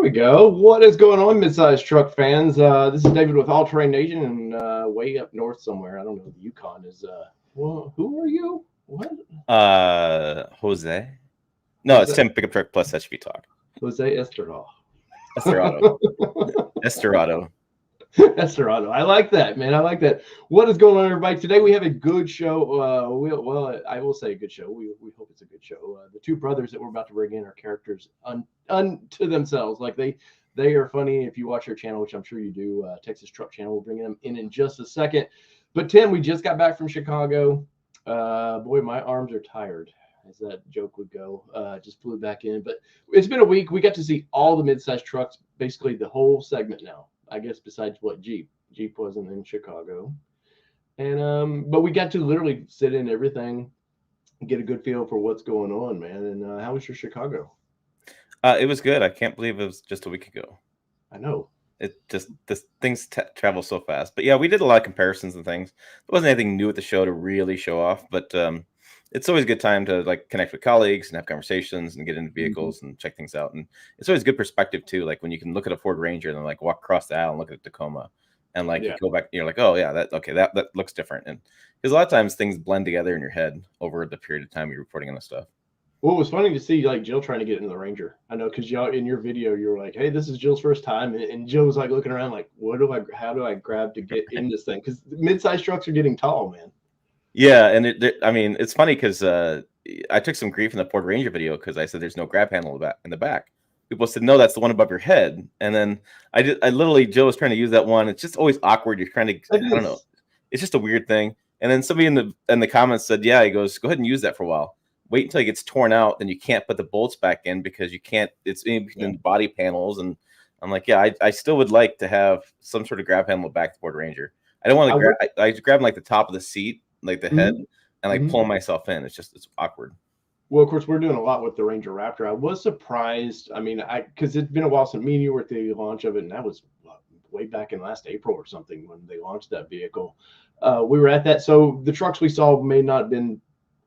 we go. What is going on, midsize truck fans? This is David with All Terrain Nation, and way up north somewhere. I don't know. The Yukon is. Well, who are you? What? Jose. No, it's Tim Pickup Truck Plus SUV Talk. Jose Esterado. Esterado. Esterado. I like that, man. I like that. What is going on, everybody? Today we have a good show. Well, I will say a good show. We hope it's a good show. The two brothers that we're about to bring in are characters unto themselves. Like they are funny. If you watch their channel, which I'm sure you do, Texas Truck Channel, we'll bring them in just a second. But Tim, we just got back from Chicago. Boy, my arms are tired, as that joke would go. Just flew back in, but it's been a week. We got to see all the midsize trucks, basically the whole segment now. I guess besides what Jeep wasn't in Chicago, and but we got to literally sit in everything, get a good feel for what's going on, man. And how was your Chicago? It was good. I can't believe it was just a week ago. I know. It just things travel so fast. But yeah, we did a lot of comparisons and things. There wasn't anything new at the show to really show off, but it's always a good time to like connect with colleagues and have conversations and get into vehicles and check things out. And it's always good perspective too. Like when you can look at a Ford Ranger and then like walk across the aisle and look at a Tacoma and like you go back, you're like, oh yeah, that looks different. And because a lot of times things blend together in your head over the period of time you're reporting on this stuff. Well, it was funny to see like Jill trying to get into the Ranger. I know because y'all in your video you were like, "Hey, this is Jill's first time," and Jill was like looking around like, how do I grab to get in this thing?" Because mid-size trucks are getting tall, man. Yeah, and it's funny because I took some grief in the Ford Ranger video because I said there's no grab handle in the back. People said, "No, that's the one above your head." And then I literally Jill was trying to use that one. It's just always awkward. You're trying to I don't know. It's just a weird thing. And then somebody in the comments said, "Yeah," he goes, "Go ahead and use that for a while. Wait until it gets torn out, then you can't put the bolts back in because you can't. It's in the body panels." And I'm like, "Yeah, I still would like to have some sort of grab handle back to Ford Ranger. I don't want to grab. I grab like the top of the seat, like the head, and like pull myself in. It's awkward." Well, of course, we're doing a lot with the Ranger Raptor. I was surprised. I mean, because it's been a while since me and you were at the launch of it, and that was way back in last April or something when they launched that vehicle. We were at that. So the trucks we saw may not have been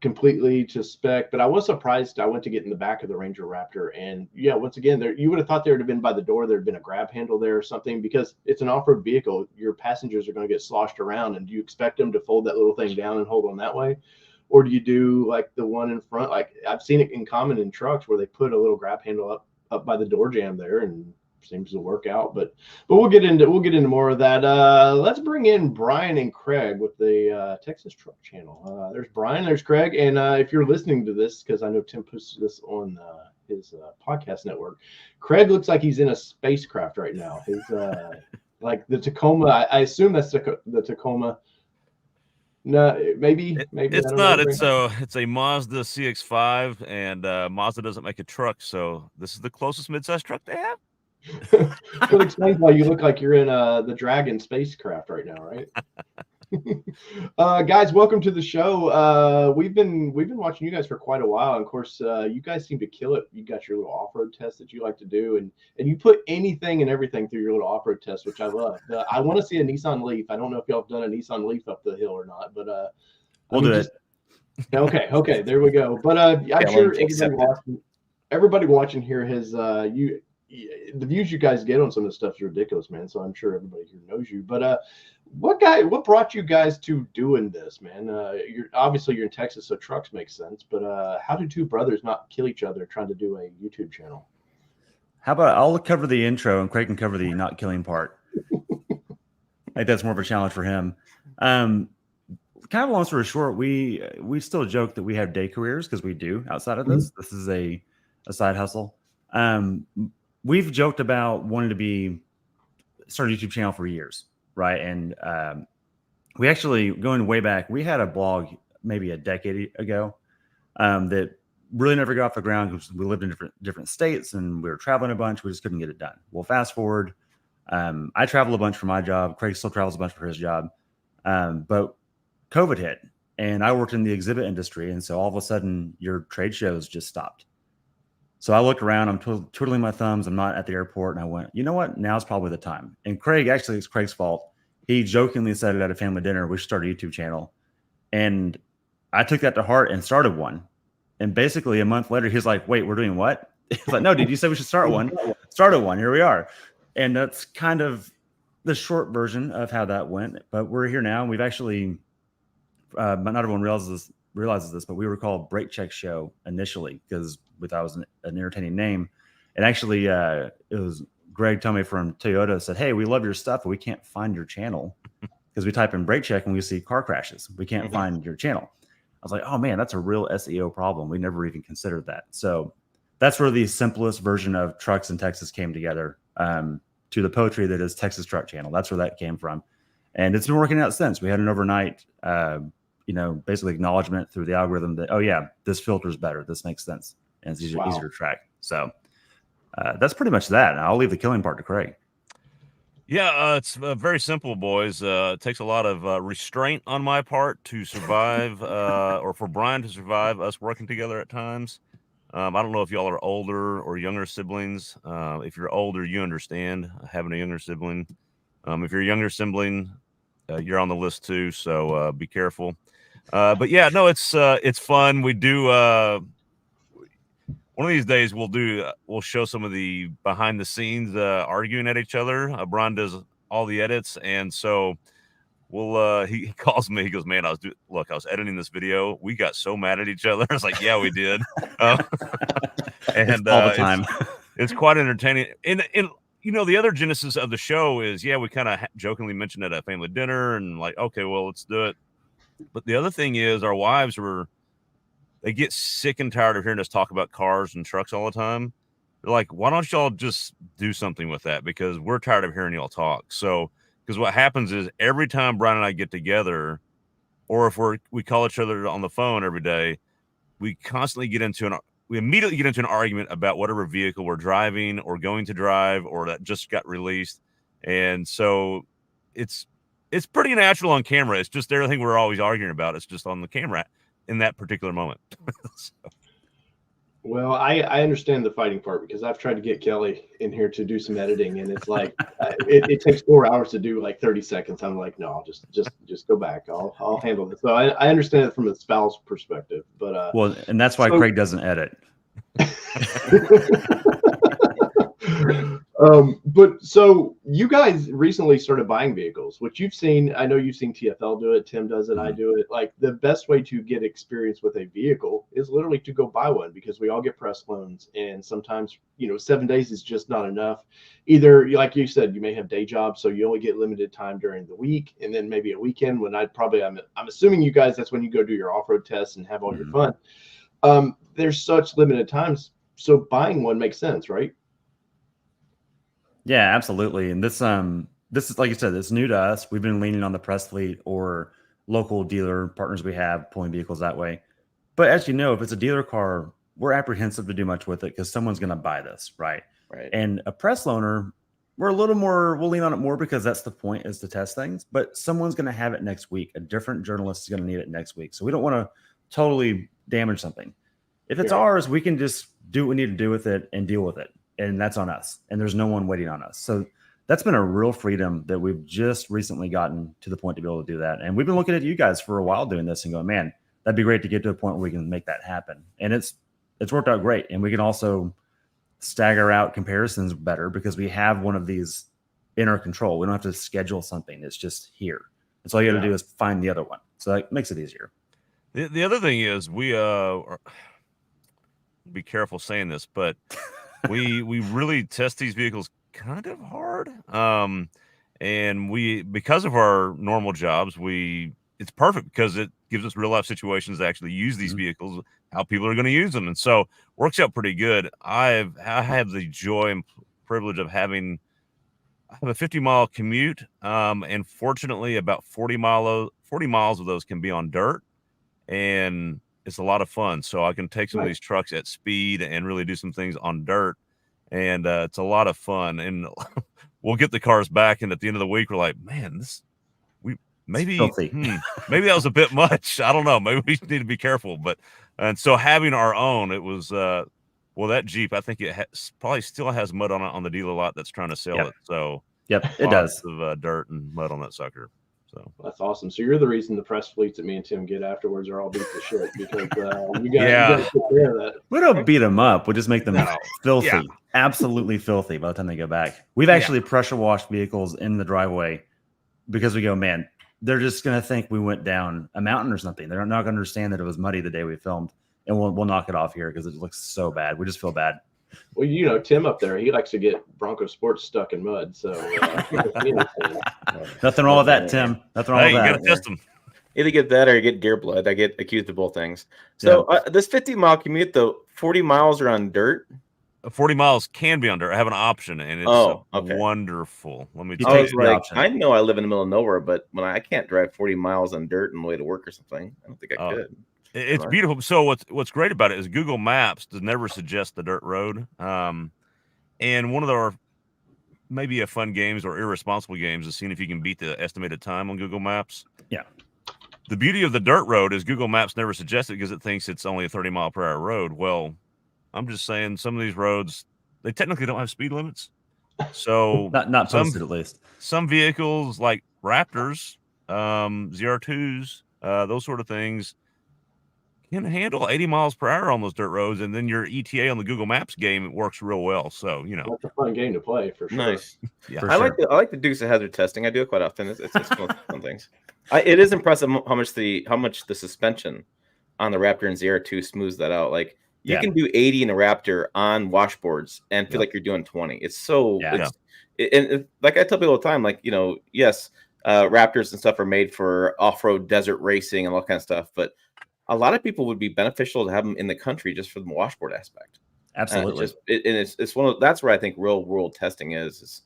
completely to spec, but I was surprised. I went to get in the back of the Ranger Raptor, and yeah, once again, there you would have thought there would have been by the door, there'd been a grab handle there or something, because it's an off-road vehicle. Your passengers are going to get sloshed around, and do you expect them to fold that little thing down and hold on that way, or do you do like the one in front? Like I've seen it in common in trucks where they put a little grab handle up by the door jamb there, and seems to work out. But we'll get into more of that. Let's bring in Brian and Craig with the Texas Truck Channel. There's Brian, there's Craig, and if you're listening to this, because I know Tim puts this on his podcast network, Craig looks like he's in a spacecraft right now. His like the Tacoma. I assume that's the Tacoma. No, maybe it's not. It's a Mazda CX-5, and Mazda doesn't make a truck, so this is the closest midsize truck they have. Well, explains why you look like you're in the Dragon spacecraft right now, right? Guys, welcome to the show. We've been watching you guys for quite a while, and of course, you guys seem to kill it. You got your little off-road test that you like to do, and you put anything and everything through your little off-road test, which I love. I want to see a Nissan Leaf. I don't know if y'all have done a Nissan Leaf up the hill or not, but we'll do it. Okay, there we go. But I'm sure everybody watching here has the views you guys get on some of the stuff is ridiculous, man. So I'm sure everybody here knows you. But what brought you guys to doing this, man? You're in Texas, so trucks make sense. But how do two brothers not kill each other trying to do a YouTube channel? How about I'll cover the intro and Craig can cover the not killing part. I think that's more of a challenge for him. Kind of long story short, we still joke that we have day careers because we do outside of this. This is a side hustle. We've joked about wanting to start a YouTube channel for years, right? And we actually, going way back, we had a blog maybe a decade ago that really never got off the ground because we lived in different states and we were traveling a bunch. We just couldn't get it done. Well, fast forward, I travel a bunch for my job. Craig still travels a bunch for his job. But COVID hit and I worked in the exhibit industry. And so all of a sudden your trade shows just stopped. So I looked around, I'm twiddling my thumbs. I'm not at the airport. And I went, you know what? Now's probably the time. And Craig, actually, it's Craig's fault. He jokingly said it at a family dinner, we should start a YouTube channel. And I took that to heart and started one. And basically a month later, he's like, wait, we're doing what? It's like, no, dude, you said we should start one. Started one. Here we are. And that's kind of the short version of how that went. But we're here now. And we've actually, but not everyone realizes this, but we were called Brake Check Show initially because we thought it was an entertaining name. And actually, it was Greg told me from Toyota said, hey, we love your stuff, but we can't find your channel because we type in brake check and we see car crashes. We can't find your channel. I was like, oh man, that's a real SEO problem. We never even considered that. So that's where the simplest version of trucks in Texas came together, to the poetry that is Texas Truck Channel. That's where that came from. And it's been working out since. We had an overnight, basically acknowledgement through the algorithm that, oh yeah, this filter is better. This makes sense. And it's easier to track. So that's pretty much that. And I'll leave the killing part to Craig. Yeah, it's very simple, boys. It takes a lot of restraint on my part to survive, or for Brian to survive us working together at times. I don't know if y'all are older or younger siblings. If you're older, you understand having a younger sibling. If you're a younger sibling, you're on the list too. So be careful. But yeah, no, it's fun. We do. One of these days we'll show some of the behind the scenes arguing at each other. Brian does all the edits, and so he calls me. He goes, "Man, I was editing this video. We got so mad at each other." I was like, "Yeah, we did." And all the time. It's quite entertaining. And the other genesis of the show is, we kind of jokingly mentioned at a family dinner and like, okay, well, let's do it. But the other thing is, our wives they get sick and tired of hearing us talk about cars and trucks all the time. They're like, why don't y'all just do something with that? Because we're tired of hearing y'all talk. So, because what happens is every time Brian and I get together, or if we call each other on the phone every day, we immediately get into an argument about whatever vehicle we're driving or going to drive or that just got released. And so it's pretty natural on camera. It's just everything we're always arguing about. It's just on the camera in that particular moment. So. Well, I understand the fighting part because I've tried to get Kelly in here to do some editing, and it's like it takes 4 hours to do like 30 seconds. I'm like, no, I'll just go back. I'll handle this. So I understand it from a spouse perspective, but well, and that's why Craig doesn't edit. But so you guys recently started buying vehicles, which you've seen. I know you've seen TFL do it. Tim does it. I do it. Like the best way to get experience with a vehicle is literally to go buy one because we all get press loans. And sometimes, 7 days is just not enough. Either, like you said, you may have day jobs, so you only get limited time during the week. And then maybe a weekend when I'm assuming you guys, that's when you go do your off-road tests and have all your fun. There's such limited times. So buying one makes sense, right? Yeah, absolutely. And this is, like you said, it's new to us. We've been leaning on the press fleet or local dealer partners we have pulling vehicles that way. But as you know, if it's a dealer car, we're apprehensive to do much with it because someone's going to buy this, right? And a press loaner, we'll lean on it more because that's the point, is to test things. But someone's going to have it next week. A different journalist is going to need it next week. So we don't want to totally damage something. If it's ours, we can just do what we need to do with it and deal with it. And that's on us. And there's no one waiting on us. So that's been a real freedom that we've just recently gotten to the point to be able to do that. And we've been looking at you guys for a while doing this and going, man, that'd be great to get to a point where we can make that happen. And it's worked out great. And we can also stagger out comparisons better because we have one of these in our control. We don't have to schedule something. It's just here. That's all you got to do is find the other one. So that makes it easier. The other thing is we be careful saying this, but we really test these vehicles kind of hard. And because of our normal jobs, it's perfect because it gives us real life situations to actually use these vehicles, how people are going to use them. And so works out pretty good. I have the joy and privilege of I have a 50-mile commute. And fortunately about 40 miles of those can be on dirt, and it's a lot of fun. So I can take some of these trucks at speed and really do some things on dirt. And it's a lot of fun. And we'll get the cars back. And at the end of the week, we're like, man, maybe that was a bit much. I don't know. Maybe we need to be careful. And so having our own, it was, that Jeep, I think it probably still has mud on it on the dealer lot that's trying to sell it. So it does. Of dirt and mud on that sucker. So that's awesome. So you're the reason the press fleets that me and Tim get afterwards are all beat to shit because you guys take care of that. We don't beat them up. We just make them filthy, Yeah. absolutely filthy by the time they go back. We've actually pressure washed vehicles in the driveway because we go, man, they're just going to think we went down a mountain or something. They're not going to understand that it was muddy the day we filmed, and we'll knock it off here because it looks so bad. We just feel bad. Well, you know, Tim up there, he likes to get Bronco Sports stuck in mud. So nothing wrong with that, Tim. Nothing wrong with that. You got to test them. Either get that or you get deer blood. I get accused of both things. So this 50-mile commute, though, 40 miles are on dirt. 40 miles can be on dirt. I have an option, and it's wonderful. Let me tell you. I know I live in the middle of nowhere, but when I can't drive 40 miles on dirt on the way to work or something, I don't think I could. It's beautiful. So what's great about it is Google Maps does never suggest the dirt road. And one of our maybe a fun games or irresponsible games is seeing if you can beat the estimated time on Google Maps. Yeah. The beauty of the dirt road is Google Maps never suggests it because it thinks it's only a 30-mile-per-hour road. Well, I'm just saying some of these roads, they technically don't have speed limits. So not posted at least. Some vehicles like Raptors, ZR2s, those sort of things can handle 80 miles per hour on those dirt roads, and then your ETA on the Google Maps game, it works real well. So that's a fun game to play for sure. Nice. Yeah, I like the Dukes of Hazzard testing. I do it quite often. It's fun things. It is impressive how much the suspension on the Raptor and ZR2 smooths that out. Like you can do 80 in a Raptor on washboards and feel like you're doing 20. It's so and like I tell people all the time, like yes, Raptors and stuff are made for off-road desert racing and all kind of stuff, but a lot of people would be beneficial to have them in the country just for the washboard aspect. Absolutely. It's one of that's where I think real world testing is.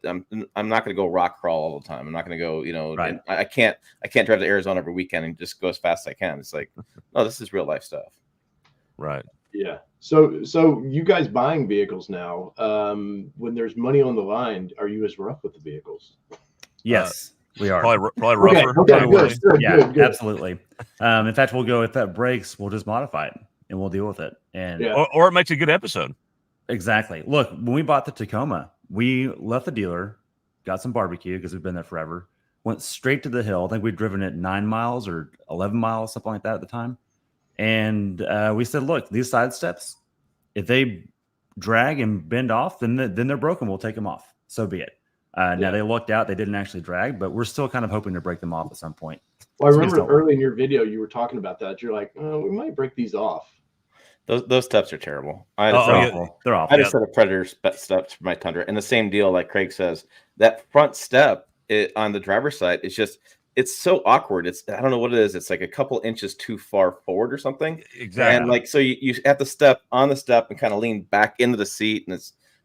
I'm not going to go rock crawl all the time. I'm not going to go, right. I can't drive to Arizona every weekend and just go as fast as I can. It's like, no, this is real life stuff. Right. Yeah. So you guys buying vehicles now, when there's money on the line, are you as rough with the vehicles? Yes. We are probably rougher. Okay, good. Absolutely. In fact, we'll go if that breaks, we'll just modify it and we'll deal with it. And or it makes a good episode. Exactly. Look, when we bought the Tacoma, we left the dealer, got some barbecue because we've been there forever, went straight to the hill. I think we'd driven it 9 miles or 11 miles, something like that at the time. And we said, look, these side steps, if they drag and bend off, then they're broken. We'll take them off. So be it. Now they looked out, they didn't actually drag, but we're still kind of hoping to break them off at some point. Well, I remember early in your video, you were talking about that. You're like, we might break these off. Those steps are terrible. They're awful. I just set a Predator steps for my Tundra, and the same deal, like Craig says, that front step on the driver's side is it's so awkward. I don't know what it is. It's like a couple inches too far forward or something. Exactly. And like so, you have to step on the step and kind of lean back into the seat, and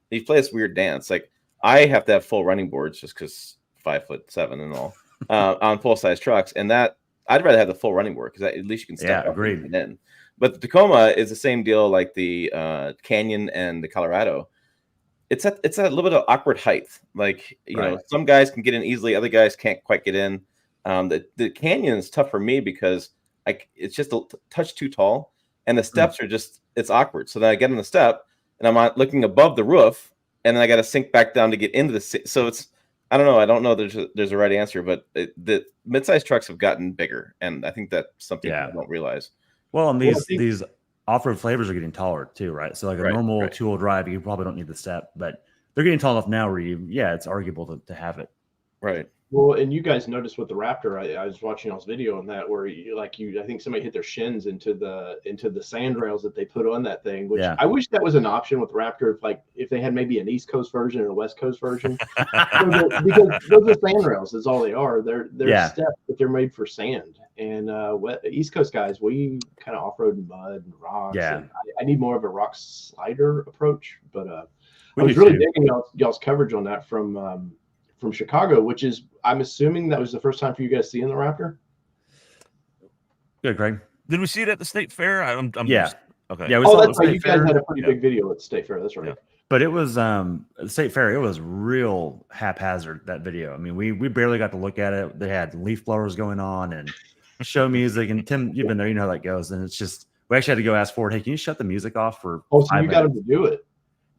you play this weird dance. Like I have to have full running boards just because 5'7" and all on full size trucks, and that I'd rather have the full running board because at least you can step up and in. But the Tacoma is the same deal like the Canyon and the Colorado. It's a little bit of awkward height. Like, some guys can get in easily. Other guys can't quite get in. The Canyon is tough for me because it's just a touch too tall. And the steps are it's awkward. So then I get on the step and I'm looking above the roof and then I got to sink back down to get into the so I don't know. I don't know there's a right answer, but the mid-sized trucks have gotten bigger. And I think that's something people don't realize. Well, and these off-road flavors are getting taller too, right? So like a normal two-wheel drive, you probably don't need the step, but they're getting tall enough now where it's arguable to have it. Right. Well, and you guys noticed with the Raptor, I was watching y'all's video on that where I think somebody hit their shins into the sand rails that they put on that thing, which I wish that was an option with the Raptor. If they had maybe an East Coast version and a West Coast version, because those are sand rails is all they are. They're steps, but they're made for sand. And East Coast guys, we kind of off-road in mud and rocks. Yeah. And I need more of a rock slider approach, but I was really digging y'all's coverage on that from Chicago, which is, I'm assuming that was the first time for you guys seeing the Raptor. Good, Craig. Did we see it at the state fair? Okay. Yeah, we saw that's right. You guys had a pretty big video at the state fair. That's right. Yeah. But it was the state fair. It was real haphazard, that video. I mean, we barely got to look at it. They had leaf blowers going on and show music. And Tim, you've been there, you know how that goes. And it's just, we actually had to go ask Ford, hey, can you shut the music off for 5 minutes? So you got him to do it.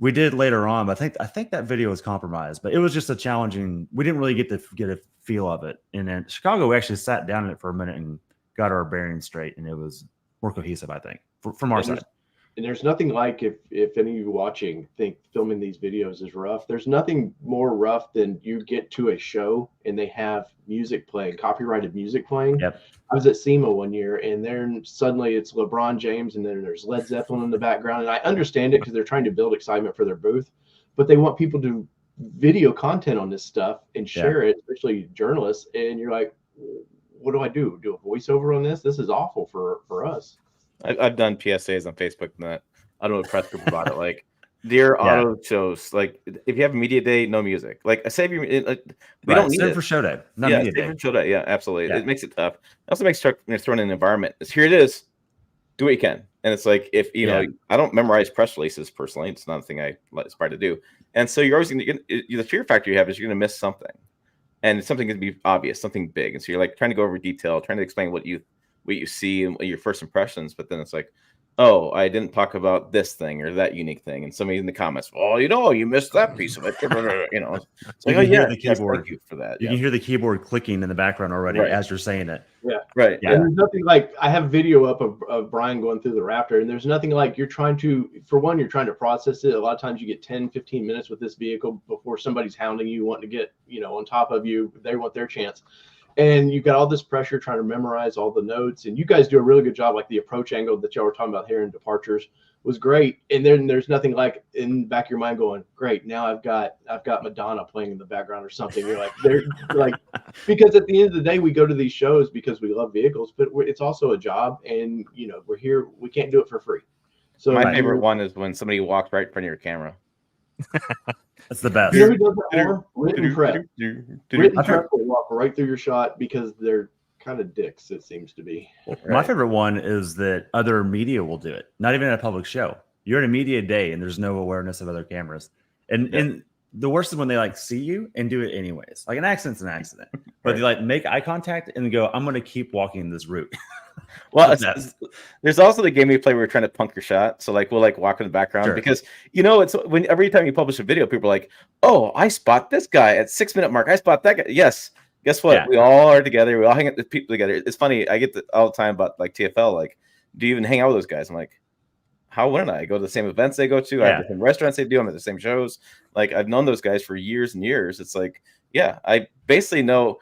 We did later on, but I think that video was compromised. But it was just a challenging. We didn't really get a feel of it. And in Chicago, we actually sat down in it for a minute and got our bearings straight, and it was more cohesive, I think, from our side. And there's nothing like if any of you watching think filming these videos is rough. There's nothing more rough than you get to a show and they have music playing, copyrighted music playing. Yep. I was at SEMA one year, and then suddenly it's LeBron James, and then there's Led Zeppelin in the background. And I understand it because they're trying to build excitement for their booth, but they want people to video content on this stuff and share it, especially journalists. And you're like, what do I do? Do a voiceover on this? This is awful for us. I've done PSAs on Facebook and that. I don't know press group about it. Like, dear auto shows, like if you have a media day, no music. Like, save your. We don't need it for show day. Not media day. For show day. Yeah, absolutely. Yeah. It makes it tough. It also makes throwing in an environment. Here it is. Do what you can. And it's like if you know, I don't memorize press releases personally. It's not a thing I aspire to do. And so you're always going to the fear factor you have is you're going to miss something, and something can be obvious, something big. And so you're like trying to go over detail, trying to explain what you see and your first impressions, but then it's like, oh, I didn't talk about this thing or that unique thing, and somebody in the comments, oh, you missed that piece of it. It's like, the keyboard. Thank you for that. You can hear the keyboard clicking in the background already as you're saying it. Yeah, right. Yeah. And there's nothing like I have video up of Brian going through the Raptor, and there's nothing like you're trying to process it. A lot of times you get 10, 15 minutes with this vehicle before somebody's hounding you, wanting to get on top of you. They want their chance. And you've got all this pressure trying to memorize all the notes, and you guys do a really good job. Like the approach angle that y'all were talking about here in departures was great. And then there's nothing like in the back of your mind going, great, now I've got Madonna playing in the background or something. You're like, they're like, because at the end of the day, we go to these shows because we love vehicles, but it's also a job, and we're here. We can't do it for free. So my favorite one is when somebody walks right in front of your camera. That's the best. Who does that more? Written prep. Written prep will walk right through your shot because they're kind of dicks, it seems to be. My favorite one is that other media will do it, not even at a public show. You're at a media day and there's no awareness of other cameras. And the worst is when they see you and do it anyways. Like an accident's an accident. But they make eye contact and go, I'm going to keep walking this route. Well, there's also the game we play where we're trying to punk your shot. So we'll walk in the background because it's when every time you publish a video, people are like, oh, I spot this guy at 6 minute mark. I spot that guy. Yes. Guess what? Yeah. We all are together. We all hang out with people together. It's funny. I get all the time about TFL. Do you even hang out with those guys? I'm like, how wouldn't I go to the same events they go to? I have the same restaurants they do. I'm at the same shows. I've known those guys for years and years. It's I basically know.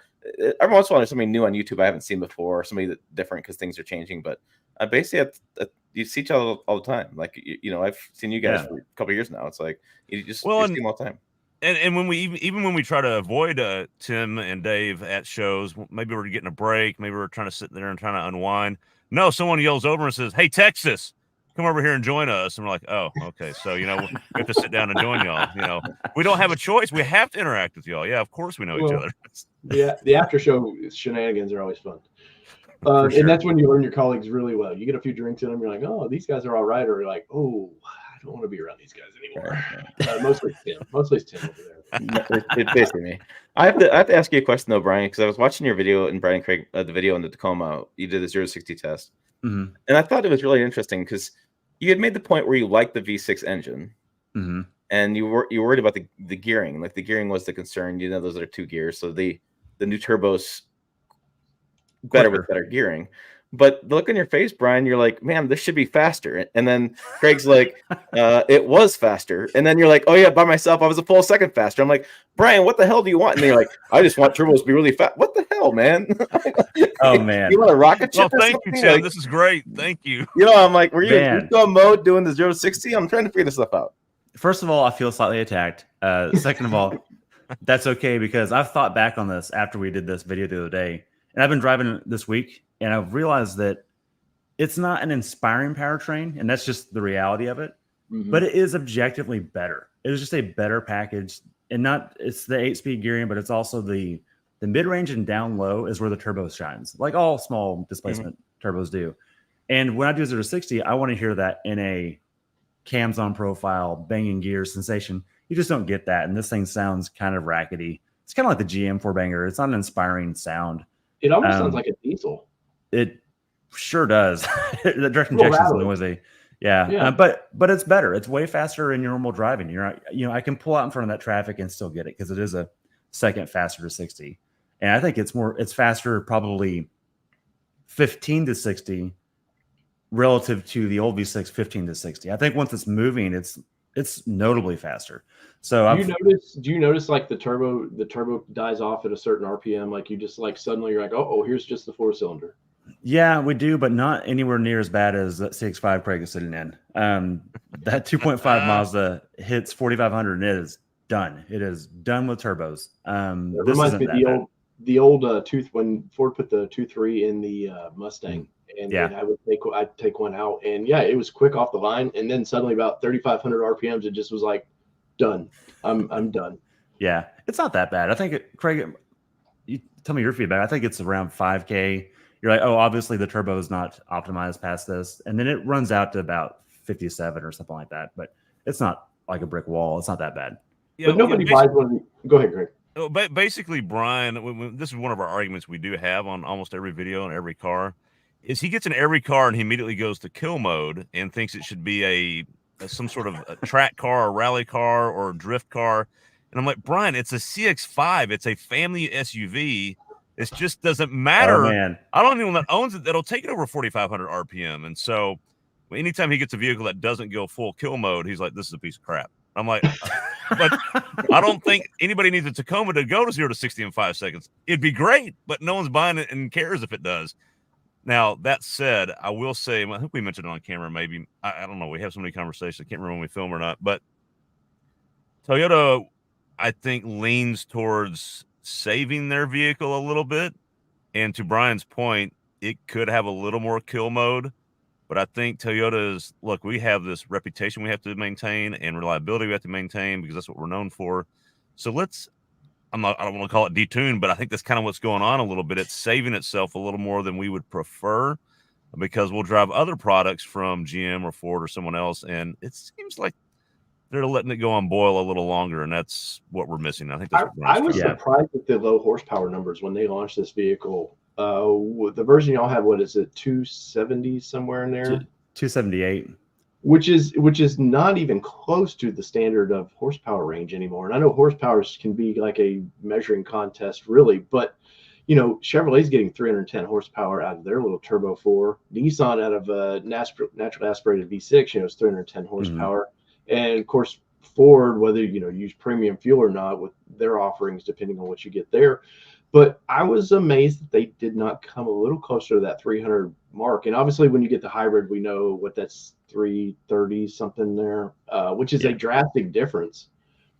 Every once in a while, there's something new on YouTube I haven't seen before, or somebody that's different because things are changing. But I basically you see each other all the time. I've seen you guys for a couple of years now. It's you just see them all the time. And when when we try to avoid Tim and Dave at shows, maybe we're getting a break, maybe we're trying to sit there and trying to unwind. No, someone yells over and says, "Hey, Texas, come over here and join us." And we're like, "Oh, okay." So we have to sit down and join y'all. We don't have a choice. We have to interact with y'all. Yeah, of course we know each other. Yeah, the after show shenanigans are always fun. Sure. And that's when you learn your colleagues really well. You get a few drinks in them, you're like, oh, these guys are all right, or you're like, oh, I don't want to be around these guys anymore. Mostly it's Tim over there. It's basically me. I have to ask you a question though, Brian, because I was watching your video and Brian Craig, the video in the Tacoma. You did the 0-60 test, and I thought it was really interesting because you had made the point where you liked the V6 engine. And you were worried about the gearing. The gearing was the concern. Those are 2 gears. So the new turbos better with better gearing. But the look on your face, Brian, you're like, man, this should be faster. And then Craig's like, it was faster. And then you're like, oh yeah, by myself, I was a full second faster. I'm like, Brian, what the hell do you want? And they're like, I just want turbos to be really fast. What the hell, man? Oh man. You want a rocket ship? Well, thank you, Tim. This is great. Thank you. I'm like, were you in mode doing the 0-60? I'm trying to figure this stuff out. First of all, I feel slightly attacked. Second of all, that's okay because I've thought back on this after we did this video the other day, and I've been driving this week, and I've realized that it's not an inspiring powertrain, and that's just the reality of it. But it is objectively better. It is just a better package, and it's the 8-speed gearing, but it's also the mid-range and down low is where the turbo shines, like all small displacement turbos do. And when I do 0-60, I want to hear that in a cams on profile, banging gears sensation. You just don't get that. And this thing sounds kind of rackety. It's kind of like the GM 4-banger. It's not an inspiring sound. It almost sounds like a diesel. It sure does. The direct injection is noisy. Yeah. But it's better. It's way faster in your normal driving. I can pull out in front of that traffic and still get it because it is a second faster to 60. And I think it's faster, probably 15 to 60 relative to the old V6 15 to 60. I think once it's moving, it's notably faster. So do you notice like the turbo dies off at a certain RPM? Like you just like suddenly you're like, oh, here's just the 4-cylinder. Yeah, we do, but not anywhere near as bad as that CX-5 Craig is sitting in. That 2.5 Mazda hits 4,500 and it is done. It is done with turbos. It reminds me of the old when Ford put the 2.3 in the Mustang, and I'd take one out, and it was quick off the line, and then suddenly about 3,500 RPMs, it just was like done. I'm done. Yeah, it's not that bad. I think Craig, you tell me your feedback. I think it's around 5K. You're like, oh, obviously the turbo is not optimized past this. And then it runs out to about 57 or something like that. But it's not like a brick wall. It's not that bad. Yeah, but nobody buys one. Go ahead, Greg. Basically, Brian, this is one of our arguments we do have on almost every video and every car, is he gets in every car and he immediately goes to kill mode and thinks it should be some sort of a track car or rally car or a drift car. And I'm like, Brian, it's a CX-5. It's a family SUV. It just doesn't matter. Oh, man. I don't even know that owns it that'll take it over 4,500 RPM. And so anytime he gets a vehicle that doesn't go full kill mode, he's like, this is a piece of crap. I'm like, but I don't think anybody needs a Tacoma to go to 0 to 60 in 5 seconds. It'd be great, but no one's buying it and cares if it does. Now, that said, I will say, I think we mentioned it on camera, maybe. I don't know. We have so many conversations. I can't remember when we film or not. But Toyota, I think, leans towards saving their vehicle a little bit. And to Brian's point, it could have a little more kill mode. But I think Toyota's, look, we have this reputation we have to maintain and reliability we have to maintain because that's what we're known for. So I don't want to call it detuned, but I think that's kind of what's going on a little bit. It's saving itself a little more than we would prefer because we'll drive other products from GM or Ford or someone else. And it seems like they're letting it go on boil a little longer, and that's what we're missing. I think that's what I was surprised at the low horsepower numbers when they launched this vehicle. The version y'all have, what is it, 270 somewhere in there? 278. Which is not even close to the standard of horsepower range anymore. And I know horsepower can be like a measuring contest, really, but Chevrolet's getting 310 horsepower out of their little Turbo 4. Nissan out of a natural aspirated V6, is 310 horsepower. Mm-hmm. And of course, Ford, whether use premium fuel or not, with their offerings, depending on what you get there. But I was amazed that they did not come a little closer to that 300 mark. And obviously, when you get the hybrid, we know what that's 330 something there, which is a drastic difference.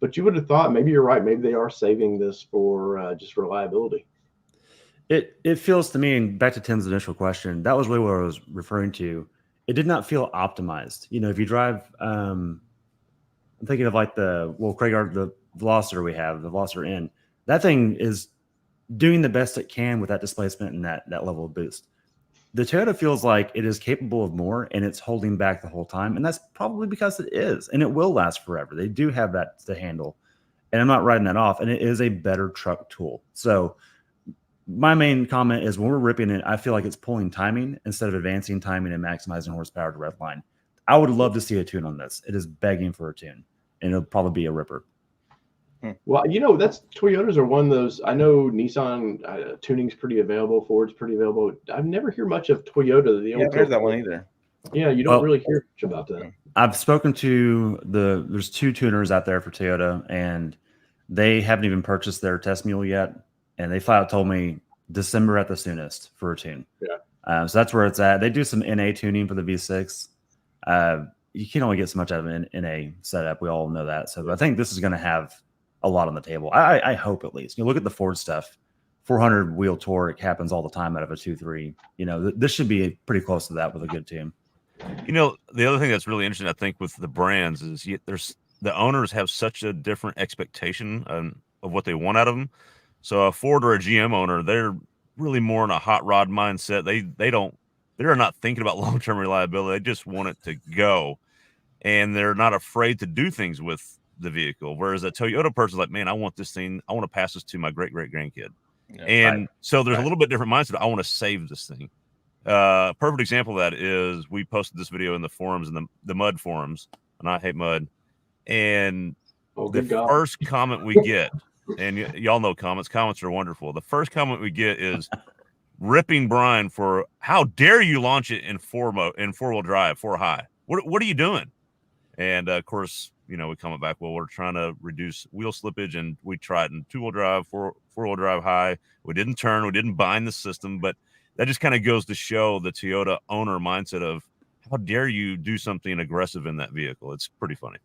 But you would have thought, maybe you're right, maybe they are saving this for just reliability. It feels to me, and back to Tim's initial question, that was really what I was referring to. It did not feel optimized. If you drive, I'm thinking of like the Veloster we have, the Veloster N. That thing is doing the best it can with that displacement and that level of boost. The Toyota feels like it is capable of more, and it's holding back the whole time. And that's probably because it is, and it will last forever. They do have that to handle, and I'm not writing that off. And it is a better truck tool. So my main comment is when we're ripping it, I feel like it's pulling timing instead of advancing timing and maximizing horsepower to red line. I would love to see a tune on this. It is begging for a tune, and it'll probably be a ripper. Well, that's Toyotas are one of those. I know Nissan tuning's pretty available. Ford's pretty available. I've never heard much of Toyota. I haven't heard that one either. Yeah, you don't really hear much about that. I've spoken to there's 2 tuners out there for Toyota, and they haven't even purchased their test mule yet. And they flat out told me December at the soonest for a tune. Yeah. So that's where it's at. They do some NA tuning for the V6. You can only get so much out of an NA setup. We all know that. So I think this is going to have a lot on the table. I hope at least. Look at the Ford stuff. 400 wheel torque happens all the time out of a 2.3. This should be pretty close to that with a good tune. The other thing that's really interesting, I think, with the brands is the owners have such a different expectation of what they want out of them. So a Ford or a GM owner, they're really more in a hot rod mindset. They're not thinking about long-term reliability. They just want it to go, and they're not afraid to do things with the vehicle. Whereas a Toyota person's like, man, I want this thing. I want to pass this to my great-great-grandkid. So there's a little bit different mindset. I want to save this thing. perfect example of that is we posted this video in the forums, in the mud forums, and I hate mud. And the first comment we get, and y'all know comments. Comments are wonderful. The first comment we get is ripping Brian for how dare you launch it in four-wheel drive, 4 high. What are you doing? And of course, we comment back, well, we're trying to reduce wheel slippage, and we tried in 2-wheel drive, four-wheel drive high. We didn't turn, we didn't bind the system, but that just kind of goes to show the Toyota owner mindset of how dare you do something aggressive in that vehicle. It's pretty funny.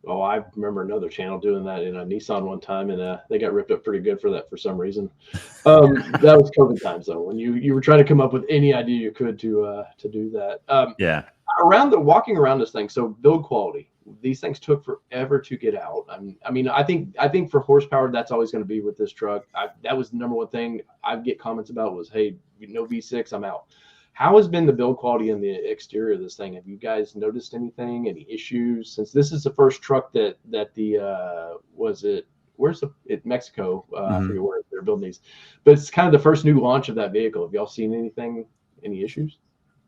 Oh, I remember another channel doing that in a Nissan one time, and they got ripped up pretty good for that for some reason. That was COVID times, though, when you were trying to come up with any idea you could to do that. Yeah. Walking around this thing, so build quality. These things took forever to get out. I mean, I think for horsepower, that's always going to be with this truck. That was the number one thing I'd get comments about was, hey, no V6, I'm out. How has been the build quality in the exterior of this thing? Have you guys noticed anything, any issues? Since this is the first truck that Mexico? I forget where they're building these, but it's kind of the first new launch of that vehicle. Have y'all seen any issues?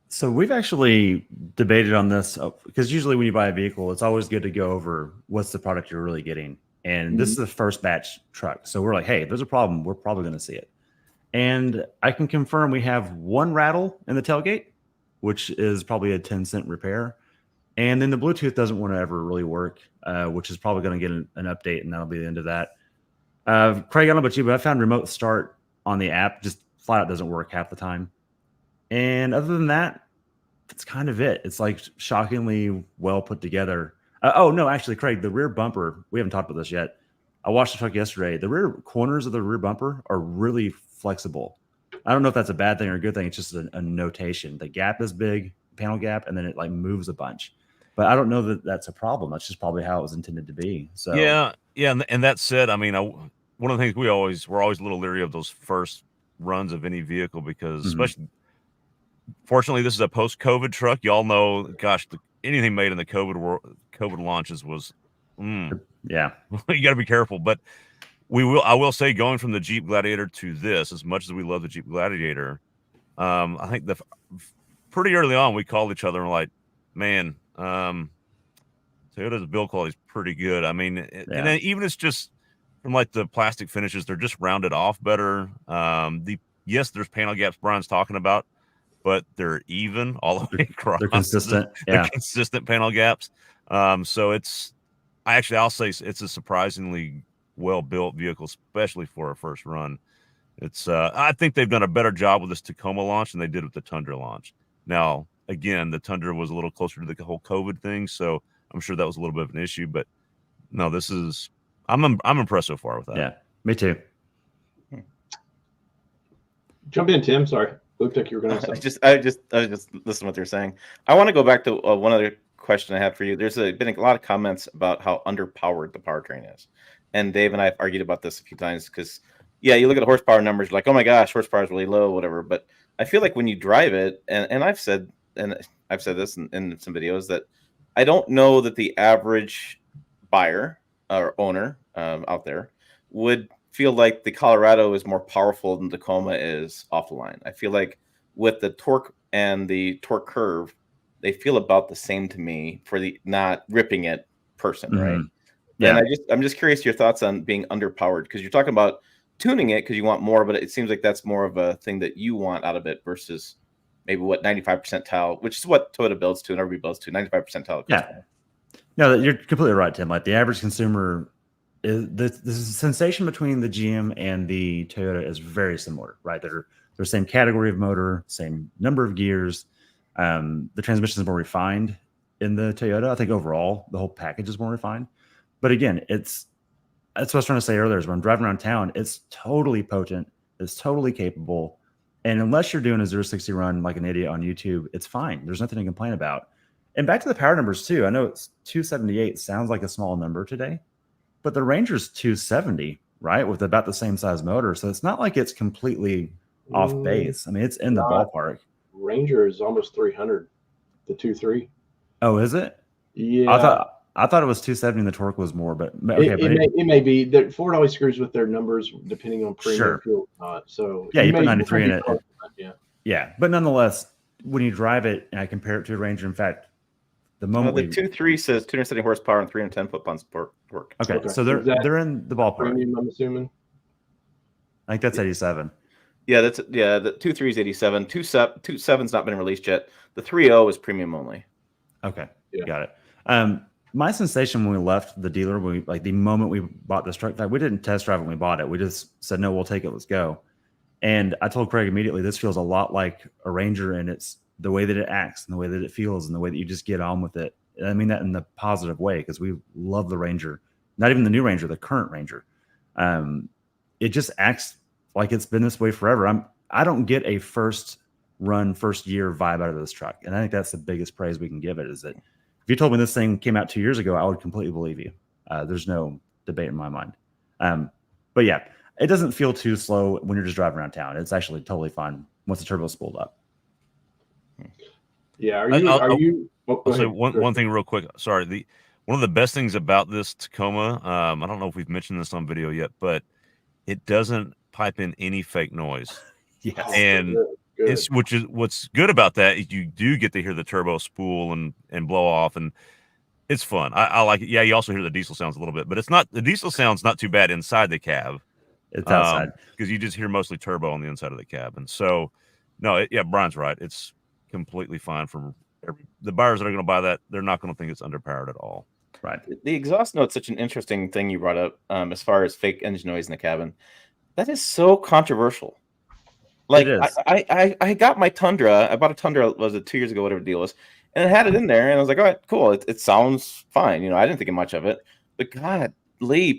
So we've actually debated on this because usually when you buy a vehicle, it's always good to go over what's the product you're really getting. And this is the first batch truck. So we're like, hey, if there's a problem, we're probably going to see it. And I can confirm we have one rattle in the tailgate, which is probably a 10-cent repair. And then the Bluetooth doesn't want to ever really work, which is probably going to get an update, and that'll be the end of that. Craig, I don't know about you, but I found remote start on the app just flat out doesn't work half the time. And other than that, that's kind of it. It's like shockingly well put together. Oh, no, actually, Craig, the rear bumper, we haven't talked about this yet. I watched the truck yesterday. The rear corners of the rear bumper are really flexible. I don't know if that's a bad thing or a good thing. It's just a notation. The gap is big, panel gap, and then it like moves a bunch. But I don't know that that's a problem. That's just probably how it was intended to be. So yeah. And that said, I mean, one of the things we're always a little leery of those first runs of any vehicle because especially, fortunately, this is a post-COVID truck. Y'all know, gosh, anything made in the COVID launches was, yeah, you got to be careful. But I will say, going from the Jeep Gladiator to this, as much as we love the Jeep Gladiator, I think pretty early on we called each other and were like, man, Toyota's build quality is pretty good. I mean, and then even it's just from like the plastic finishes, they're just rounded off better. Yes, there's panel gaps Brian's talking about, but they're even all the way across. They're consistent. They're consistent panel gaps. So I'll say it's a surprisingly well-built vehicle, especially for a first run. I think they've done a better job with this Tacoma launch than they did with the Tundra launch. Now, again, the Tundra was a little closer to the whole COVID thing, so I'm sure that was a little bit of an issue. But no, I'm impressed so far with that. Yeah, me too. Jump in, Tim. Sorry, looked like you were going to say. I just listening to what they're saying. I want to go back to one other question I had for you. There's been a lot of comments about how underpowered the powertrain is, and Dave and I have argued about this a few times because, yeah, you look at the horsepower numbers, you're like, oh my gosh, horsepower is really low, whatever. But I feel like when you drive it, and I've said this in some videos, that I don't know that the average buyer or owner out there would feel like the Colorado is more powerful than Tacoma is off the line. I feel like with the torque and the torque curve, they feel about the same to me for the not ripping it person, right? Yeah. And I'm just curious your thoughts on being underpowered, because you're talking about tuning it because you want more, but it seems like that's more of a thing that you want out of it versus maybe what 95% tile, which is what Toyota builds to and everybody builds to, 95% tile. Yeah. No, you're completely right, Tim. Like the average consumer, the sensation between the GM and the Toyota is very similar, right? They're the same category of motor, same number of gears. The transmission is more refined in the Toyota. I think overall the whole package is more refined. But again, that's what I was trying to say earlier, is when I'm driving around town, it's totally potent, it's totally capable. And unless you're doing a 0-60 run like an idiot on YouTube, it's fine. There's nothing to complain about. And back to the power numbers too. I know it's 278 sounds like a small number today, but the Ranger's 270, right? With about the same size motor. So it's not like it's completely off base. I mean, it's in the ballpark. Ranger is almost 300, the 2.3. Oh, is it? Yeah. I thought it was 270 and the torque was more, but okay, it may be. Ford always screws with their numbers depending on premium fuel or not. So yeah, you put 93 in it. Yeah, but nonetheless, when you drive it, and I compare it to a Ranger, in fact, the moment the 2.3 says 270 horsepower and 310 foot-pounds torque. Okay, so they're in the ballpark. Premium, I'm assuming. I think that's 87. Yeah, the 2.3 is 87. 2.7's not been released yet. The 3.0 is premium only. Okay, got it. My sensation when we left the dealer, the moment we bought this truck, we didn't test drive it when we bought it. We just said, no, we'll take it. Let's go. And I told Craig immediately, this feels a lot like a Ranger, and it's the way that it acts and the way that it feels and the way that you just get on with it. And I mean that in the positive way, because we love the Ranger, not even the new Ranger, the current Ranger. It just acts like it's been this way forever. I don't get a first year vibe out of this truck. And I think that's the biggest praise we can give it, is that if you told me this thing came out 2 years ago, I would completely believe you. There's no debate in my mind. But yeah, it doesn't feel too slow when you're just driving around town. It's actually totally fine once the turbo's spooled up. Yeah. I'll say one thing real quick. Sorry. One of the best things about this Tacoma, I don't know if we've mentioned this on video yet, but it doesn't pipe in any fake noise. Yes. And good. what's good about that is you do get to hear the turbo spool and blow off, and it's fun. I like it. Yeah, you also hear the diesel sounds a little bit, but the diesel sound's not too bad inside the cab. It's outside because you just hear mostly turbo on the inside of the cab. And so, no, Brian's right. It's completely fine for the buyers that are going to buy that. They're not going to think it's underpowered at all. Right. The exhaust note's such an interesting thing you brought up as far as fake engine noise in the cabin. That is so controversial. Like, I got my Tundra. I bought a Tundra, was it 2 years ago, whatever the deal was, and it had it in there, and I was like, all right, cool. It sounds fine. I didn't think much of it. But God,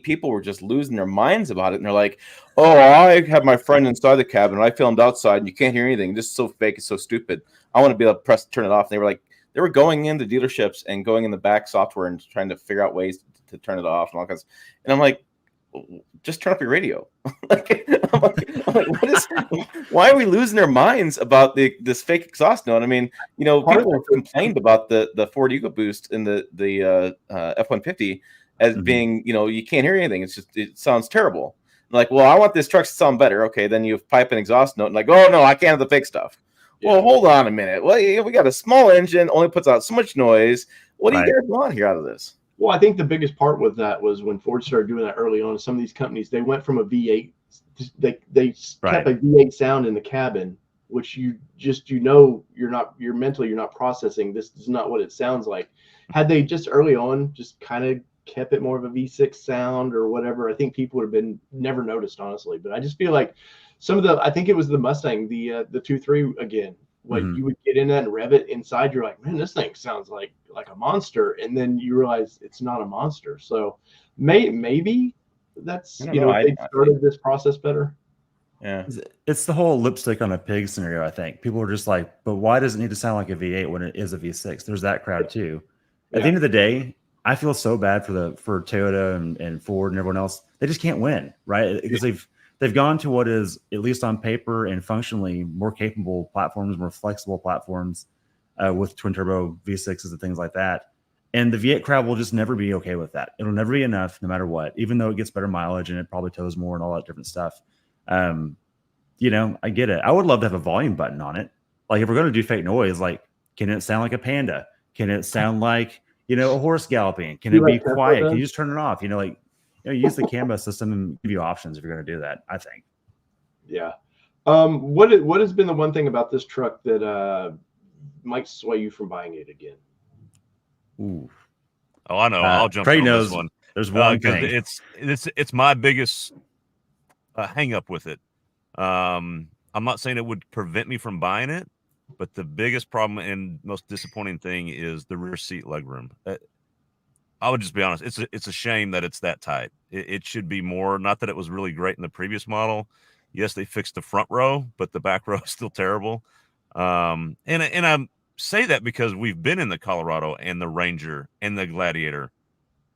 people were just losing their minds about it, and they're like, oh, I have my friend inside the cabin, and I filmed outside, and you can't hear anything. This is so fake. It's so stupid. I want to be able to turn it off. And they were going into dealerships and going in the back software and trying to figure out ways to turn it off and all kinds. And I'm like, just turn up your radio. I'm like, why are we losing our minds about this fake exhaust note? I mean, people have complained about the Ford EcoBoost in the F-150 as being, you can't hear anything. It sounds terrible. Like, well, I want this truck to sound better. Okay, then you pipe an exhaust note and like, oh no, I can't have the fake stuff. Yeah. Well, hold on a minute. Well, we got a small engine, only puts out so much noise. What do you guys want here out of this? Well, I think the biggest part with that was when Ford started doing that early on. Some of these companies, they went from a V8, they kept a V8 sound in the cabin, which you're not processing. This is not what it sounds like. Had they just early on just kind of kept it more of a V6 sound or whatever, I think people would have been never noticed, honestly. But I just feel like I think it was the Mustang, the 2.3 again. Like you would get in that and rev it inside, you're like, man, this thing sounds like a monster, and then you realize it's not a monster. So maybe that's they started this process better. Yeah, it's the whole lipstick on a pig scenario. I think people are just like, but why does it need to sound like a V8 when it is a V6? There's that crowd too. At the end of the day, I feel so bad for Toyota and Ford and everyone else. They just can't win, right? Because they've gone to what is, at least on paper and functionally, more capable platforms, more flexible platforms with twin turbo V6s and things like that. And the V8 crowd will just never be okay with that. It'll never be enough, no matter what, even though it gets better mileage and it probably tows more and all that different stuff. I get it. I would love to have a volume button on it. Like, if we're going to do fake noise, like, can it sound like a panda? Can it sound like, a horse galloping? Can it be quiet? Can you just turn it off? Use the Canva system and give you options if you're going to do that, I think. Yeah. What has been the one thing about this truck that might sway you from buying it again? Ooh. Oh, I know. I'll jump Craig on knows this one. There's one thing. It's my biggest hang up with it. I'm not saying it would prevent me from buying it, but the biggest problem and most disappointing thing is the rear seat legroom. I would just be honest. It's a shame that it's that tight. It should be more. Not that it was really great in the previous model. Yes, they fixed the front row, but the back row is still terrible. And I say that because we've been in the Colorado and the Ranger and the Gladiator.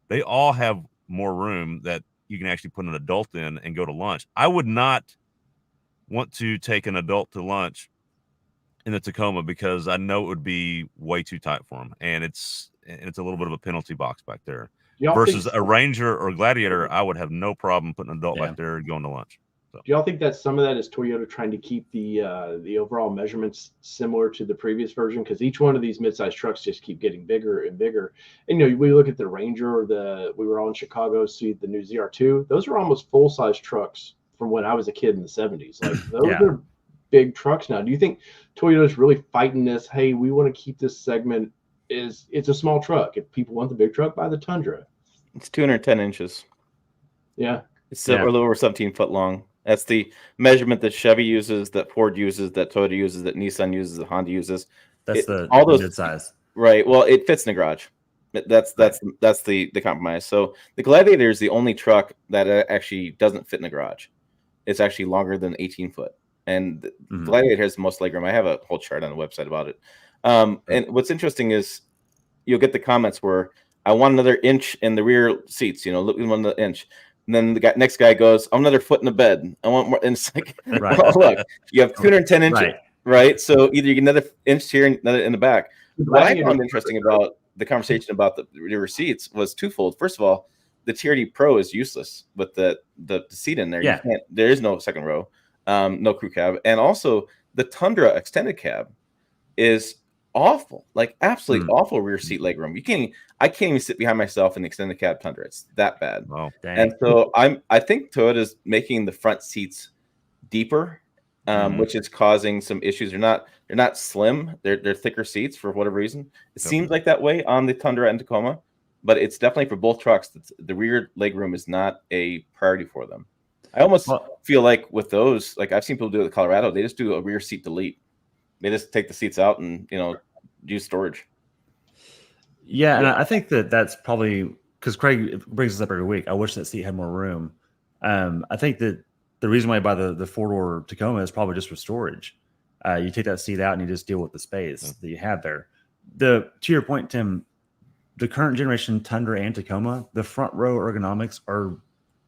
They all have more room that you can actually put an adult in and go to lunch. I would not want to take an adult to lunch in the Tacoma because I know it would be way too tight for them, and it's a little bit of a penalty box back there. Versus a Ranger or Gladiator, I would have no problem putting an adult back there and going to lunch. Do y'all think that some of that is Toyota trying to keep the overall measurements similar to the previous version? Because each one of these midsize trucks just keep getting bigger and bigger. And we look at the Ranger, or we were all in Chicago, see the new ZR2. Those are almost full size trucks from when I was a kid in the 70s. Like those are big trucks now. Do you think Toyota's really fighting this? Hey, we want to keep this segment. It's a small truck. If people want the big truck, buy the Tundra. It's 210 inches. Yeah. It's a little over 17 foot long. That's the measurement that Chevy uses, that Ford uses, that Toyota uses, that Nissan uses, that Honda uses. That's all those mid-size. Right. Well, it fits in the garage. That's the compromise. So the Gladiator is the only truck that actually doesn't fit in the garage. It's actually longer than 18 foot. And the Gladiator has the most legroom. I have a whole chart on the website about it. And what's interesting is you'll get the comments where I want another inch in the rear seats, look at 1 inch. And then the next guy goes, I'm another foot in the bed. I want more. And it's like, well, look, you have 210 inches, right? So either you get another inch here and another in the back. What I found interesting about the conversation about the rear seats was twofold. First of all, the TRD Pro is useless with the seat in there. Yeah. There is no second row, no crew cab. And also the Tundra extended cab is awful, like absolutely awful rear seat legroom. I can't even sit behind myself in the extended cab Tundra. It's that bad. Oh, dang. And so I think Toyota's making the front seats deeper, which is causing some issues. They're not slim. They're thicker seats for whatever reason. It seems like that way on the Tundra and Tacoma, but it's definitely for both trucks. The rear legroom is not a priority for them. I almost feel like with those, like I've seen people do it in Colorado, they just do a rear seat delete. They just take the seats out and use storage. Yeah, and I think that's probably because Craig brings us up every week. I wish that seat had more room. I think that the reason why I buy the 4-door Tacoma is probably just for storage. You take that seat out and you just deal with the space that you have there. To your point, Tim, the current generation Tundra and Tacoma, the front row ergonomics are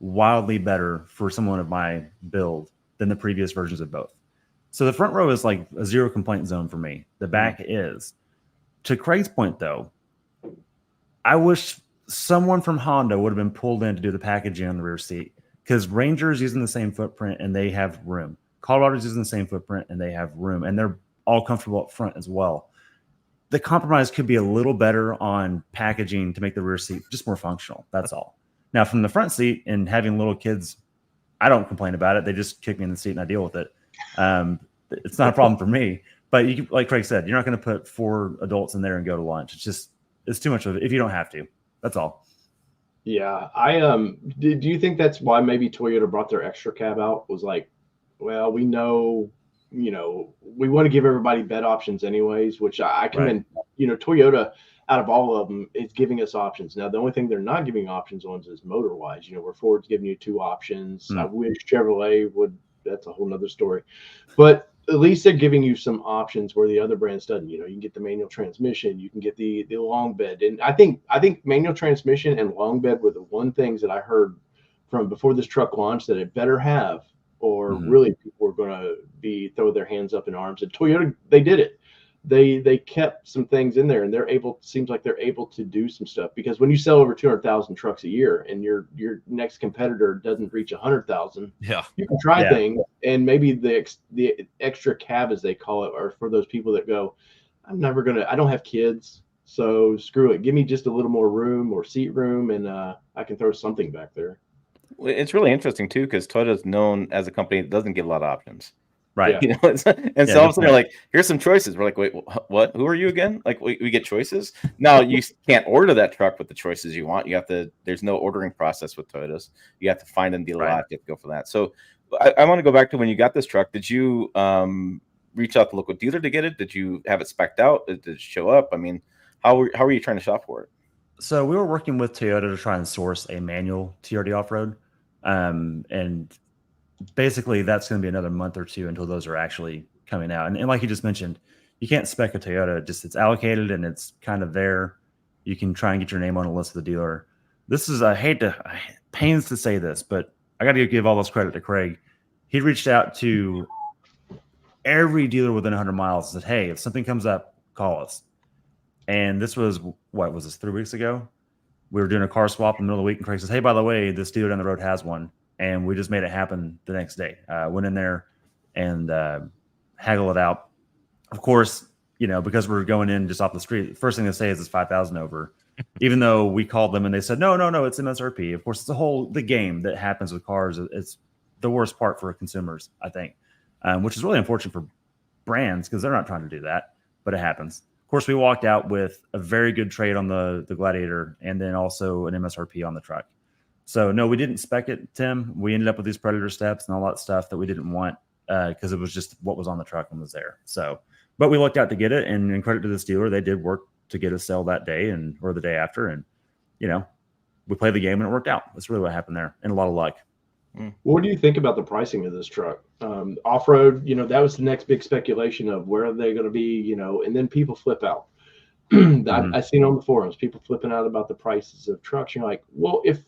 wildly better for someone of my build than the previous versions of both. So the front row is like a zero complaint zone for me. The back is. To Craig's point, though, I wish someone from Honda would have been pulled in to do the packaging on the rear seat, because Ranger's using the same footprint and they have room. Colorado's using the same footprint and they have room, and they're all comfortable up front as well. The compromise could be a little better on packaging to make the rear seat just more functional. That's all. Now, from the front seat and having little kids, I don't complain about it. They just kick me in the seat and I deal with it. It's not a problem for me. But you, like Craig said, you're not going to put 4 adults in there and go to lunch. It's too much of it if you don't have to. That's all. Yeah, do you think that's why maybe Toyota brought their extra cab out? Was like, well, we know, we want to give everybody bed options anyways, which I commend. Toyota, out of all of them, is giving us options. Now, the only thing they're not giving options on is motor wise. Where Ford's giving you 2 options. I wish Chevrolet would. That's a whole nother story, but at least they're giving you some options where the other brands doesn't. You can get the manual transmission, you can get the long bed, and I think manual transmission and long bed were the one things that I heard from before this truck launched that it better have, or really people were going to throw their hands up in arms. And Toyota, they did it. They kept some things in there, and seems like they're able to do some stuff, because when you sell over 200,000 trucks a year and your next competitor doesn't reach 100,000, you can try things, and maybe the extra cab, as they call it, are for those people that go, I don't have kids, so screw it. Give me just a little more room or seat room, and I can throw something back there. Well, it's really interesting too, because Toyota's known as a company that doesn't give a lot of options. Right. So all of a sudden they're like, here's some choices. We're like, wait, what? Who are you again? Like, we get choices? Now, you can't order that truck with the choices you want. There's no ordering process with Toyotas. You have to find a dealer lot. You have to go for that. So I want to go back to when you got this truck. Did you reach out to the local dealer to get it? Did you have it spec'd out? Did it show up? I mean, how were you trying to shop for it? So we were working with Toyota to try and source a manual TRD off-road. And basically that's going to be another month or 2 until those are actually coming out. And like you just mentioned, you can't spec a Toyota. It's allocated and it's kind of there. You can try and get your name on a list of the dealer. This is, pains to say this, but I got to give all this credit to Craig. He reached out to every dealer within 100 miles and said, hey, if something comes up, call us. And this was, 3 weeks ago? We were doing a car swap in the middle of the week, and Craig says, hey, by the way, this dealer down the road has one. and we just made it happen the next day. Went in there and haggle it out. Of course, because we're going in just off the street, first thing they say is it's 5,000 over, even though we called them and they said, no, it's MSRP. Of course, it's the game that happens with cars. It's the worst part for consumers, I think, which is really unfortunate for brands because they're not trying to do that, but it happens. Of course, we walked out with a very good trade on the Gladiator and then also an MSRP on the truck. So no, we didn't spec it, Tim. We ended up with these Predator steps and all that stuff that we didn't want because it was just what was on the truck and was there. So, but we looked out to get it, and in credit to this dealer, they did work to get a sale that day or the day after, and we played the game and it worked out. That's really what happened there, and a lot of luck. What do you think about the pricing of this truck? Off-road, that was the next big speculation of where are they going to be, and then people flip out. I've seen on the forums, people flipping out about the prices of trucks. You're like, well, if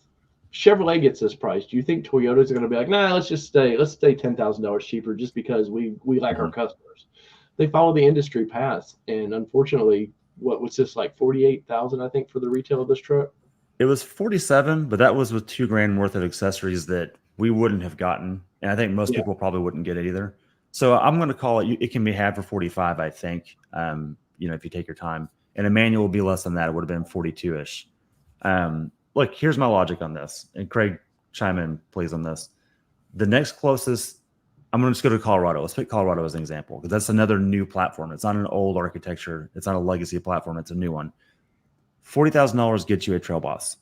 Chevrolet gets this price, do you think Toyotas are going to be like, nah, let's stay $10,000 cheaper just because we like our customers? They follow the industry path, and unfortunately, what was this, like 48,000, I think, for the retail of this truck? It was 47, but that was with $2,000 worth of accessories that we wouldn't have gotten, and I think most people probably wouldn't get it either. So I'm going to call it. It can be had for 45, I think. If you take your time, and a manual will be less than that. It would have been 42-ish. Look, here's my logic on this, and Craig, chime in, please, on this. The next closest, I'm going to just go to Colorado. Let's pick Colorado as an example, because that's another new platform. It's not an old architecture. It's not a legacy platform. It's a new one. $40,000 gets you a Trail Boss,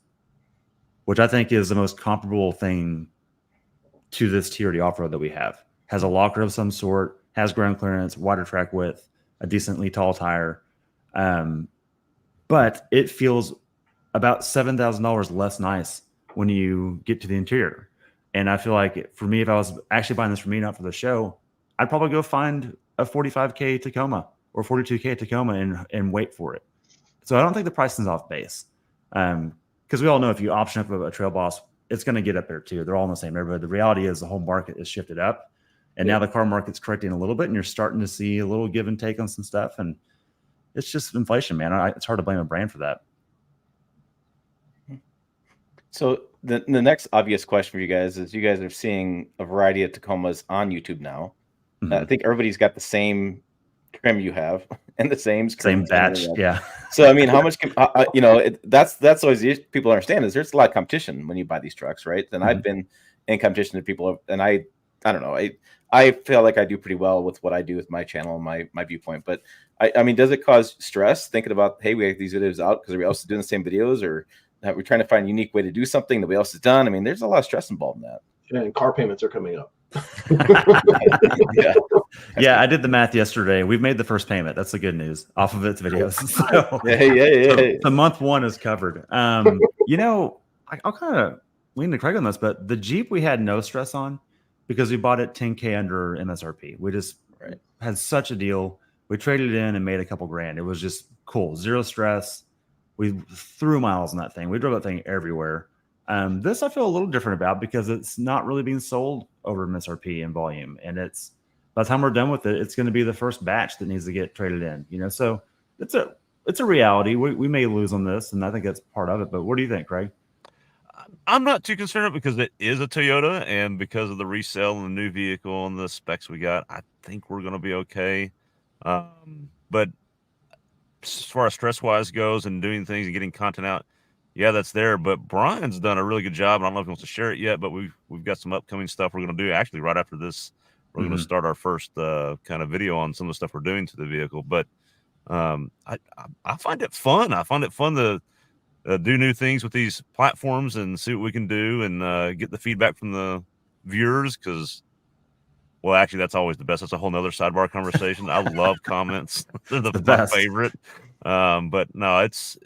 which I think is the most comparable thing to this TRD off-road that we have. Has a locker of some sort, has ground clearance, wider track width, a decently tall tire. But it feels about $7,000 less nice when you get to the interior. And I feel like for me, if I was actually buying this for me, not for the show, I'd probably go find a 45K Tacoma or 42K Tacoma and wait for it. So I don't think the pricing is off base. Because we all know if you option up a Trail Boss, it's going to get up there too. They're all in the same neighborhood. The reality is the whole market is shifted up. And now the car market's correcting a little bit, and you're starting to see a little give and take on some stuff. And it's just inflation, man. It's hard to blame a brand for that. So the next obvious question for you guys is, you guys are seeing a variety of Tacomas on YouTube now. Mm-hmm. I think everybody's got the same trim you have and the same batch. Yeah. So I mean, how much can that's always the issue people understand, is there's a lot of competition when you buy these trucks, right? And I've been in competition with people, and I don't know, I feel like I do pretty well with what I do with my channel and my viewpoint. But I mean, does it cause stress thinking about, hey, we have these videos out because everybody else is doing the same videos, or that we're trying to find a unique way to do something nobody else has done? I mean, there's a lot of stress involved in that. And car payments are coming up. Yeah, I did the math yesterday. We've made the first payment. That's the good news off of its videos. So, so month one is covered. I'll kind of lean to Craig on this, but the Jeep we had no stress on because we bought it 10K under MSRP. We just had such a deal. We traded it in and made a couple grand. It was just cool. Zero stress. We threw miles on that thing. We drove that thing everywhere. This I feel a little different about because it's not really being sold over MSRP in volume. And it's, by the time we're done with it, it's going to be the first batch that needs to get traded in, so it's a reality. We may lose on this, and I think that's part of it. But what do you think, Craig? I'm not too concerned because it is a Toyota, and because of the resale and the new vehicle and the specs we got, I think we're going to be okay. But as far as stress-wise goes and doing things and getting content out, yeah, that's there. But Brian's done a really good job. I don't know if he wants to share it yet, but we've got some upcoming stuff we're going to do. Actually, right after this, we're going to start our first kind of video on some of the stuff we're doing to the vehicle. But I find it fun. I find it fun to do new things with these platforms and see what we can do and get the feedback from the viewers. Because, well, actually, that's always the best. That's a whole nother sidebar conversation. I love comments. They're my favorite. But no, it's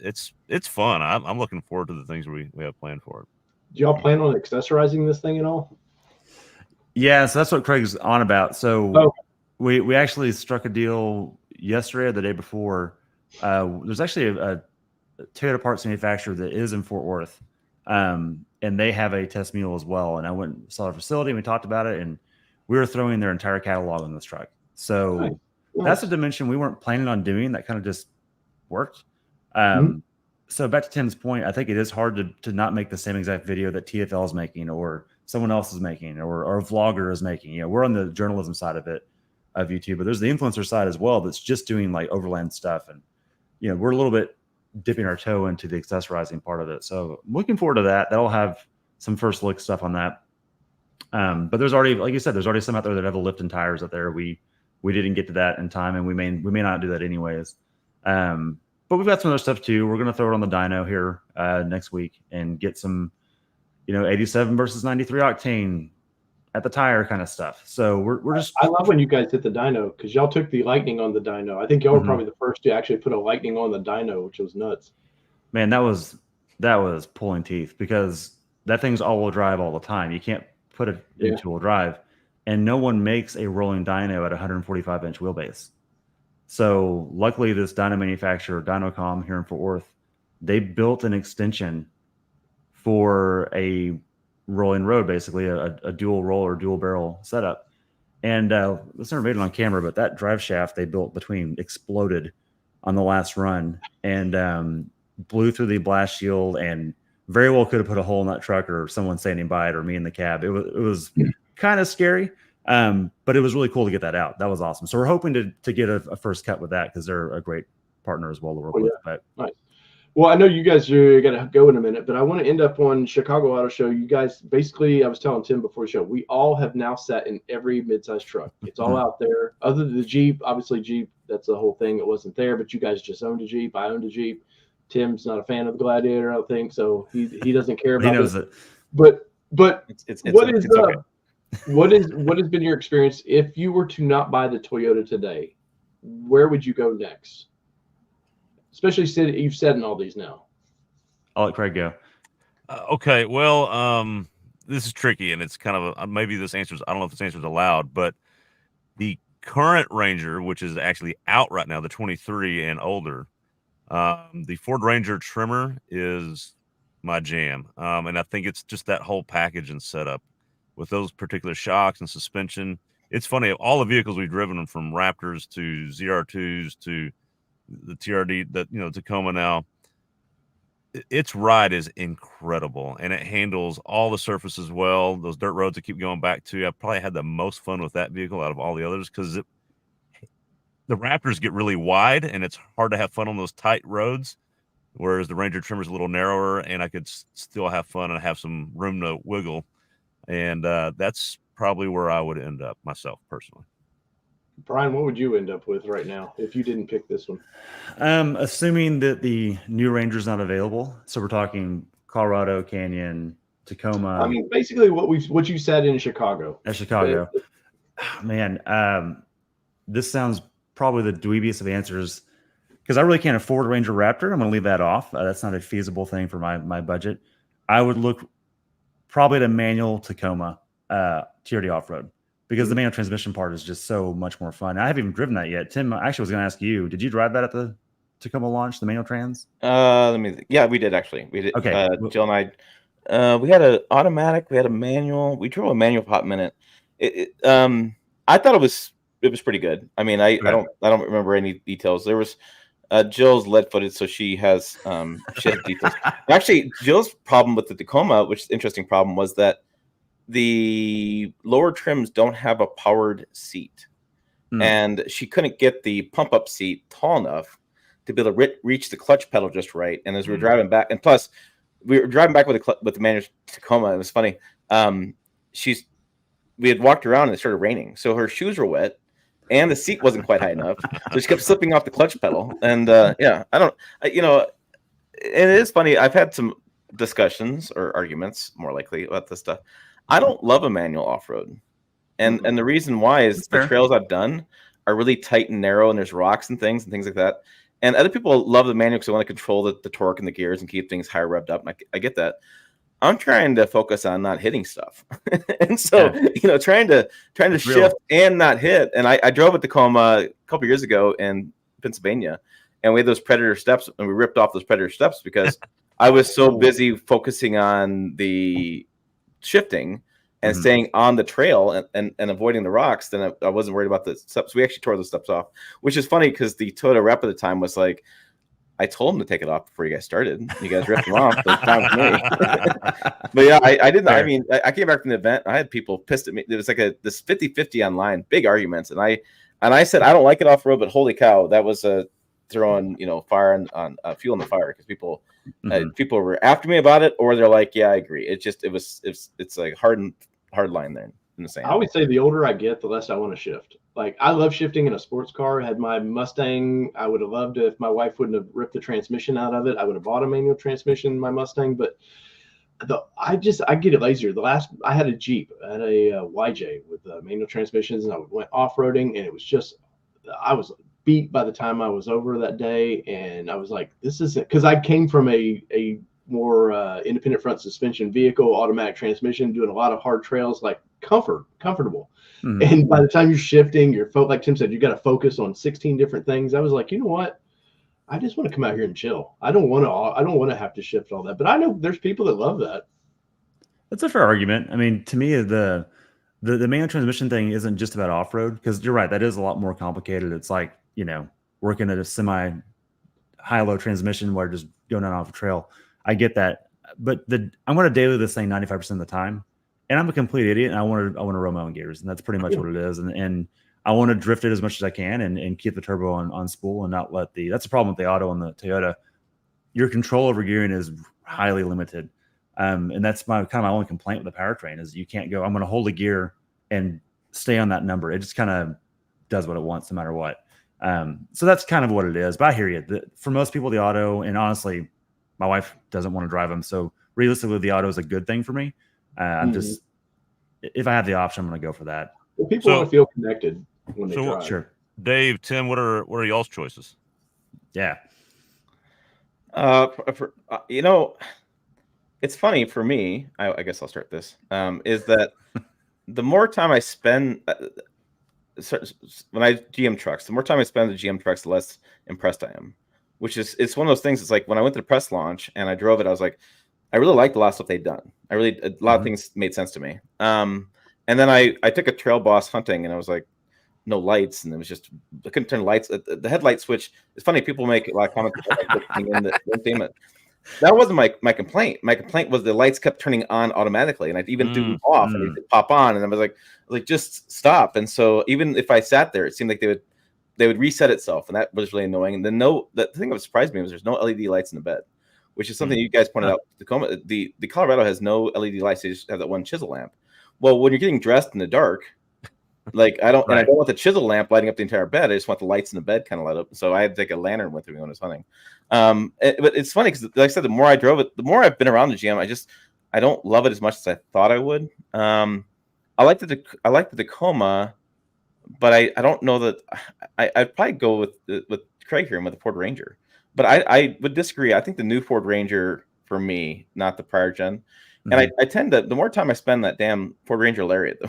fun. I'm looking forward to the things we have planned for it. Do y'all plan on accessorizing this thing at all? Yeah, so that's what Craig's on about. So we actually struck a deal yesterday or the day before. There's actually a Toyota parts manufacturer that is in Fort Worth, and they have a test mule as well. And I went and saw their facility, and we talked about it, and we were throwing their entire catalog on this truck. So that's a dimension we weren't planning on doing. That kind of just worked. So back to Tim's point, I think it is hard to not make the same exact video that TFL is making or someone else is making or a vlogger is making. We're on the journalism side of it, of YouTube, but there's the influencer side as well that's just doing like overland stuff. And, we're a little bit dipping our toe into the accessorizing part of it. So I'm looking forward to that. That'll have some first look stuff on that. But there's already, like you said, there's already some out there that have a lift and tires out there. We didn't get to that in time, and we may not do that anyways. But we've got some other stuff too. We're going to throw it on the dyno here next week and get some, 87 versus 93 octane at the tire kind of stuff. So we're just. I love when you guys hit the dyno because y'all took the lightning on the dyno. I think y'all were probably the first to actually put a lightning on the dyno, which was nuts. Man, that was pulling teeth because that thing's all-wheel drive all the time. You can't put it in two-wheel drive, and no one makes a rolling dyno at 145-inch wheelbase. So luckily, this dyno manufacturer, Dynocom here in Fort Worth, they built an extension for a rolling road, basically a dual roll or dual barrel setup. And let's never made it on camera, but that drive shaft they built between exploded on the last run and blew through the blast shield and very well could have put a hole in that truck or someone standing by it or me in the cab. It was kind of scary, but it was really cool to get that out. That was awesome. So we're hoping to get a first cut with that because they're a great partner as well to work with. But nice. Well, I know you guys are going to go in a minute, but I want to end up on Chicago Auto Show. You guys, basically, I was telling Tim before the show, we all have now sat in every midsize truck. It's all out there. Other than the Jeep, obviously Jeep, that's the whole thing. It wasn't there, but you guys just owned a Jeep. I owned a Jeep. Tim's not a fan of the Gladiator, I don't think, so he doesn't care about it. He knows it. But it's what has been your experience if you were to not buy the Toyota today? Where would you go next? Especially you've said in all these now. I'll let Craig go. Okay, well, this is tricky, and it's kind of maybe this answer's, I don't know if this answer's allowed, but the current Ranger, which is actually out right now, the 23 and older, the Ford Ranger trimmer is my jam. And I think it's just that whole package and setup with those particular shocks and suspension. It's funny, all the vehicles we've driven from Raptors to ZR2s to the TRD, Tacoma now, its ride is incredible and it handles all the surfaces well. Those dirt roads I keep going back to, I probably had the most fun with that vehicle out of all the others because the Raptors get really wide and it's hard to have fun on those tight roads, whereas the Ranger trimmer is a little narrower and I could still have fun and have some room to wiggle. And that's probably where I would end up myself personally. Brian, what would you end up with right now if you didn't pick this one? Assuming that the new Ranger's not available. So we're talking Colorado, Canyon, Tacoma. I mean, basically what you said in Chicago. At Chicago. Man, this sounds probably the dweebiest of answers because I really can't afford a Ranger Raptor. I'm going to leave that off. That's not a feasible thing for my budget. I would look probably at a manual Tacoma TRD off-road. Because the manual transmission part is just so much more fun. I haven't even driven that yet. Tim, I actually was going to ask you, did you drive that at the Tacoma launch, the manual trans? Yeah, we did actually. We did. Okay. Jill and I, we had an automatic, we had a manual. We drove a manual pop minute. I thought it was pretty good. I mean, I don't remember any details. There was Jill's lead-footed, so she has details. Actually, Jill's problem with the Tacoma, which is an interesting problem, was that the lower trims don't have a powered seat, and she couldn't get the pump up seat tall enough to be able to reach the clutch pedal just right. And as we were driving back, and plus we were driving back with the manual Tacoma, it was funny. We had walked around and it started raining, so her shoes were wet and the seat wasn't quite high enough, so she kept slipping off the clutch pedal. And it is funny. I've had some discussions or arguments, more likely, about this stuff. I don't love a manual off-road. And the reason why is the trails I've done are really tight and narrow, and there's rocks and things like that. And other people love the manual because they want to control the torque and the gears and keep things higher revved up. And I get that. I'm trying to focus on not hitting stuff. And so, trying to shift and not hit. And I drove a Tacoma a couple years ago in Pennsylvania, and we had those Predator steps, and we ripped off those Predator steps because I was so busy focusing on the shifting and staying on the trail and avoiding the rocks, then I wasn't worried about the steps. We actually tore the steps off, which is funny because the Toyota rep at the time was like, I told him to take it off before you guys started. You guys ripped him off. So it's time for me. But yeah, I didn't. I mean, I came back from the event. I had people pissed at me. There was like this 50-50 online, big arguments, and I said I don't like it off road, but holy cow, that was throwing fire on fuel in the fire, because people were after me about it, or they're like, yeah, I agree. It's like hard line there in the sand. I always say the older I get, the less I want to shift. Like, I love shifting in a sports car. I had my Mustang. I would have loved to, if my wife wouldn't have ripped the transmission out of it, I would have bought a manual transmission in my Mustang. But I get it lazier. I had a Jeep. I had a YJ with manual transmissions, and I went off-roading, and it was just, I was beat by the time I was over that day. And I was like, this isn't, because I came from a more independent front suspension vehicle, automatic transmission, doing a lot of hard trails, like comfortable. Mm-hmm. And by the time you're shifting, like Tim said, you got to focus on 16 different things. I was like, you know what? I just want to come out here and chill. I don't want to have to shift all that. But I know there's people that love that. That's a fair argument. I mean, to me, the manual transmission thing isn't just about off-road, because you're right, that is a lot more complicated. It's like, working at a semi high-low transmission where just going on off a trail. I get that. But I'm going to daily this thing 95% of the time. And I'm a complete idiot, and I want to roll my own gears, and that's pretty much what it is. And I want to drift it as much as I can, and keep the turbo on spool, and not let that's the problem with the auto and the Toyota. Your control over gearing is highly limited, and that's my only complaint with the powertrain is you can't go, I'm going to hold a gear and stay on that number. It just kind of does what it wants no matter what. So that's kind of what it is. But I hear you. For most people, the auto, and honestly, my wife doesn't want to drive them, so realistically, the auto is a good thing for me. I'm just, if I have the option, I'm going to go for that. Well, people want to feel connected when they drive. Sure. Dave, Tim, what are y'all's choices? Yeah. It's funny for me. I guess I'll start this. Is that the more time I spend when I GM trucks, the more time I spend with the GM trucks, the less impressed I am. It's one of those things. It's like when I went to the press launch and I drove it, I was like, I really liked a lot of stuff they'd done. A lot of things made sense to me. And then I took a Trail Boss hunting, and I was like, no lights, and it was just, I couldn't turn lights. The headlight switch. It's funny, people make a lot of comments about that wasn't my complaint. My complaint was the lights kept turning on automatically, and I'd even do them off, and they could pop on, and I was like, just stop. And so even if I sat there, it seemed like they would reset itself, and that was really annoying. And then the thing that surprised me was there's no LED lights in the bed, which is something you guys pointed out. Tacoma, the Colorado has no LED lights; they just have that one chisel lamp. Well, when you're getting dressed in the dark, like I don't want the chisel lamp lighting up the entire bed. I just want the lights in the bed kind of light up. So I had to take a lantern with me when I was hunting. But it's funny because, like I said, the more I drove it, the more I've been around the GM, I don't love it as much as I thought I would. I like the Tacoma, but I don't know that I'd probably go with Craig here and with the Ford Ranger. But I would disagree. I think the new Ford Ranger for me, not the prior gen. And I tend to, the more time I spend that damn Ford Ranger Lariat,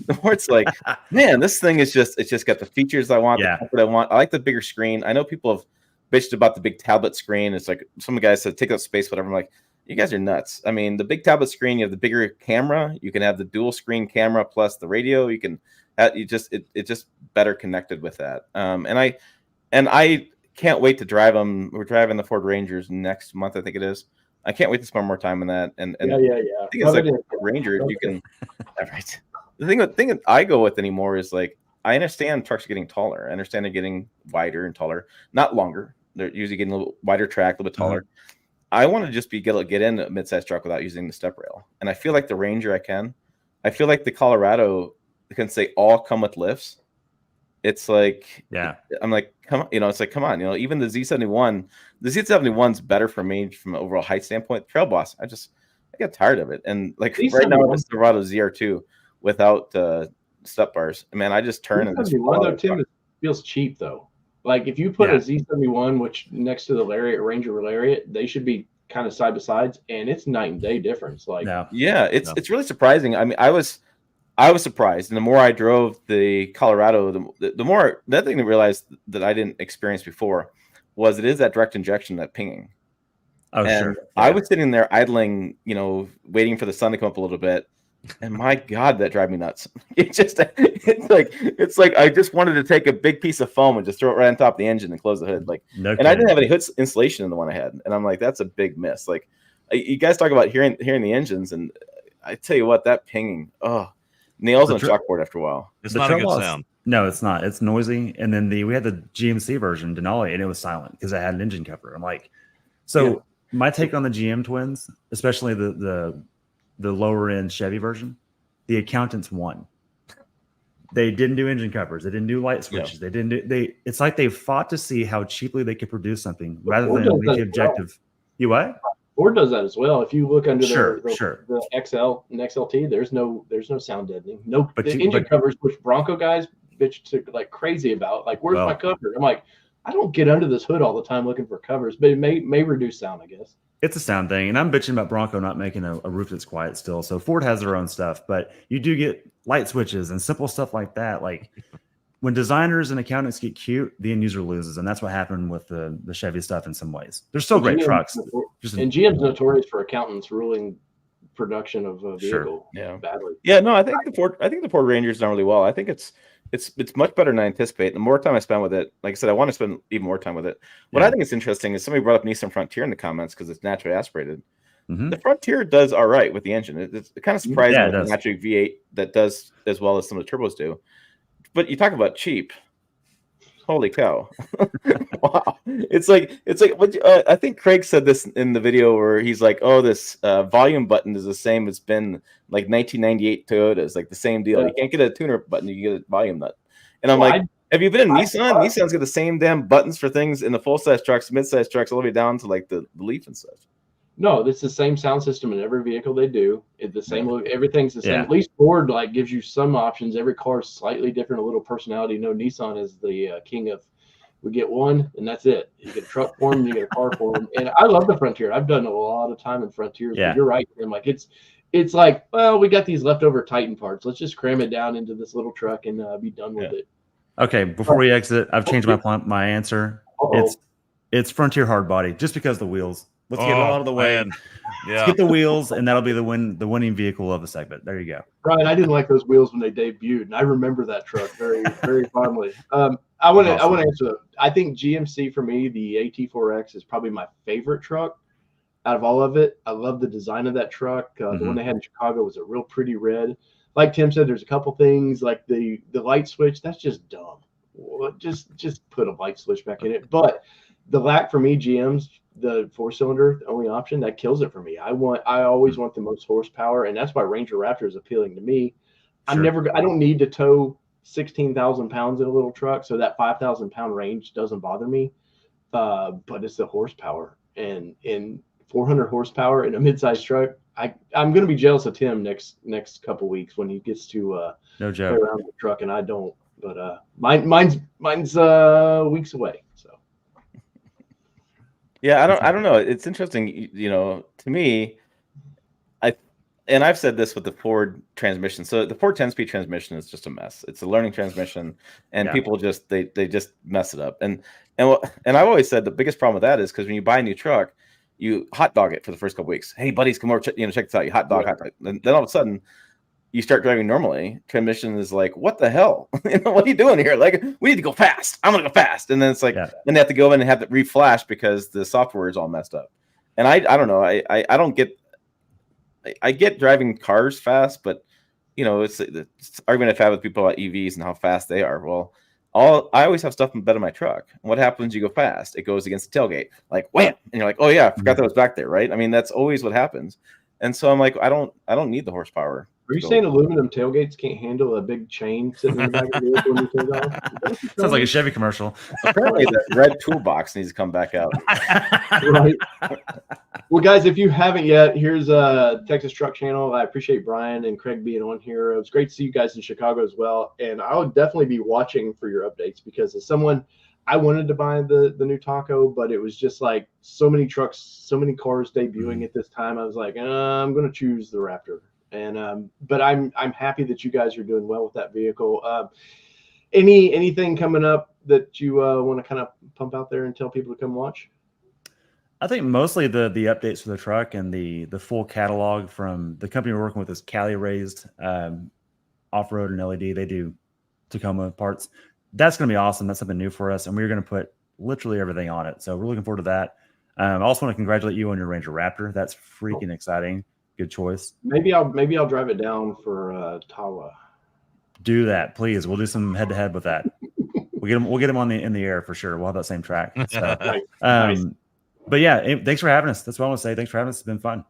the more it's like, man, this thing is it's just got the features I want, the comfort I want. I like the bigger screen. I know people have bitched about the big tablet screen. It's like some guys said, take up space, whatever. I'm like, you guys are nuts. I mean, the big tablet screen, you have the bigger camera. You can have the dual screen camera plus the radio. You can, it just better connected with that. And I can't wait to drive them. We're driving the Ford Rangers next month, I think it is. I can't wait to spend more time on that. And yeah. I think it's like a Ranger. You can, right. The thing that I go with anymore is like, I understand trucks are getting taller. I understand they're getting wider and taller, not longer. They're usually getting a little wider track, a little bit taller. I want to just get in a midsize truck without using the step rail. And I feel like the Ranger I feel like the Colorado can say all come with lifts. It's like, I'm like, come on, it's like, come on, even the Z71's better for me from an overall height standpoint. Trail Boss, I got tired of it. And like Z71, right now, it's the Silverado ZR2 without step bars. Man, I just turn and just though, Tim, it feels cheap though. Like if you put a Z71, which next to the Ranger Lariat, they should be kind of side by sides, and it's night and day difference. Like, it's really surprising. I mean, I was surprised, and the more I drove the Colorado, the more that thing to realize that I didn't experience before was it is that direct injection, that pinging. Oh, and sure. I was sitting there idling, waiting for the sun to come up a little bit, And my God, that drive me nuts. It's like I just wanted to take a big piece of foam and just throw it right on top of the engine and close the hood. Like, No and kidding. I didn't have any hood insulation in the one I had, and I'm like, that's a big miss. Like, you guys talk about hearing the engines, and I tell you what, that pinging, nails on a chalkboard after a while. It's The not a trouble good is- sound. No, it's not. It's noisy. And then we had the GMC version, Denali, and it was silent because it had an engine cover. I'm like, so my take on the GM twins, especially the lower end Chevy version, the accountants won. They didn't do engine covers. They didn't do light switches. They didn't do, it's like they fought to see how cheaply they could produce something rather than meet the objective. You what? Ford does that as well. If you look under Sure. the XL and XLT, there's no sound deadening. No, But the engine covers, which Bronco guys bitch to like crazy about. Like, where's my cover? I'm like, I don't get under this hood all the time looking for covers, but it may reduce sound, I guess. It's a sound thing, and I'm bitching about Bronco not making a roof that's quiet still. So Ford has their own stuff, but you do get light switches and simple stuff like that. Like when designers and accountants get cute, the end user loses, and that's what happened with the Chevy stuff in some ways. They're still great trucks. And GM's notorious for accountants ruling production of a vehicle badly. Yeah, no, I think the Ford Ranger's done really well. I think it's much better than I anticipate. The more time I spend with it, like I said, I want to spend even more time with it. What I think is interesting is somebody brought up Nissan Frontier in the comments because it's naturally aspirated. Mm-hmm. The Frontier does all right with the engine. It's kind of surprising with the naturally V8 that does as well as some of the turbos do. But you talk about cheap. Holy cow! Wow, it's like what I think Craig said this in the video where he's like, "Oh, this volume button is the same as been like 1998 Toyotas, like the same deal. You can't get a tuner button, you get a volume nut." And I'm like, "Have you been in Nissan? Nissan's got the same damn buttons for things in the full size trucks, mid size trucks, all the way down to like the Leaf and stuff." No, it's the same sound system in every vehicle they do. It's the same look. Everything's the same. At least Ford like gives you some options. Every car is slightly different, a little personality. No, Nissan is the king of. We get one, and that's it. You get a truck for them, you get a car for them. And I love the Frontier. I've done a lot of time in Frontiers. But you're right, Tim. Like it's like, well, we got these leftover Titan parts. Let's just cram it down into this little truck and be done with it. Okay, before we exit, I've changed my answer. It's Frontier hard body, just because the wheels. Let's get it out of the way. Yeah. Let's get the wheels, and that'll be the winning vehicle of the segment. There you go. Brian, I didn't like those wheels when they debuted, and I remember that truck very, very fondly. I want to answer that. I think GMC for me, the AT4X is probably my favorite truck out of all of it. I love the design of that truck. The one they had in Chicago was a real pretty red. Like Tim said, there's a couple things like the light switch. That's just dumb. Just put a light switch back in it. But the lack for me, GM's the 4-cylinder, the only option that kills it for me. I always want the most horsepower, and that's why Ranger Raptor is appealing to me. Sure. I don't need to tow 16,000 pounds in a little truck, so that 5,000 pound range doesn't bother me. But it's the horsepower, and in 400 horsepower in a mid-sized truck, I'm going to be jealous of Tim next couple weeks when he gets to no joke play around with the truck, and I don't. But mine's weeks away. So. Yeah, I don't know. It's interesting, to me. I've said this with the Ford transmission. So the Ford 10-speed transmission is just a mess. It's a learning transmission, and people just they just mess it up. And I've always said the biggest problem with that is because when you buy a new truck, you hot dog it for the first couple weeks. Hey, buddies, come over, check this out. You hot dog. And then all of a sudden, you start driving normally. Transmission is like, what the hell? What are you doing here? Like, we need to go fast. I'm gonna go fast. And then it's like, then they have to go in and have to reflash because the software is all messed up. And I don't know. I don't get. I get driving cars fast, but it's argument I've had with people about EVs and how fast they are. Well, I always have stuff in bed of my truck. And what happens? You go fast. It goes against the tailgate, like wham, and you're like, oh yeah, I forgot that was back there, right? I mean, that's always what happens. And so I'm like, I don't need the horsepower. Are you saying aluminum tailgates can't handle a big chain sitting in the back of the vehicle when you take off? Sounds like a Chevy commercial. Apparently, that red toolbox needs to come back out. Right. Well, guys, if you haven't yet, here's a Texas Truck Channel. I appreciate Brian and Craig being on here. It was great to see you guys in Chicago as well. And I'll definitely be watching for your updates because as someone, I wanted to buy the new Taco, but it was just like so many trucks, so many cars debuting at this time. I was like, I'm going to choose the Raptor. And but I'm happy that you guys are doing well with that vehicle. Anything coming up that you want to kind of pump out there and tell people to come watch? I think mostly the updates for the truck and the full catalog from the company we're working with is Cali Raised Off-Road and LED. They do Tacoma parts. That's going to be awesome. That's something new for us, and we're going to put literally everything on it. So we're looking forward to that. I also want to congratulate you on your Ranger Raptor. That's freaking exciting. Good choice. Maybe I'll drive it down for Tawa. Do that, please. We'll do some head-to-head with that. We'll get him on in the air for sure. We'll have that same track. So, Nice. But yeah, thanks for having us. That's what I want to say. Thanks for having us. It's been fun.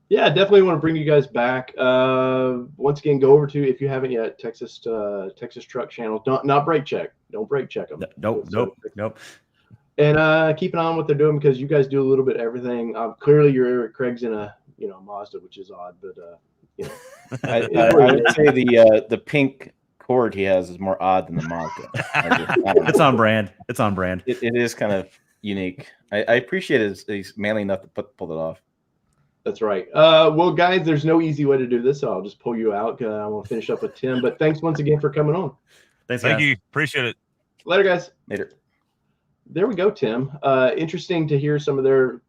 Yeah, definitely want to bring you guys back. Once again, go over to, if you haven't yet, Texas Truck Channel. Not brake check. Don't brake check them. Nope. And keep an eye on what they're doing, because you guys do a little bit of everything. Clearly, your Eric Craig's in a Mazda, which is odd, but I would say the pink cord he has is more odd than the Mazda. It's on brand. It is kind of unique. I appreciate it. He's manly enough to pull it off. That's right. Well, guys, there's no easy way to do this, so I'll just pull you out. I want to finish up with Tim, but thanks once again for coming on. Thanks, Thank guys. you. Appreciate it. Later, guys. Later. There we go, Tim. Interesting to hear some of their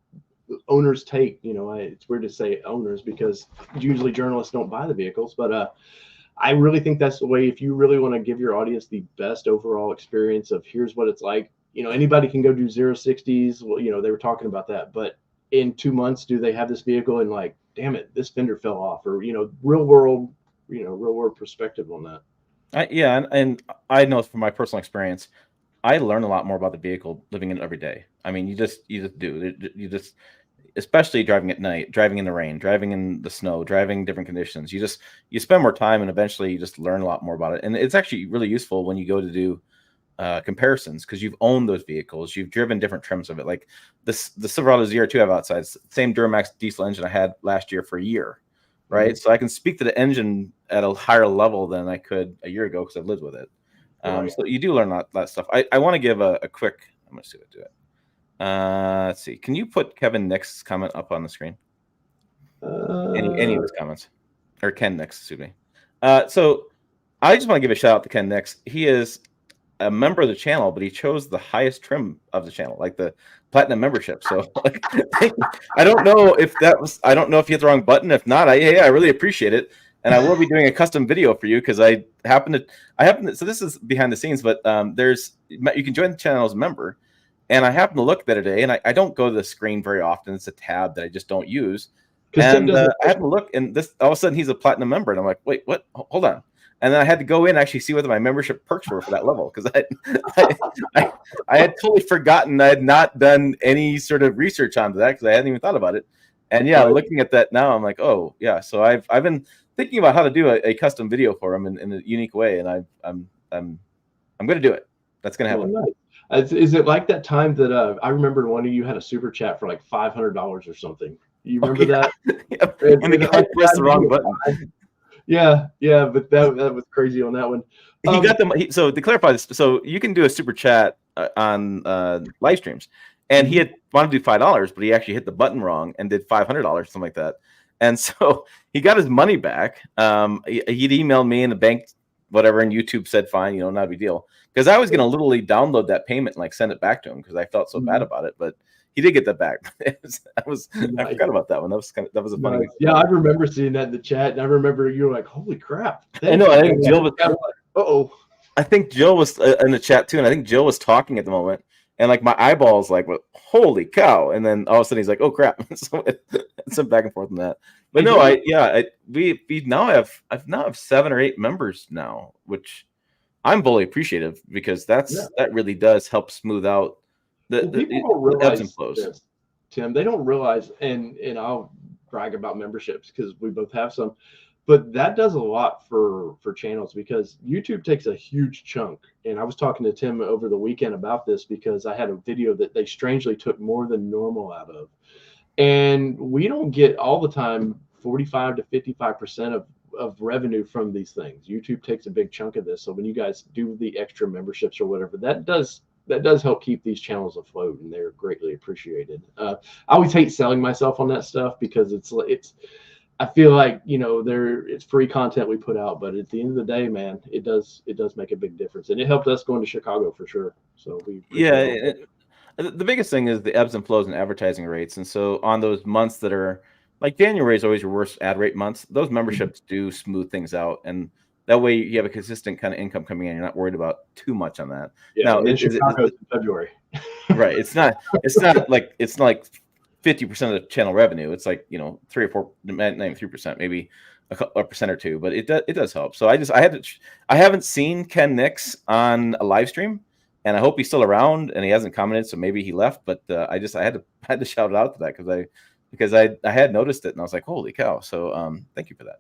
owners' take. It's weird to say owners because usually journalists don't buy the vehicles, but I really think that's the way. If you really want to give your audience the best overall experience of here's what it's like, anybody can go do 0-60s. Well, they were talking about that, but in 2 months, do they have this vehicle and like, damn it, this fender fell off, or real world perspective on that. Yeah, and I know from my personal experience, I learn a lot more about the vehicle living in it every day. I mean, you just do. You just, especially driving at night, driving in the rain, driving in the snow, driving different conditions. You spend more time, and eventually you just learn a lot more about it. And it's actually really useful when you go to do comparisons, because you've owned those vehicles, you've driven different trims of it. Like the Silverado ZR2 I have outside, same Duramax diesel engine I had last year for a year, right? So I can speak to the engine at a higher level than I could a year ago because I've lived with it. So you do learn that stuff. I want to give a quick. I'm going to see what I do it. Let's see. Can you put Kevin Nick's comment up on the screen? Any of his comments, or Ken Nick's, excuse me. So I just want to give a shout out to Ken Nick's. He is a member of the channel, but he chose the highest trim of the channel, like the platinum membership. So I don't know if he hit the wrong button. If not, I really appreciate it. And I will be doing a custom video for you, because I happen to, so this is behind the scenes, but you can join the channel as a member. And I happened to look the other day, and I don't go to the screen very often. It's a tab that I just don't use. And I happened to look, and this, all of a sudden he's a platinum member. And I'm like, wait, what? Hold on. And then I had to go in and actually see what my membership perks were for that level, because I had totally forgotten. I had not done any sort of research onto that because I hadn't even thought about it. And yeah, looking at that now, I'm like, oh yeah. So I've been thinking about how to do a custom video for him in a unique way, and I'm going to do it. That's going to happen. Oh, nice. Is it like that time that I remember one of you had a super chat for like $500 or something? You remember that? Yeah. And the guy pressed the wrong button. Yeah, but that was crazy on that one. He got them. So to clarify this, so you can do a super chat on live streams, and he had wanted to do $5, but he actually hit the button wrong and did $500, something like that. And so he got his money back. He'd emailed me, and the bank, whatever, and YouTube said fine, not a big deal, because I was going to literally download that payment and like send it back to him because I felt so bad about it, but. He did get that back. I forgot about that one. That was a funny. Yeah, I remember seeing that in the chat, and I remember you were like, "Holy crap!" I know. I think Jill was. Uh-oh. I think Jill was in the chat too, and I think Jill was talking at the moment, and like my eyeballs, like, well, holy cow! And then all of a sudden he's like, "Oh crap!" So it's some back and forth on that. But no, we now have 7 or 8 members now, which I'm fully appreciative, because that really does help smooth out. People don't realize this, Tim. They don't realize, and I'll brag about memberships because we both have some, but that does a lot for channels, because YouTube takes a huge chunk. And I was talking to Tim over the weekend about this, because I had a video that they strangely took more than normal out of, and we don't get all the time 45 to 55% of revenue from these things. YouTube takes a big chunk of this. So when you guys do the extra memberships or whatever, that does help keep these channels afloat, and they're greatly appreciated. I always hate selling myself on that stuff, because it's I feel like it's free content we put out, but at the end of the day, man, it does make a big difference, and it helped us going to Chicago for sure. So we the biggest thing is the ebbs and flows in advertising rates. And so on those months that are like January is always your worst ad rate months, those memberships do smooth things out. And that way you have a consistent kind of income coming in. You're not worried about too much on that. Yeah, now, in Chicago in February. Right. It's not like 50% of the channel revenue. It's like, 3 or 4, not even 3%, maybe a percent or two, but it does help. So I haven't seen Ken Nix on a live stream, and I hope he's still around, and he hasn't commented, so maybe he left. But I had to shout it out to that because I had noticed it, and I was like, holy cow! So thank you for that.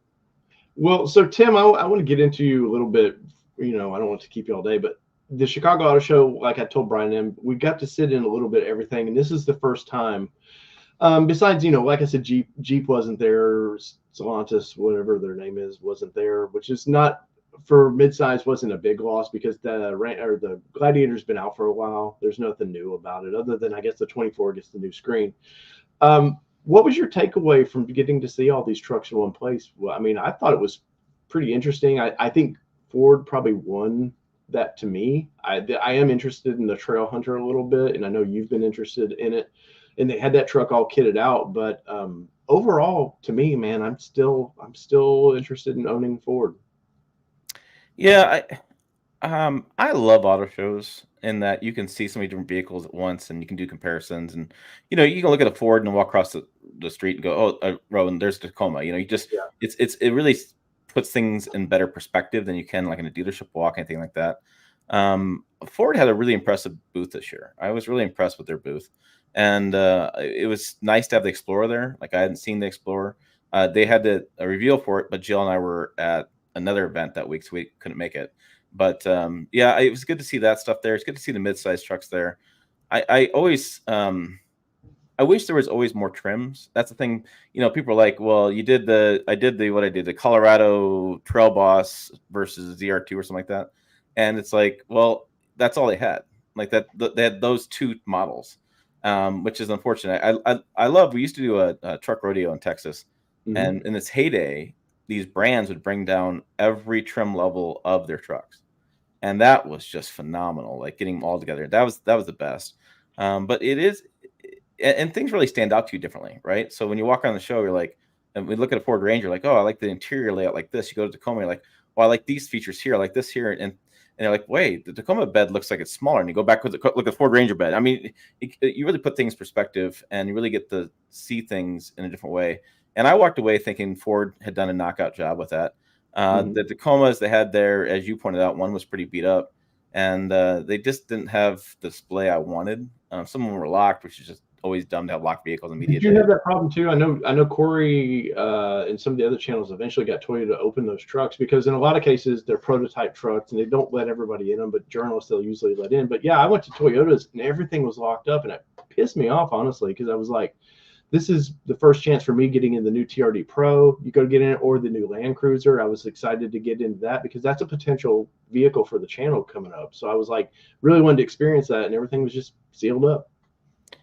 Well, so Tim, I want to get into you a little bit. I don't want to keep you all day, but the Chicago Auto Show, like I told Brian, we got to sit in a little bit of everything, and this is the first time. Besides, like I said, Jeep wasn't there, Stellantis, whatever their name is, wasn't there, which is not for midsize, wasn't a big loss because the Gladiator's been out for a while. There's nothing new about it other than I guess the 24 gets the new screen. What was your takeaway from getting to see all these trucks in one place? Well, I mean, I thought it was pretty interesting. I think Ford probably won that to me. I am interested in the Trail Hunter a little bit, and I know you've been interested in it. And they had that truck all kitted out, but overall, to me, man, I'm still interested in owning Ford. Yeah, I love auto shows in that you can see so many different vehicles at once, and you can do comparisons, and you can look at a Ford and walk across the street and go, oh, Rowan, there's Tacoma. It really puts things in better perspective than you can like in a dealership walk, anything like that. Ford had a really impressive booth this year. I was really impressed with their booth. And it was nice to have the Explorer there. Like I hadn't seen the Explorer. They had a reveal for it, but Jill and I were at another event that week, so we couldn't make it. But yeah, it was good to see that stuff there. It's good to see the mid-sized trucks there. I always I wish there was always more trims. That's the thing. People are like, well, I did the Colorado Trail Boss versus ZR2 or something like that. And it's like, well, that's all they had. Like that, they had those two models. Which is unfortunate. I love. We used to do a truck rodeo in Texas, and in its heyday, these brands would bring down every trim level of their trucks, and that was just phenomenal. Like getting them all together, that was the best. But it is, and things really stand out to you differently, right? So when you walk around the show, you're like, and we look at a Ford Ranger, like, oh, I like the interior layout like this. You go to Tacoma, you're like, oh, I like these features here, I like this here, and they're like, wait, the Tacoma bed looks like it's smaller. And you go back with look at the Ford Ranger bed. I mean, you really put things in perspective, and you really get to see things in a different way. And I walked away thinking Ford had done a knockout job with that. The Tacomas they had there, as you pointed out, one was pretty beat up, and they just didn't have the display I wanted. Some of them were locked, which is just always dumb to have locked vehicles in media. Did you have that problem too? I know Corey and some of the other channels eventually got Toyota to open those trucks because in a lot of cases they're prototype trucks and they don't let everybody in them, but journalists they'll usually let in. But yeah, I went to Toyota's and everything was locked up, and it pissed me off honestly because I was like, this is the first chance for me getting in the new TRD Pro. You go get in it, or the new Land Cruiser. I was excited to get into that because that's a potential vehicle for the channel coming up. So I was like, really wanted to experience that, and everything was just sealed up.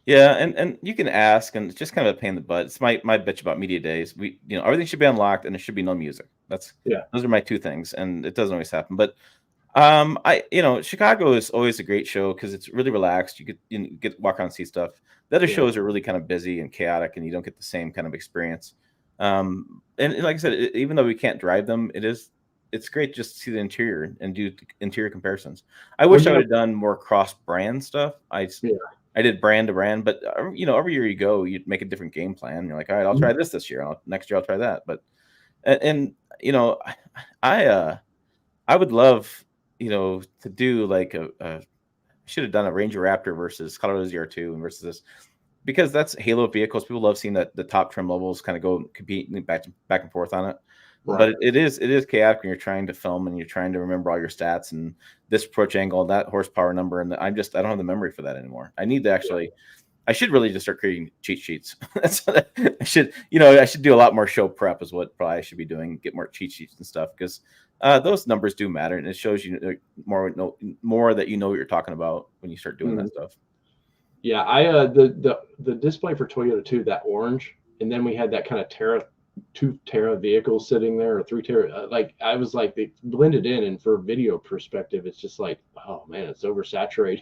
Yeah, and you can ask, and it's just kind of a pain in the butt. It's my bitch about media days. Everything should be unlocked, and there should be no music. Those are my two things, and it doesn't always happen. But Chicago is always a great show because it's really relaxed. You get walk around and see stuff. The other shows are really kind of busy and chaotic, and you don't get the same kind of experience. And like I said, even though we can't drive them, it's great just to see the interior and do interior comparisons. I wish I would have done more cross-brand stuff. I did brand to brand, but every year you go, you make a different game plan. You're like, all right, I'll try this year. Next year I'll try that. But I would love to do like I should have done a Ranger Raptor versus Colorado ZR2 and versus this because that's Halo vehicles. People love seeing that the top trim levels kind of go compete back and forth on it. Right. But it is chaotic when you're trying to film and you're trying to remember all your stats and this approach angle, that horsepower number, and I don't have the memory for that anymore. I need to actually, I should really just start creating cheat sheets. I should do a lot more show prep is what probably I should be doing. Get more cheat sheets and stuff because those numbers do matter and it shows you more that you know what you're talking about when you start doing that stuff. Yeah, the display for Toyota too, that orange, and then we had that kind of two Terra vehicles sitting there, or three Terra. Like I was like, they blended in, and for video perspective, it's just like, oh man, it's oversaturated.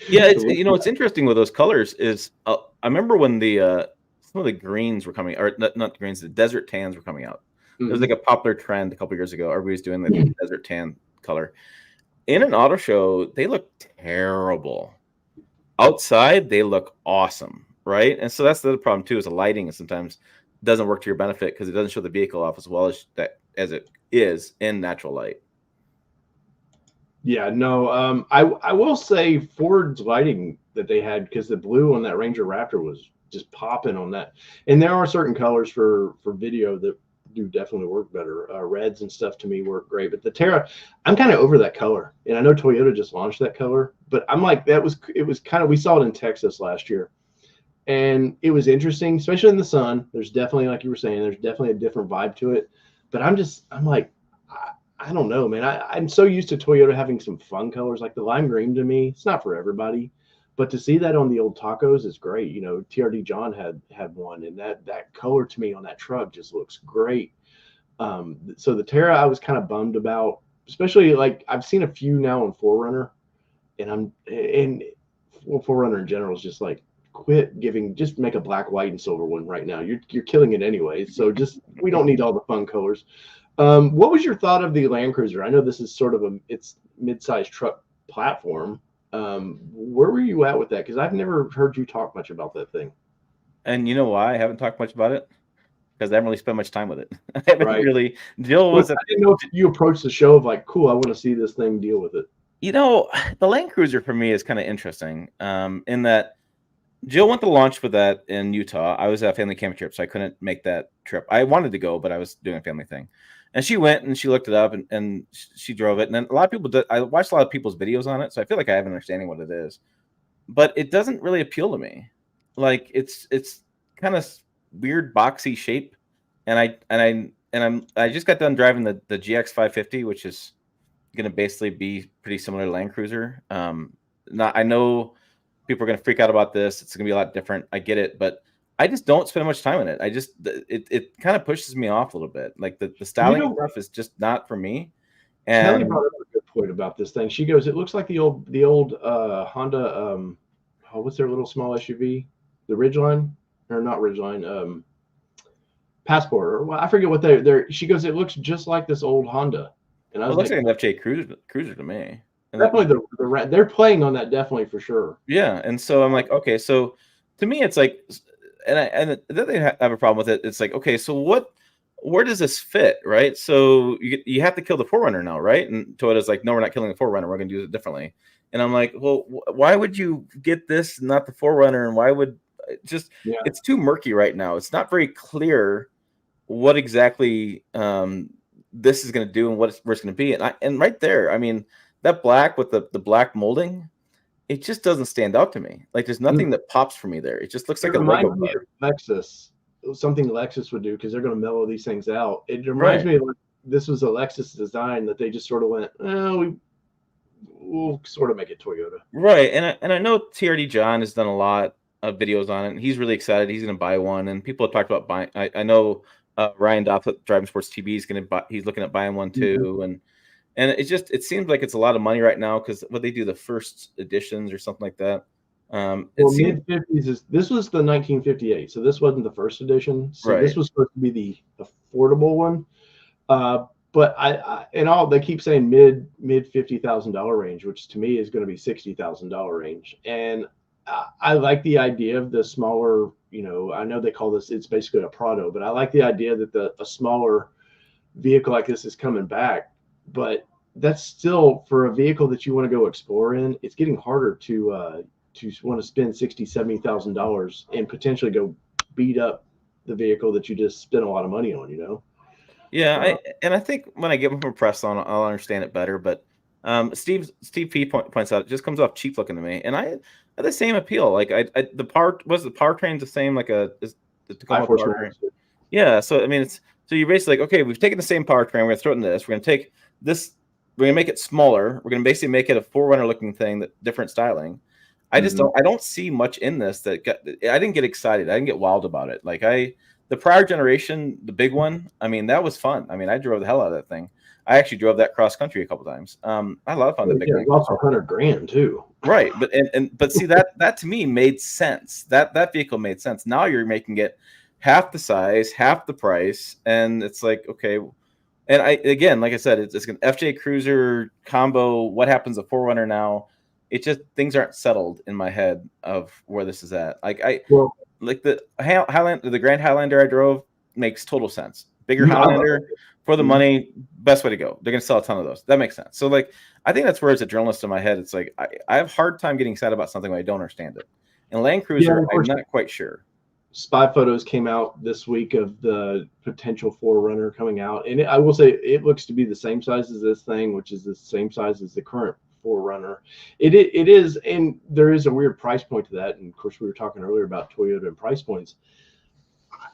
Yeah, it's it's interesting with those colors is I remember when the some of the greens were coming, or not the greens, the desert tans were coming out. It was like a popular trend a couple years ago. Everybody was doing the desert tan color. In an auto show, they look terrible. Outside, they look awesome, right? And so that's the other problem too, is the lighting sometimes doesn't work to your benefit because it doesn't show the vehicle off as well as it is in natural light. Yeah, no, I will say Ford's lighting that they had, because the blue on that Ranger Raptor was just popping on that. And there are certain colors for video that do definitely work better. Reds and stuff to me work great, but the Terra, I'm kind of over that color. And I know Toyota just launched that color, but I'm like, it was kind of, we saw it in Texas last year. And it was interesting, especially in the sun. There's definitely, like you were saying, there's definitely a different vibe to it. But I'm like, I don't know, man. I'm so used to Toyota having some fun colors. Like the lime green to me, it's not for everybody. But to see that on the old Tacos is great. You know, TRD John had one, and that color to me on that truck just looks great. So the Terra I was kind of bummed about, especially like I've seen a few now on 4Runner, and 4Runner in general is just like, quit giving, just make a black, white, and silver one right now. You're killing it anyway. So just, we don't need all the fun colors. What was your thought of the Land Cruiser? I know this is sort of it's mid-sized truck platform. Where were you at with that? Because I've never heard you talk much about that thing. And you know why I haven't talked much about it? Because I haven't really spent much time with it. I haven't really. Jill was. I didn't know if you approached the show of like, cool, I want to see this thing, deal with it. You know, the Land Cruiser for me is kind of interesting. In that Jill went to launch with that in Utah. I was at a family camping trip, so I couldn't make that trip. I wanted to go, but I was doing a family thing. And she went and she looked it up and she drove it. And then a lot of people I watched a lot of people's videos on it, so I feel like I have an understanding what it is. But it doesn't really appeal to me. Like it's kind of weird boxy shape. And I just got done driving the GX 550, which is gonna basically be pretty similar to Land Cruiser. I know people are gonna freak out about this. It's gonna be a lot different. I get it, but I just don't spend much time in it. It kind of pushes me off a little bit. Like the styling stuff is just not for me. And Kelly brought up a good point about this thing. She goes, it looks like the old Honda. What's their little small SUV? The Ridgeline, or not Ridgeline? Passport, or well, I forget what they're. She goes, it looks just like this old Honda. And I was it looks like an FJ Cruiser to me. And definitely they're playing on that, definitely for sure. Yeah, and so I'm like, okay, so to me it's like. And then they have a problem with it. It's like, okay, so where does this fit, right? So you have to kill the 4Runner now, right? And Toyota's like, no, we're not killing the 4Runner. We're going to do it differently. And I'm like, well, why would you get this, not the 4Runner? And why would it's too murky right now. It's not very clear what exactly this is going to do and where it's going to be. And right there, I mean, that black with the black molding, it just doesn't stand out to me. Like there's nothing that pops for me there. It just looks like a Lego car. Lexus, something Lexus would do, because they're going to mellow these things out. It reminds me of like, this was a Lexus design that they just sort of went, we'll sort of make it Toyota. Right. And I know TRD John has done a lot of videos on it, and he's really excited. He's going to buy one, and people have talked about buying. I know Ryan Doffett, Driving Sports TV, is going to buy. He's looking at buying one too, and it seems like it's a lot of money right now, because what they do, the first editions or something like that. Mid-50s this was the 1958, so this wasn't the first edition. So this was supposed to be the affordable one. But they keep saying mid $50,000 range, which to me is going to be $60,000 range. And I like the idea of the smaller. You know, I know they call this, it's basically a Prado, but I like the idea that a smaller vehicle like this is coming back. But that's still, for a vehicle that you want to go explore in, it's getting harder to want to spend $60,000-$70,000 and potentially go beat up the vehicle that you just spent a lot of money on, you know? Yeah, I think when I get more press on, I'll understand it better. But Steve P points out it just comes off cheap looking to me, and I have the same appeal. Like the powertrain's the same, like the Tacoma powertrain. Yeah, so I mean, so you're basically like, okay, we've taken the same powertrain, we're gonna throw it in this. We're gonna take this, we're gonna make it smaller. We're gonna basically make it a 4Runner looking thing, that different styling. I just don't see much in this I didn't get excited. I didn't get wild about it. Like the prior generation, the big one, I mean, that was fun. I mean, I drove the hell out of that thing. I actually drove that cross country a couple times. I had a lot of fun. The big It was also $100,000 too. Right, but see that to me made sense. That vehicle made sense. Now you're making it half the size, half the price, and it's like, okay. And again, like I said, it's an FJ Cruiser combo. What happens to 4Runner now? It just, things aren't settled in my head of where this is at. Like like the Highlander, the Grand Highlander I drove makes total sense. Bigger Highlander for the money, best way to go. They're gonna sell a ton of those. That makes sense. So like, I think that's where, as a journalist in my head, it's like I have a hard time getting excited about something when I don't understand it. And Land Cruiser, I'm not quite sure. Spy photos came out this week of the potential 4Runner coming out, and I will say it looks to be the same size as this thing, which is the same size as the current 4Runner. It is, and there is a weird price point to that. And of course, we were talking earlier about Toyota and price points.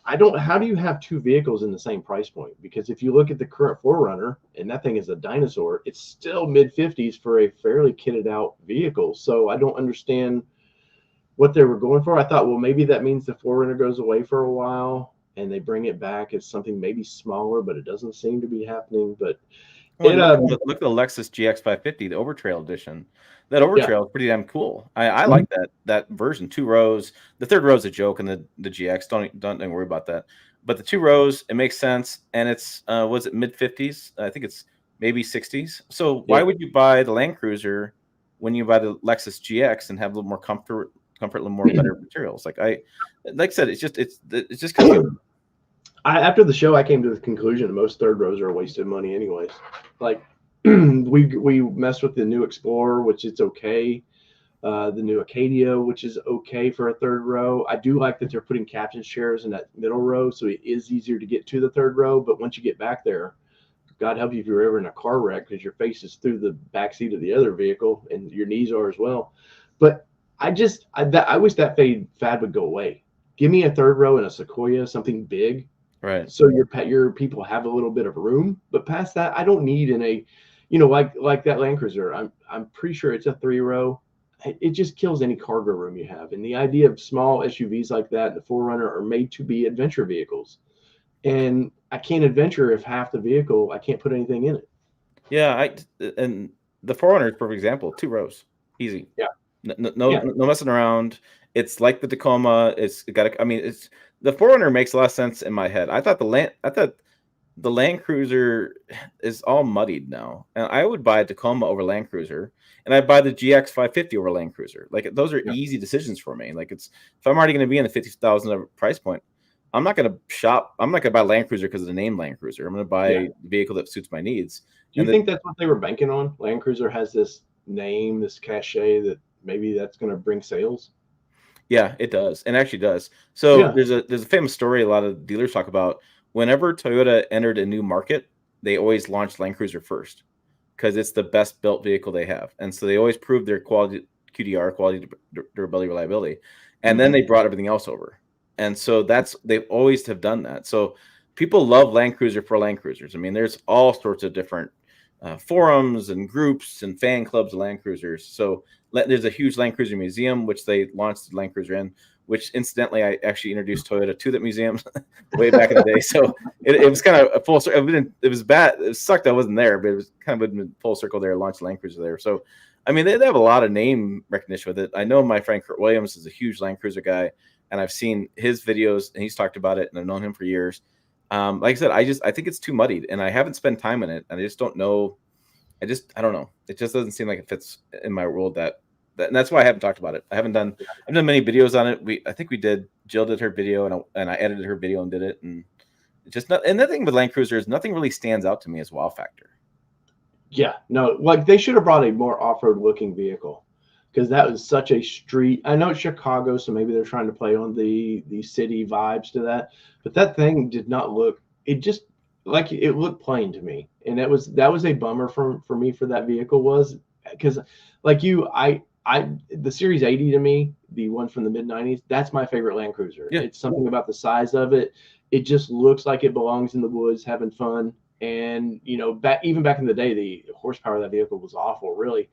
How do you have two vehicles in the same price point? Because if you look at the current 4Runner, and that thing is a dinosaur, it's still mid-50s for a fairly kitted out vehicle. So I don't understand what they were going for. I thought, well, maybe that means the 4Runner goes away for a while and they bring it back as something maybe smaller, but it doesn't seem to be happening. But look at the Lexus GX 550, the Overtrail edition. That Overtrail is pretty damn cool. I like that version. 2 rows. The third row is a joke in the GX. Don't worry about that. But the 2 rows, it makes sense. And it's was it mid-50s? I think it's maybe 60s. So why would you buy the Land Cruiser when you buy the Lexus GX and have a little more comfort, a little more better materials? Like I said, it's just confusing. After the show, I came to the conclusion that most third rows are wasted money anyways. Like we messed with the new Explorer, which it's okay. The new Acadia, which is okay for a third row. I do like that they're putting captain chairs in that middle row, so it is easier to get to the third row. But once you get back there, God help you if you're ever in a car wreck, because your face is through the back seat of the other vehicle and your knees are as well. But I wish that fad would go away. Give me a third row in a Sequoia, something big. Right. So your people have a little bit of room, but past that, I don't need like that Land Cruiser. I'm pretty sure it's a 3-row. It just kills any cargo room you have. And the idea of small SUVs like that, the 4Runner, are made to be adventure vehicles. And I can't adventure if half the vehicle, I can't put anything in it. Yeah, and the 4Runner is a perfect example. 2 rows, easy. Yeah. No messing around. It's like the Tacoma. It's the 4Runner makes a lot of sense in my head. I thought the Land Cruiser is all muddied now, and I would buy a Tacoma over Land Cruiser, and I'd buy the GX 550 over Land Cruiser. Like, those are easy decisions for me. Like, if I'm already going to be in the $50,000 price point, I'm not going to shop. I'm not going to buy Land Cruiser because of the name Land Cruiser. I'm going to buy a vehicle that suits my needs. Do you think that's what they were banking on? Land Cruiser has this name, this cachet, that maybe that's going to bring sales. Yeah, it does, and actually does. So there's a famous story a lot of dealers talk about. Whenever Toyota entered a new market, they always launched Land Cruiser first because it's the best built vehicle they have, and so they always proved their quality, QDR, quality, durability, reliability, and then they brought everything else over. And so they've always have done that. So people love Land Cruiser for Land Cruisers. I mean, there's all sorts of different forums and groups and fan clubs of Land Cruisers. So there's a huge Land Cruiser museum, which they launched the Land Cruiser in, which incidentally, I actually introduced Toyota to that museum way back in the day. So it was kind of a full circle. It was bad. It sucked I wasn't there, but it was kind of a full circle there, launched Land Cruiser there. So, I mean, they have a lot of name recognition with it. I know my friend Kurt Williams is a huge Land Cruiser guy, and I've seen his videos, and he's talked about it, and I've known him for years. Like I said, I think it's too muddied, and I haven't spent time in it, and I just don't know. I don't know. It just doesn't seem like it fits in my world and that's why I haven't talked about it. I've done many videos on it. I think we did. Jill did her video, and I edited her video and did it. And just not. And the thing with Land Cruiser is nothing really stands out to me as wow factor. Yeah, no, like they should have brought a more off-road looking vehicle, because that was such a street. I know it's Chicago, so maybe they're trying to play on the city vibes to that. But that thing did not look. It just like it looked plain to me, and that was a bummer for me for that vehicle, was because like the Series 80 to me, the one from the mid-90s, that's my favorite Land Cruiser. Yeah. It's something about the size of it. It just looks like it belongs in the woods, having fun. And, even back in the day, the horsepower of that vehicle was awful, really.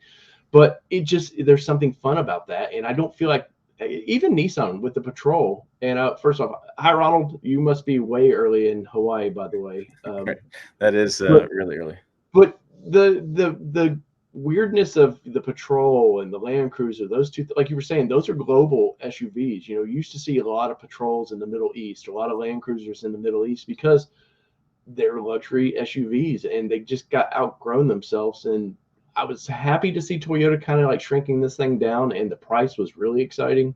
But there's something fun about that. And I don't feel like even Nissan with the Patrol. And first off, hi Ronald, you must be way early in Hawaii, by the way. That is really early. But the weirdness of the Patrol and the Land Cruiser, those two, like you were saying, those are global SUVs. You used to see a lot of Patrols in the Middle East, a lot of Land Cruisers in the Middle East, because they're luxury SUVs and they just got outgrown themselves. And I was happy to see Toyota kind of like shrinking this thing down, and the price was really exciting.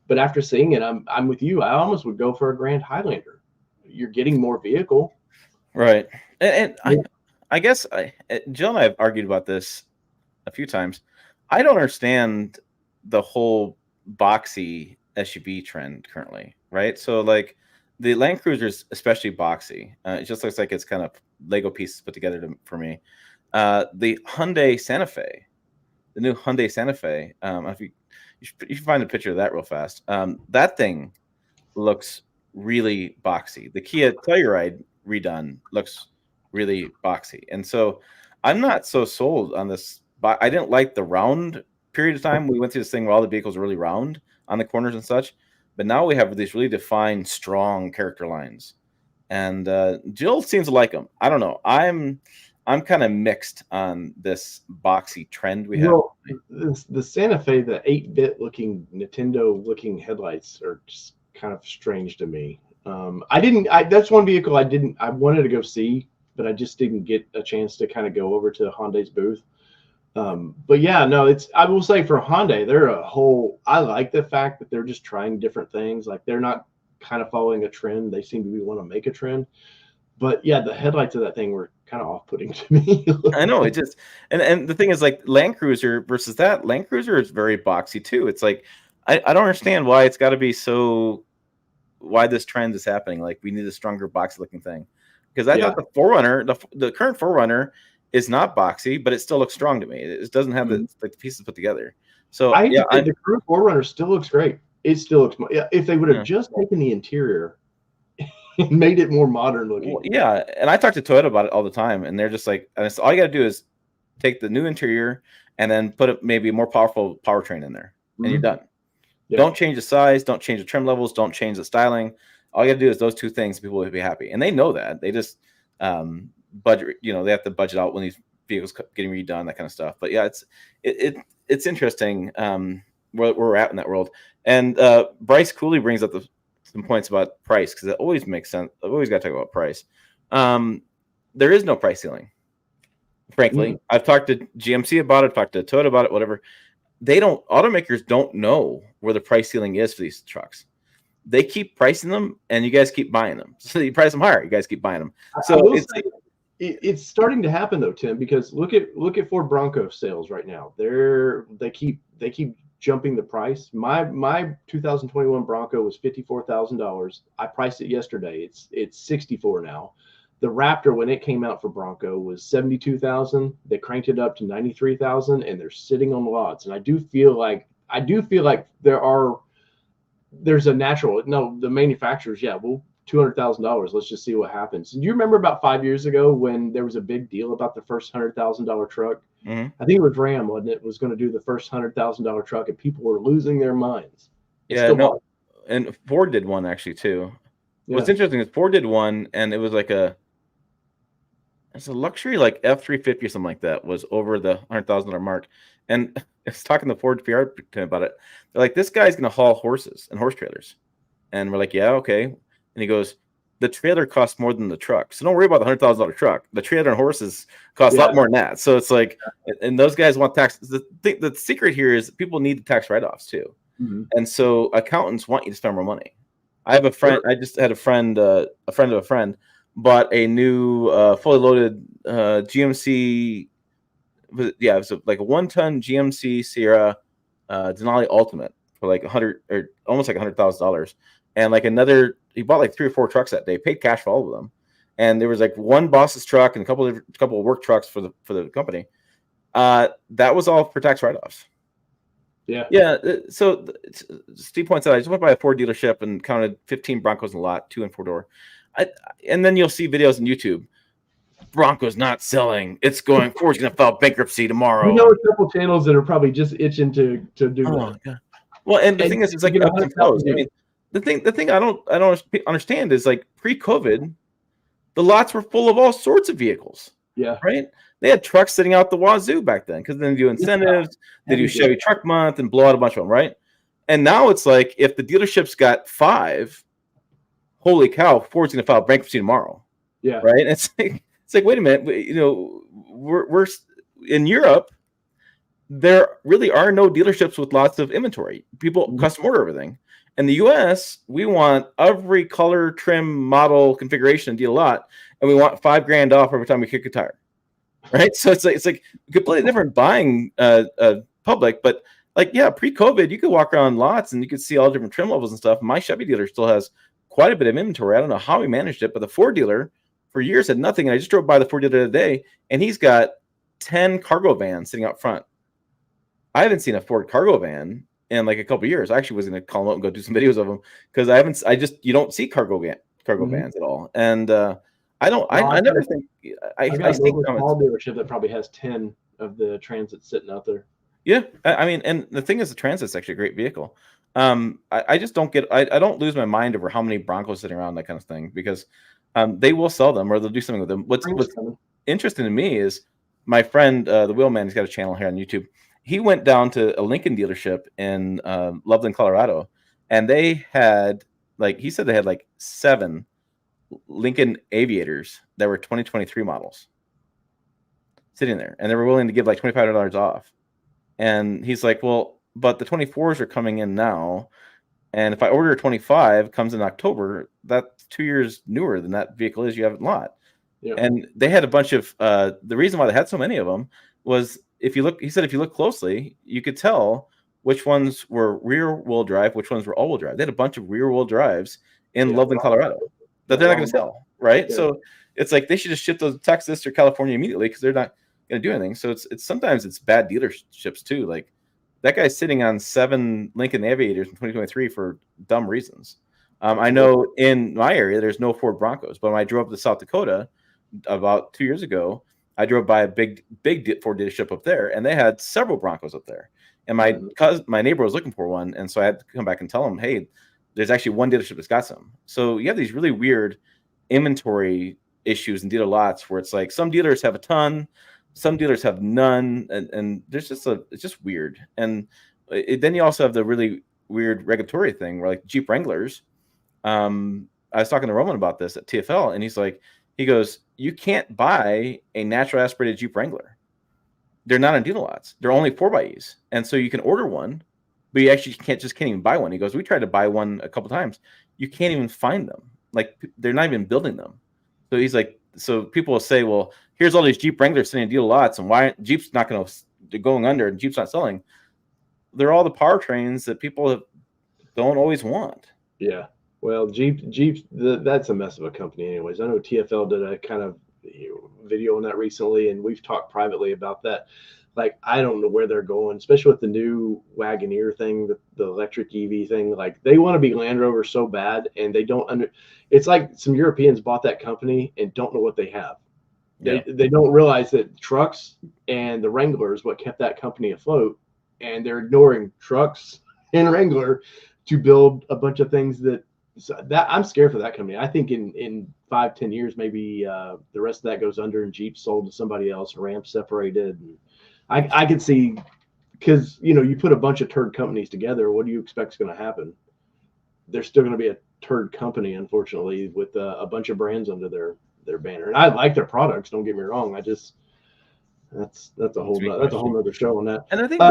But after seeing it, I'm with you. I almost would go for a Grand Highlander. You're getting more vehicle. Right. And I guguess Jill and I have argued about this a few times. I don't understand the whole boxy SUV trend currently, right? So like the Land Cruiser is especially boxy. It just looks like it's kind of Lego pieces put together for me. The Hyundai Santa Fe, the new Hyundai Santa Fe. If you should find a picture of that real fast. That thing looks really boxy. The Kia Telluride redone looks really boxy, and so I'm not so sold on this. I didn't like the round period of time. We went through this thing where all the vehicles are really round on the corners and such, but now we have these really defined, strong character lines. And Jill seems to like them. I don't know. I'm kind of mixed on this boxy trend we have. Well, the Santa Fe, the 8-bit looking Nintendo looking headlights are just kind of strange to me. That's one vehicle I wanted to go see, but I just didn't get a chance to kind of go over to Hyundai's booth. But yeah, no, I will say for Hyundai, I like the fact that they're just trying different things. Like they're not kind of following a trend. They seem to want to make a trend. But yeah, the headlights of that thing were kind of off-putting to me. I know, it just and the thing is, like Land Cruiser versus that, Land Cruiser is very boxy too. It's like I don't understand why it's got to be so. Why this trend is happening? Like we need a stronger boxy looking thing, because I thought the 4Runner, the current 4Runner, is not boxy, but it still looks strong to me. It doesn't have the pieces put together. So the current 4Runner still looks great. It still looks. If they would have just taken the interior and made it more modern looking. Well, yeah, and I talk to Toyota about it all the time, and they're just like, all you got to do is take the new interior and then put maybe a more powerful powertrain in there, and you're done. Yeah. Don't change the size, don't change the trim levels, don't change the styling. All you got to do is those two things, people will be happy, and they know that. They just budget, they have to budget out when these vehicles getting redone, that kind of stuff. But yeah, it's interesting where we're at in that world. And Bryce Cooley brings up some points about price, because it always makes sense. I've always got to talk about price. There is no price ceiling, frankly. I've talked to GMC about it, I've talked to Toyota about it, whatever. Automakers don't know where the price ceiling is for these trucks. They keep pricing them, and you guys keep buying them. So you price them higher, you guys keep buying them. So it's starting to happen though, Tim, because look at Ford Bronco sales right now. They keep jumping the price. My 2021 Bronco was $54,000. I priced it yesterday. It's $64,000 now. The Raptor, when it came out for Bronco, was $72,000. They cranked it up to $93,000, and they're sitting on lots. And I do feel like there's a natural. No, the manufacturers, $200,000. Let's just see what happens. Do you remember about 5 years ago when there was a big deal about the first $100,000 truck? I think it was Ram, wasn't it? Was going to do the first $100,000 truck, and people were losing their minds. And Ford did one actually too. What's interesting is Ford did one, and it was like it's a luxury like F-350 or something like that, was over the $100,000 mark. And I was talking to Ford PR about it. They're like, this guy's going to haul horses and horse trailers. And we're like, yeah, okay. And he goes, the trailer costs more than the truck. So don't worry about the $100,000 truck. The trailer and horses cost a lot more than that. So it's like, and those guys want tax. The secret here is people need the tax write-offs too. And so accountants want you to spend more money. I have a friend. I just had a friend of a friend bought a new fully loaded GMC. It was like a 1-ton GMC Sierra Denali Ultimate for like almost like $100,000, and like he bought like 3 or 4 trucks that day. Paid cash for all of them, and there was like one boss's truck and a couple of work trucks for the company. That was all for tax write-offs. Yeah. So Steve points out, I just went by a Ford dealership and counted 15 Broncos in the lot, 2 and 4-door. And then you'll see videos on YouTube. Bronco's not selling. It's going. Ford's going to file bankruptcy tomorrow. We know a couple channels that are probably just itching to do that. God. Well, and the thing is, it's like ups and flows. I Yeah. mean, the thing I don't understand is like pre-COVID, the lots were full of all sorts of vehicles. Yeah. Right? They had trucks sitting out the wazoo back then because then they do incentives, they do Chevy Truck Month and blow out a bunch of them, right? And now it's like if the dealership's got 5, holy cow, Ford's going to file bankruptcy tomorrow. Yeah. Right? And it's like wait a minute, you know, we're in Europe. There really are no dealerships with lots of inventory. People custom order everything. In the US, we want every color, trim, model, configuration, deal a lot, and we want $5,000 off every time we kick a tire. Right? So it's like completely different buying public, but like pre-COVID, you could walk around lots and you could see all different trim levels and stuff. My Chevy dealer still has quite a bit of inventory. I don't know how he managed it, but the Ford dealer for years had nothing. And I just drove by the Ford dealer today, and he's got 10 cargo vans sitting out front. I haven't seen a Ford cargo van in like a couple of years. I actually was going to call them out and go do some videos of them because you don't see cargo vans at all. And I never think I got see a small dealership that probably has 10 of the Transits sitting out there. Yeah. I mean, and the thing is, the Transit's actually a great vehicle. I just don't I don't lose my mind over how many Broncos sitting around, that kind of thing, because they will sell them or they'll do something with them. What's interesting to me is my friend, the Wheelman, he's got a channel here on YouTube. He went down to a Lincoln dealership in Loveland, Colorado, and they had he said they had 7 Lincoln Aviators that were 2023 models sitting there, and they were willing to give $2,500 off. And he's like, well, but the 24s are coming in now, and if I order a 25, comes in October, that's 2 years newer than that vehicle is you have in lot. Yeah. And they had a bunch of the reason why they had so many of them was if you look closely, you could tell which ones were rear wheel drive, which ones were all wheel drive. They had a bunch of rear wheel drives in Loveland, Colorado that they're not going to sell, right? Yeah. So it's like they should just ship those to Texas or California immediately because they're not going to do anything. So it's sometimes it's bad dealerships too. Like that guy's sitting on 7 Lincoln Aviators in 2023 for dumb reasons. I know in my area there's no Ford Broncos, but when I drove up to South Dakota about 2 years ago, I drove by a big Ford dealership up there, and they had several Broncos up there. And my neighbor was looking for one, and so I had to come back and tell him, hey, there's actually one dealership that's got some. So you have these really weird inventory issues in dealer lots where it's like some dealers have a ton, some dealers have none, and there's just it's just weird. And then you also have the really weird regulatory thing where Jeep Wranglers. I was talking to Roman about this at TFL, and he goes, you can't buy a natural aspirated Jeep Wrangler. They're not on dealer lots. They're only 4xEs. And so you can order one, but you actually can't even buy one. He goes, we tried to buy one a couple times. You can't even find them. They're not even building them. So he's like, so people will say, well, here's all these Jeep Wranglers sitting in dealer lots, and why Jeep's not going under and Jeep's not selling. They're all the powertrains that people don't always want. Yeah. Well, Jeep, that's a mess of a company anyways. I know TFL did a kind of video on that recently, and we've talked privately about that. I don't know where they're going, especially with the new Wagoneer thing, the electric EV thing. They want to be Land Rover so bad, and they don't it's like some Europeans bought that company and don't know what they have. Yeah. They don't realize that trucks and the Wrangler is what kept that company afloat, and they're ignoring trucks and Wrangler to build a bunch of things that I'm scared for that company. I think in 5-10 years, maybe the rest of that goes under and Jeep sold to somebody else, Ram separated. And I could see, because, you put a bunch of turd companies together, what do you expect is going to happen? There's still going to be a turd company, unfortunately, with a bunch of brands under their banner. And I like their products, don't get me wrong. That's a whole nother show on that. And I think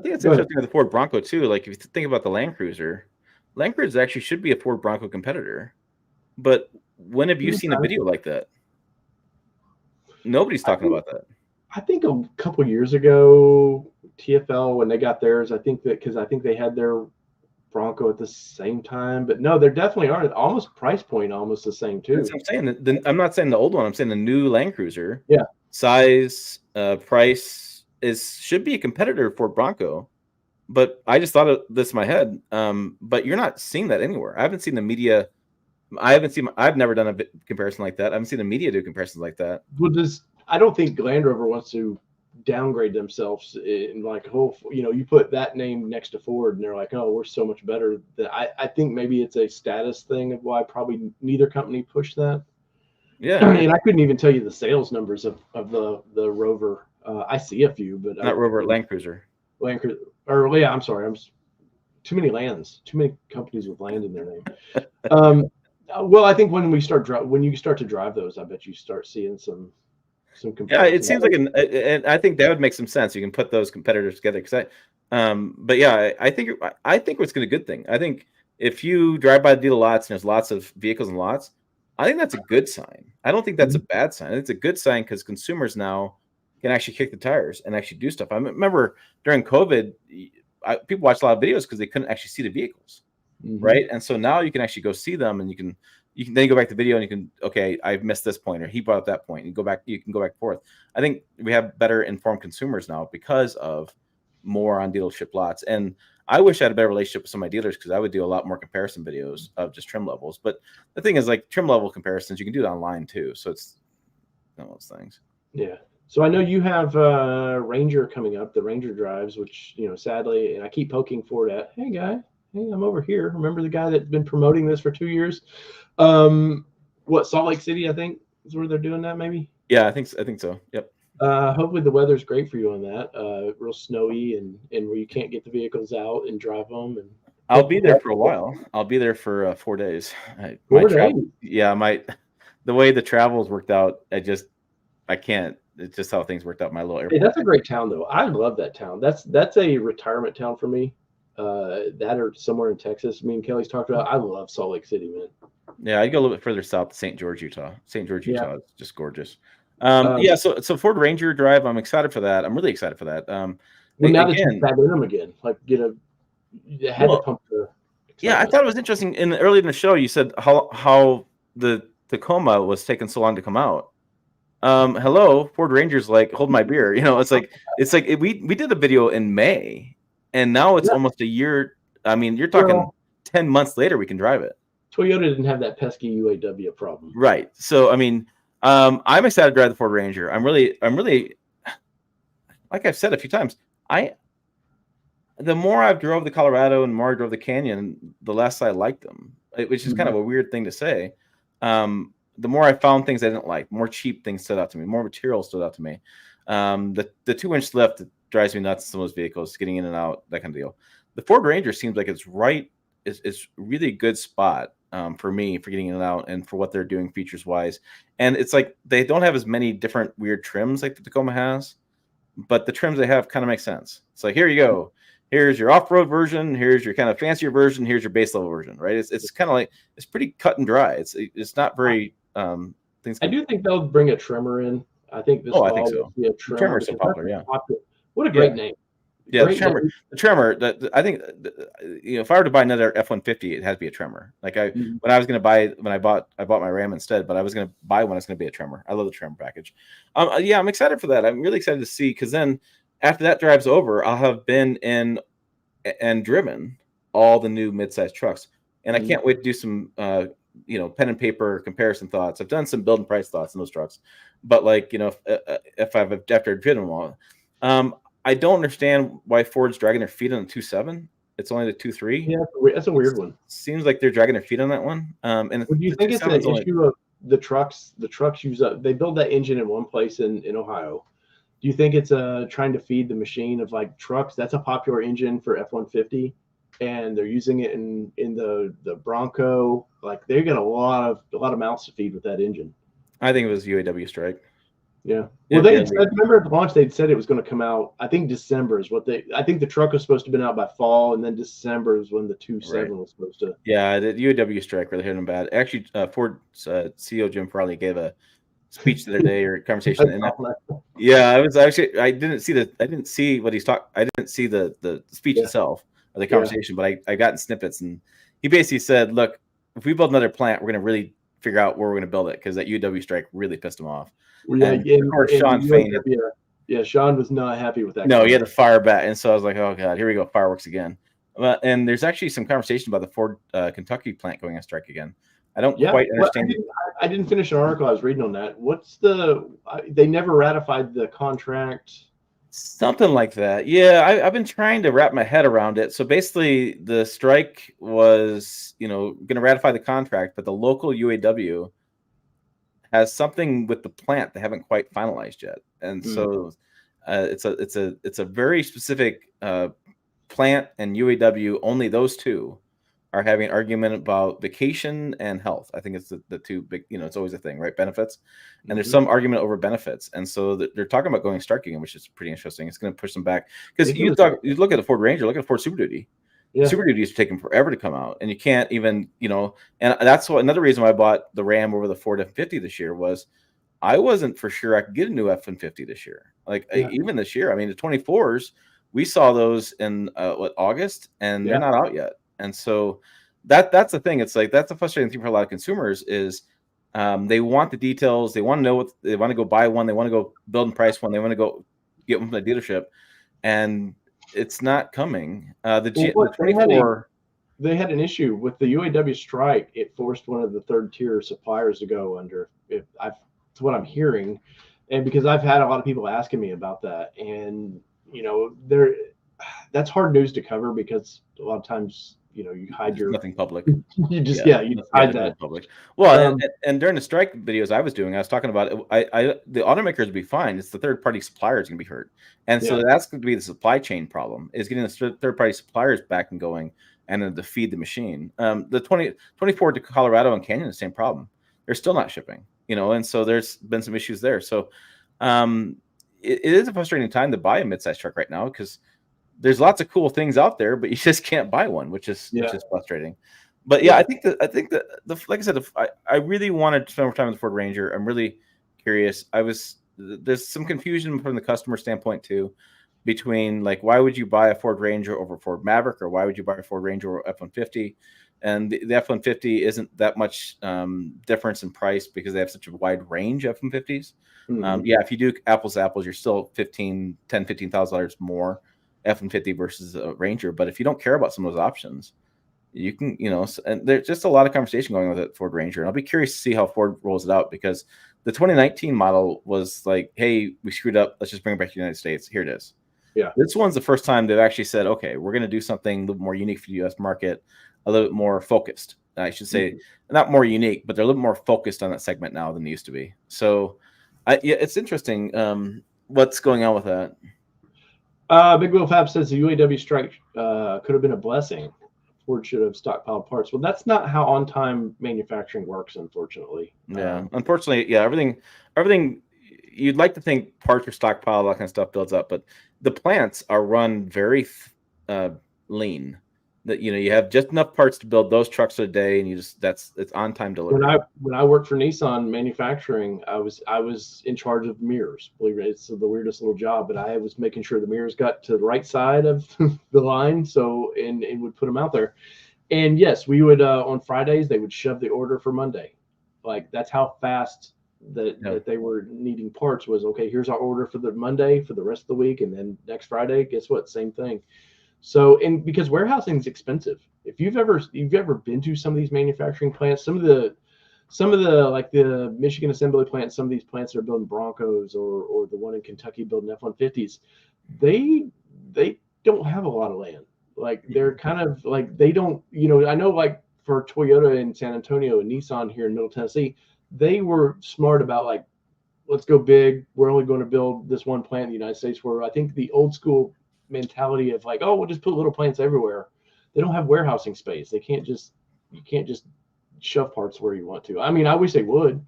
it's interesting with the Ford Bronco too. If you think about the Land Cruiser actually should be a Ford Bronco competitor. But when have you seen a video like that? Nobody's talking about that. I think a couple years ago, TFL, when they got theirs, I think they had their Bronco at the same time. But no, there definitely are almost price point almost the same too. That's what I'm saying. I'm not saying the old one. I'm saying the new Land Cruiser. Yeah. Size, price should be a competitor for Bronco. But I just thought of this in my head. But you're not seeing that anywhere. I haven't seen the media. I've never done a comparison like that. I haven't seen the media do comparisons like that. Well, I don't think Land Rover wants to downgrade themselves in like, oh, you put that name next to Ford and they're like, oh, we're so much better. That I think maybe it's a status thing of why probably neither company pushed that. Yeah. And I couldn't even tell you the sales numbers of the Rover. I see a few, but Not Rover, Land Cruiser. Land Cruiser, or yeah, I'm sorry, too many companies with land in their name. Well, I think when you start to drive those, I bet you start seeing some Yeah, it seems like and I think that would make some sense. You can put those competitors together because but yeah, I think it's a good thing. I think if you drive by the dealer lots and there's lots of vehicles and lots, I think that's a good sign. I don't think that's a bad sign. It's a good sign because consumers now can actually kick the tires and actually do stuff. I remember during COVID, people watched a lot of videos because they couldn't actually see the vehicles, right? And so now you can actually go see them, and you can then go back to the video and you can, okay, I've missed this point, or he brought up that point, and you can go back and forth. I think we have better informed consumers now because of more on dealership lots. And I wish I had a better relationship with some of my dealers because I would do a lot more comparison videos of just trim levels. But the thing is, like trim level comparisons, you can do it online too. So it's one of those things. Yeah. So I know you have Ranger coming up, the Ranger drives, which, sadly, and I keep poking Ford at, hey, guy, hey, I'm over here. Remember the guy that's been promoting this for 2 years? Salt Lake City, I think, is where they're doing that, maybe? Yeah, I think so. Yep. Hopefully the weather's great for you on that. Real snowy and where you can't get the vehicles out and drive them. And I'll be there for a while. I'll be there for 4 days. 4 days? Yeah, the way the travel's worked out, I can't. It's just how things worked out in my little airport. Hey, that's a great town, though. I love that town. That's a retirement town for me. That or somewhere in Texas. Me and Kelly's talked about. I love Salt Lake City, man. Yeah, I'd go a little bit further south to St. George, Utah. St. George, Utah is just gorgeous. So Ford Ranger drive, I'm excited for that. I'm really excited for that. Now that you've had in them again, like to pump the. Yeah, I thought it was interesting. Early in the show, you said how the Tacoma was taking so long to come out. Hello, Ford Ranger's like, hold my beer. It's like we did a video in May, and now it's almost a year. I mean, you're talking 10 months later, we can drive it. Toyota didn't have that pesky UAW problem. Right. So, I mean, I'm excited to drive the Ford Ranger. I'm really, like I've said a few times, the more I've drove the Colorado and the more I drove the Canyon, the less I liked them, which is kind of a weird thing to say. The more I found things I didn't like, more cheap things stood out to me, more material stood out to me. The 2-inch lift drives me nuts in some of those vehicles, getting in and out, that kind of deal. The Ford Ranger seems like it's really a good spot for me for getting in and out and for what they're doing features wise. And it's like they don't have as many different weird trims like the Tacoma has, but the trims they have kind of make sense. It's like, here you go. Here's your off-road version. Here's your kind of fancier version. Here's your base level version, right? It's kind of like, it's pretty cut and dry. It's not very things. I do think they'll bring a trimmer in. I think this. I think so. Be a The trimmer's so popular, yeah. What a great name. Yeah, the Tremor. I think if I were to buy another F-150, it has to be a Tremor. Like when I bought my Ram instead, but I was going to buy one. It's going to be a Tremor. I love the Tremor package. Yeah, I'm excited for that. I'm really excited to see, because then after that drive's over, I'll have been in and driven all the new midsize trucks, and I can't wait to do some pen and paper comparison thoughts. I've done some build and price thoughts in those trucks, but if after I've driven them all. I don't understand why Ford's dragging their feet on the 2.7. It's only the 2.3. Yeah, that's a weird one. Seems like they're dragging their feet on that one. And do you think it's an issue of the trucks? The trucks they build that engine in one place in Ohio. Do you think it's trying to feed the machine of like trucks? That's a popular engine for F-150, and they're using it in the Bronco. Like they got a lot of mouths to feed with that engine. I think it was UAW strike. Yeah. Well, I remember at the launch they'd said it was going to come out. I think December is I think the truck was supposed to have been out by fall, and then December is when the 2.7 was supposed to. Yeah, the UAW strike really hit them bad. Actually, Ford's CEO Jim Farley gave a speech the other day or conversation. I didn't see what he's talking. I didn't see the speech itself or the conversation, but I got in snippets, and he basically said, "Look, if we build another plant, we're going to really figure out where we're going to build it, because that UAW strike really pissed him off." Yeah, of course, Sean Fain. Sean was not happy with that. No, he had to fire back, and so I was like, "Oh God, here we go, fireworks again." And there's actually some conversation about the Ford Kentucky plant going on strike again. I don't quite understand. I didn't finish an article I was reading on that. They never ratified the contract. Something like that. Yeah, I've been trying to wrap my head around it. So basically, the strike was, going to ratify the contract, but the local UAW has something with the plant they haven't quite finalized yet, and so it's a very specific plant and UAW. Only those two are having an argument about vacation and health. I think it's the two big, it's always a thing, right? Benefits. And there's some argument over benefits. And so they're talking about going strike again, which is pretty interesting. It's going to push them back. Because you look at the Ford Ranger, look at Ford Super Duty. Yeah. Super Duty is taking forever to come out. And you can't even, and that's another reason why I bought the Ram over the Ford F-150 this year was I wasn't for sure I could get a new F-150 this year. Even this year, I mean, the 24s, we saw those in August, and they're not out yet. And so that's the thing. It's like that's a frustrating thing for a lot of consumers is they want the details. They want to know what they want to go buy one. They want to go build and price one. They want to go get one from the dealership, and it's not coming. The 24. They had an issue with the UAW strike. It forced one of the third tier suppliers to go under. That's what I'm hearing, and because I've had a lot of people asking me about that, and that's hard news to cover because a lot of times you hide your nothing public. You just you hide that public. Well, and during the strike videos I was doing, I was talking about the automakers would be fine. It's the third party suppliers going to be hurt, and so that's going to be the supply chain problem is getting the third party suppliers back and going, and then to feed the machine. The 24 to Colorado and Canyon, the same problem. They're still not shipping, and so there's been some issues there. So it is a frustrating time to buy a midsize truck right now because there's lots of cool things out there, but you just can't buy one, which is frustrating. But I think that like I said, I really wanted to spend more time with the Ford Ranger. I'm really curious. There's some confusion from the customer standpoint too, between like why would you buy a Ford Ranger over Ford Maverick, or why would you buy a Ford Ranger over F-150? And the F-150 isn't that much difference in price because they have such a wide range of F-150s. If you do apples to apples, you're still $15,000 more F-150 versus a Ranger. But if you don't care about some of those options, you can, and there's just a lot of conversation going on with the Ford Ranger. And I'll be curious to see how Ford rolls it out because the 2019 model was like, hey, we screwed up. Let's just bring it back to the United States. Here it is. Yeah. This one's the first time they've actually said, okay, we're going to do something a little more unique for the U.S. market, a little bit more focused. I should say not more unique, but they're a little more focused on that segment now than they used to be. So it's interesting what's going on with that. Big Wheel Fab says the UAW strike could have been a blessing. Ford should have stockpiled parts. Well, that's not how on-time manufacturing works, unfortunately. Yeah, unfortunately, everything. You'd like to think parts are stockpiled, all that kind of stuff builds up, but the plants are run very lean. That you have just enough parts to build those trucks a day, and it's on-time delivery. When I worked for Nissan manufacturing, I was in charge of mirrors. Believe it, it's the weirdest little job, but I was making sure the mirrors got to the right side of the line, and would put them out there. And yes, we would on Fridays they would shove the order for Monday. Like that's how fast that they were needing parts was. Okay, here's our order for the Monday for the rest of the week, and then next Friday, guess what? Same thing. So, and because warehousing is expensive, if you've ever been to some of these manufacturing plants, some of the like the Michigan assembly plants, some of these plants that are building Broncos or the one in Kentucky building F-150s, they don't have a lot of land. Like they're kind of like they don't, I know like for Toyota in San Antonio and Nissan here in Middle Tennessee, they were smart about like, let's go big. We're only going to build this one plant in the United States. Where I think the old school mentality of like, oh, we'll just put little plants everywhere. They don't have warehousing space. You can't just shove parts where you want to. I mean, I wish they would,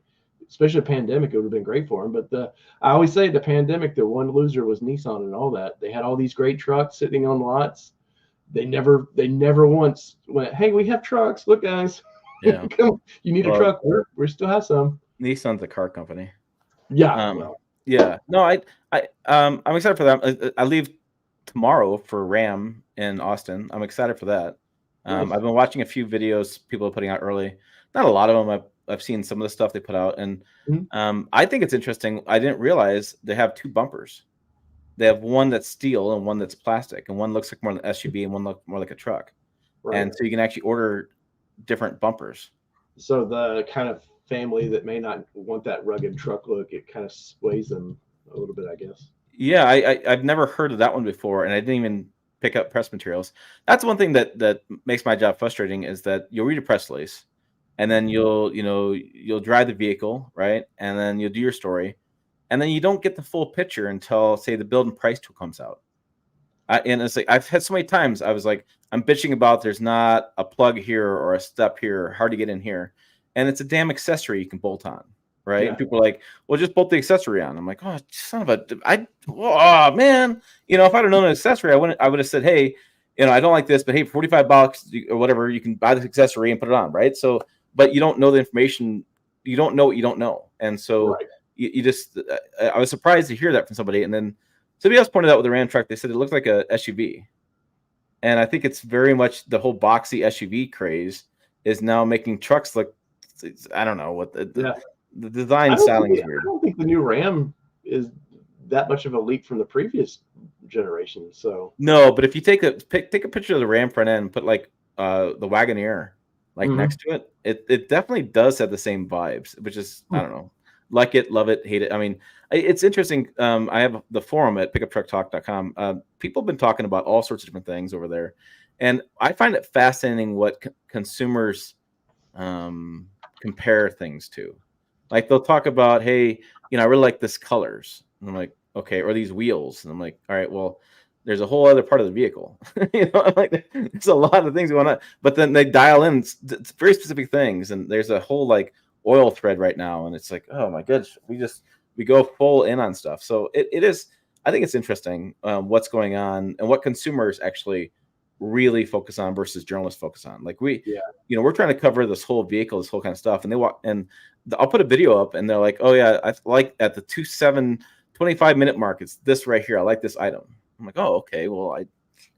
especially a pandemic. It would have been great for them. But I always say the pandemic, the one loser was Nissan and all that. They had all these great trucks sitting on lots. They never once went, hey, we have trucks. Look, guys, come, you need a truck. We still have some. Nissan's a car company. Yeah. No, I'm excited for that. I leave tomorrow for Ram in Austin. I'm excited for that. I've been watching a few videos people are putting out early. Not a lot of them. I've seen some of the stuff they put out, and I think it's interesting. I didn't realize they have two bumpers. They have one that's steel and one that's plastic, and one looks like more like an SUV and one looks more like a truck. Right. And so you can actually order different bumpers. So the kind of family that may not want that rugged truck look, it kind of sways them a little bit, I guess. Yeah, I've never heard of that one before, and I didn't even pick up press materials. That's one thing that makes my job frustrating is that you'll read a press release, and then you'll drive the vehicle, right, and then you'll do your story, and then you don't get the full picture until, say, the build and price tool comes out. And it's like I've had so many times I was like, I'm bitching about there's not a plug here or a step here, hard to get in here, and it's a damn accessory you can bolt on, right? Yeah. And people are like, well, just bolt the accessory on. I'm like, oh, son of a, oh man, if I'd have known an accessory, I would have said, hey, I don't like this, but hey, for $45 or whatever, you can buy this accessory and put it on, right? So, but you don't know the information, you don't know what you don't know, and so Right. you just, I was surprised to hear that from somebody, and then somebody else pointed out with the Ram truck, they said it looked like a SUV. And I think it's very much the whole boxy SUV craze is now making trucks look, I don't know what the design styling is weird. I don't think the new Ram is that much of a leap from the previous generation. So no, but if you take a picture of the Ram front end and put like the Wagoneer like next to it, it definitely does have the same vibes, which is I don't know. Like it, love it, hate it. I mean, it's interesting. I have the forum at pickuptrucktalk.com. People have been talking about all sorts of different things over there. And I find it fascinating what consumers compare things to. Like they'll talk about, hey, I really like this colors. And I'm like, okay, or these wheels. And I'm like, all right, well, there's a whole other part of the vehicle. I'm like, there's a lot of things going on. But then they dial in very specific things. And there's a whole like oil thread right now, and it's like, oh my goodness, we go full in on stuff. So it is, I think it's interesting what's going on and what consumers actually really focus on versus journalists focus on. Like we're trying to cover this whole vehicle, this whole kind of stuff, and I'll put a video up and they're like, oh yeah, I like at the 25-minute mark, it's this right here, I like this item. I'm like, oh okay, well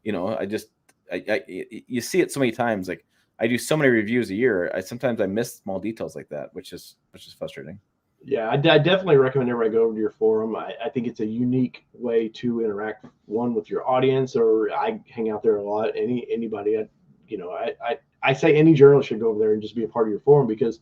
you see it so many times. Like I do so many reviews a year. Sometimes I miss small details like that, which is frustrating. Yeah, I definitely recommend everybody go over to your forum. I think it's a unique way to interact, one, with your audience, or I hang out there a lot. Anybody, I say any journalist should go over there and just be a part of your forum, because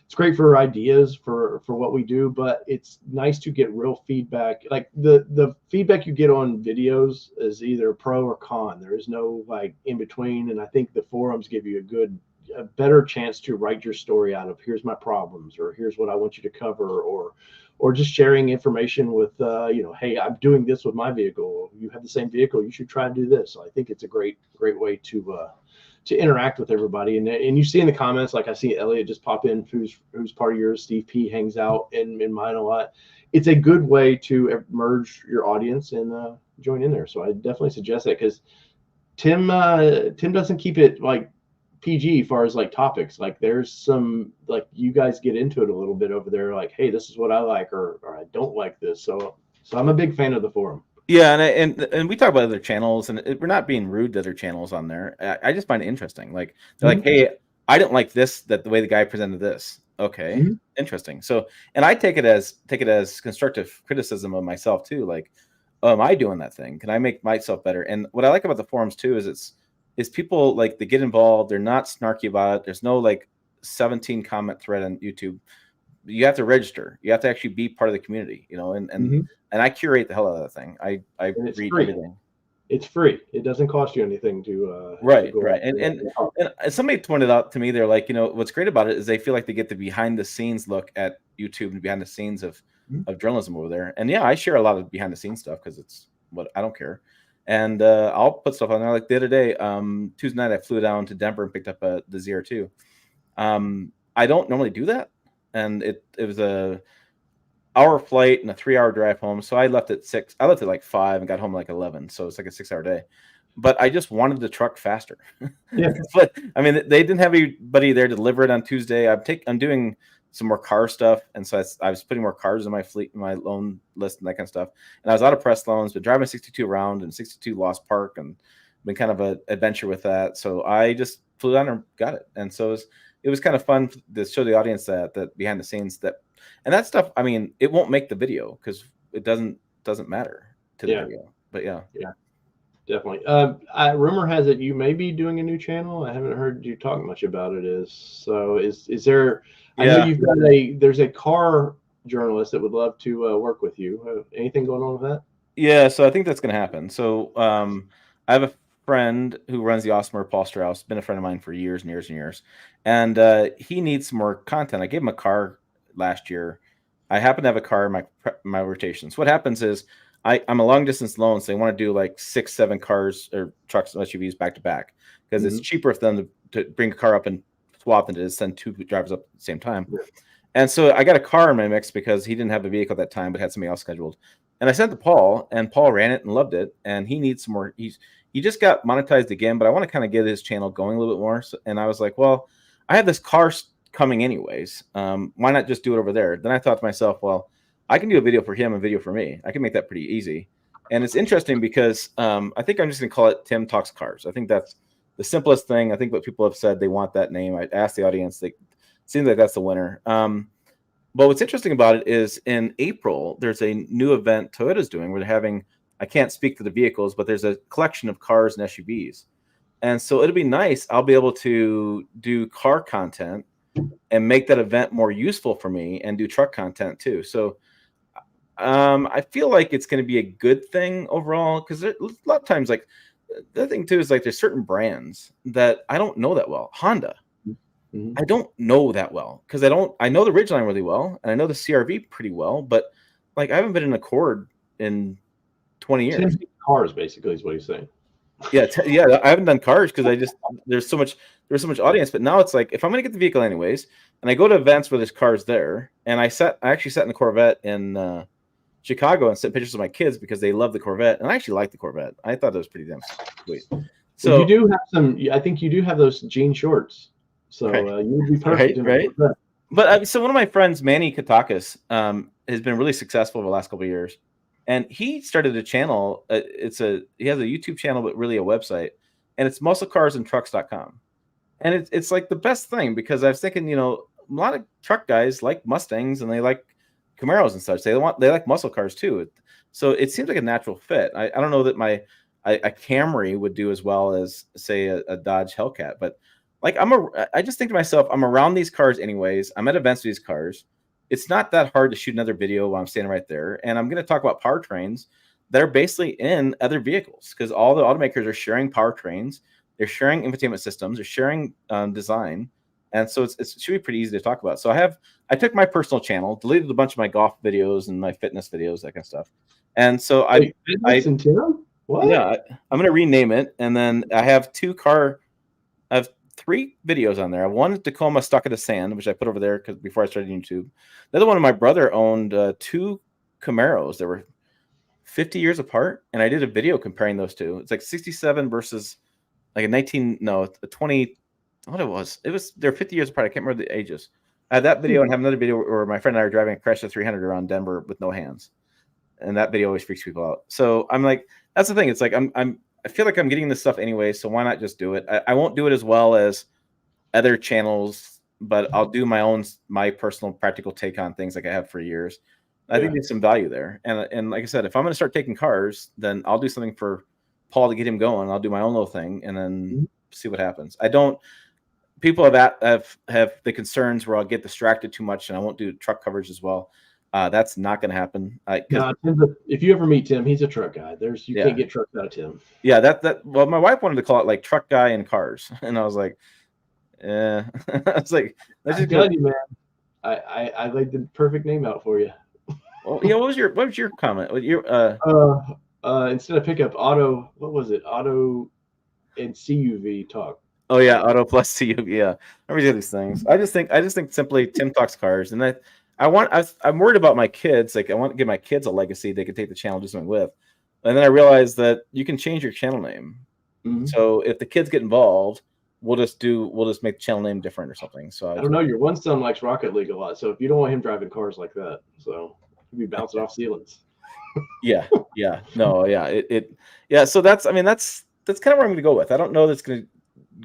it's great for ideas for what we do, but it's nice to get real feedback. Like the feedback you get on videos is either pro or con. There is no like in between. And I think the forums give you a better chance to write your story out of, here's my problems, or here's what I want you to cover, or just sharing information with, hey, I'm doing this with my vehicle. You have the same vehicle, you should try to do this. So I think it's a great way to interact with everybody. And you see in the comments, like I see Elliot just pop in, who's part of yours. Steve P hangs out in mine a lot. It's a good way to merge your audience and join in there. So I definitely suggest that, because Tim doesn't keep it like PG as far as like topics. Like there's some, like you guys get into it a little bit over there, like, hey, this is what I like, or I don't like this. So I'm a big fan of the forum. Yeah, and we talk about other channels, and we're not being rude to other channels on there. I just find it interesting. Like they're like, hey, I didn't like this, that the way the guy presented this. Okay, interesting. So, and I take it as constructive criticism of myself too. Like, oh, am I doing that thing? Can I make myself better? And what I like about the forums too is people, like, they get involved. They're not snarky about it. There's no like 17 comment thread on YouTube. You have to register. You have to actually be part of the community, and I curate the hell out of that thing. I read everything. It's free. It doesn't cost you anything to right. And somebody pointed out to me, they're like, what's great about it is they feel like they get the behind the scenes look at YouTube and behind the scenes of journalism over there. And yeah, I share a lot of behind the scenes stuff because it's what I don't care. And I'll put stuff on there. Like the other day, Tuesday night, I flew down to Denver and picked up the ZR2. I don't normally do that. And it was a hour flight and a 3-hour drive home. So I left at 6. I left at like 5 and got home like 11. So it's like a 6-hour day. But I just wanted the truck faster. Yeah. But I mean, they didn't have anybody there to deliver it on Tuesday. I'm doing some more car stuff, and so I was putting more cars in my fleet, in my loan list, and that kind of stuff. And I was out of press loans, but driving 62 around and 62 Lost Park, and been kind of an adventure with that. So I just flew down and got it. And so it was kind of fun to show the audience that behind the scenes, and that stuff. I mean, it won't make the video because it doesn't matter to the video. But yeah, definitely. Rumor has it you may be doing a new channel. I haven't heard you talk much about it. Is there? I know you've got there's a car journalist that would love to work with you. Anything going on with that? Yeah, so I think that's going to happen. So I have a friend who runs the Awesomer, Paul Strauss, been a friend of mine for years and years and years. And he needs some more content. I gave him a car last year. I happen to have a car in my rotation. So what happens is I'm a long distance loan, so they want to do like 6, 7 cars or trucks and SUVs back to back because it's cheaper for them to bring a car up and swap than it is send 2 drivers up at the same time. Yeah. And so I got a car in my mix because he didn't have a vehicle at that time, but had something else scheduled. And I sent to Paul, and Paul ran it and loved it. And he needs some more. He just got monetized again, but I want to kind of get his channel going a little bit more. So, and I was like, well, I have this car coming anyways. Why not just do it over there? Then I thought to myself, well, I can do a video for him and a video for me. I can make that pretty easy. And it's interesting because I think I'm just going to call it Tim Talks Cars. I think that's the simplest thing. I think what people have said, they want that name. I asked the audience. It seems like that's the winner. But what's interesting about it is in April, there's a new event Toyota's doing where they're having, I can't speak to the vehicles, but there's a collection of cars and SUVs. And so it'll be nice. I'll be able to do car content and make that event more useful for me and do truck content too. So I feel like it's going to be a good thing overall because a lot of times, like the other thing too is like there's certain brands that I don't know that well. Honda. I don't know that well because I know the Ridgeline really well and I know the CRV pretty well, but like I haven't been in an Accord in 20 years. Cars basically is what he's saying. Yeah, I haven't done cars because there's so much audience, but now it's like if I'm gonna get the vehicle anyways, and I go to events where there's cars there, and I actually sat in the Corvette in Chicago and sent pictures of my kids because they love the Corvette, and I actually like the Corvette. I thought it was pretty damn sweet. So you do have some. I think you do have those jean shorts. So you would be perfect. Right. But so one of my friends, Manny Katakas, has been really successful over the last couple of years, and he started a channel. He has a YouTube channel, but really a website, and it's musclecarsandtrucks.com. And it's like the best thing because I was thinking, a lot of truck guys like Mustangs and they like Camaros and such. They like muscle cars too. So it seems like a natural fit. I don't know that a Camry would do as well as say a Dodge Hellcat, but like I just think to myself, I'm around these cars anyways. I'm at events with these cars. It's not that hard to shoot another video while I'm standing right there. And I'm going to talk about powertrains that are basically in other vehicles because all the automakers are sharing powertrains. They're sharing infotainment systems. They're sharing design. And so it should be pretty easy to talk about. So I took my personal channel, deleted a bunch of my golf videos and my fitness videos, that kind of stuff. And so what? Yeah, I'm going to rename it. And then I have 3 videos on there. One is Tacoma Stuck in the Sand, which I put over there because before I started YouTube. The other one, my brother owned 2 Camaros that were 50 years apart, and I did a video comparing those two. It's like 67 versus like a 20. What it was? They're 50 years apart. I can't remember the ages. I had that video and have another video where my friend and I are driving a Chrysler 300 around Denver with no hands, and that video always freaks people out. So I'm like, that's the thing. It's like I feel like I'm getting this stuff anyway, so why not just do it? I won't do it as well as other channels, but I'll do my personal practical take on things like I have for years. I think there's some value there. And like I said, if I'm going to start taking cars, then I'll do something for Paul to get him going. I'll do my own little thing and then see what happens. People have the concerns where I'll get distracted too much and I won't do truck coverage as well. That's not going to happen. No, if you ever meet Tim, he's a truck guy. Can't get trucks out of Tim. Yeah, well, my wife wanted to call it like truck guy and cars, and I was like, I was like, let's just tell you, man. I laid the perfect name out for you. Well, what was your comment? Instead of pickup, auto. What was it? Auto and CUV talk. Oh yeah, auto plus CUV. Yeah, I read these things. I just think simply Tim Talks Cars, and I'm worried about my kids. Like I want to give my kids a legacy they could take the channel, do something with. And then I realized that you can change your channel name. Mm-hmm. So if the kids get involved, we'll just make the channel name different or something. So I don't know. Your one son likes Rocket League a lot. So if you don't want him driving cars like that, so he'll be bouncing off ceilings. Yeah. So that's kind of where I'm going to go with. I don't know that's going to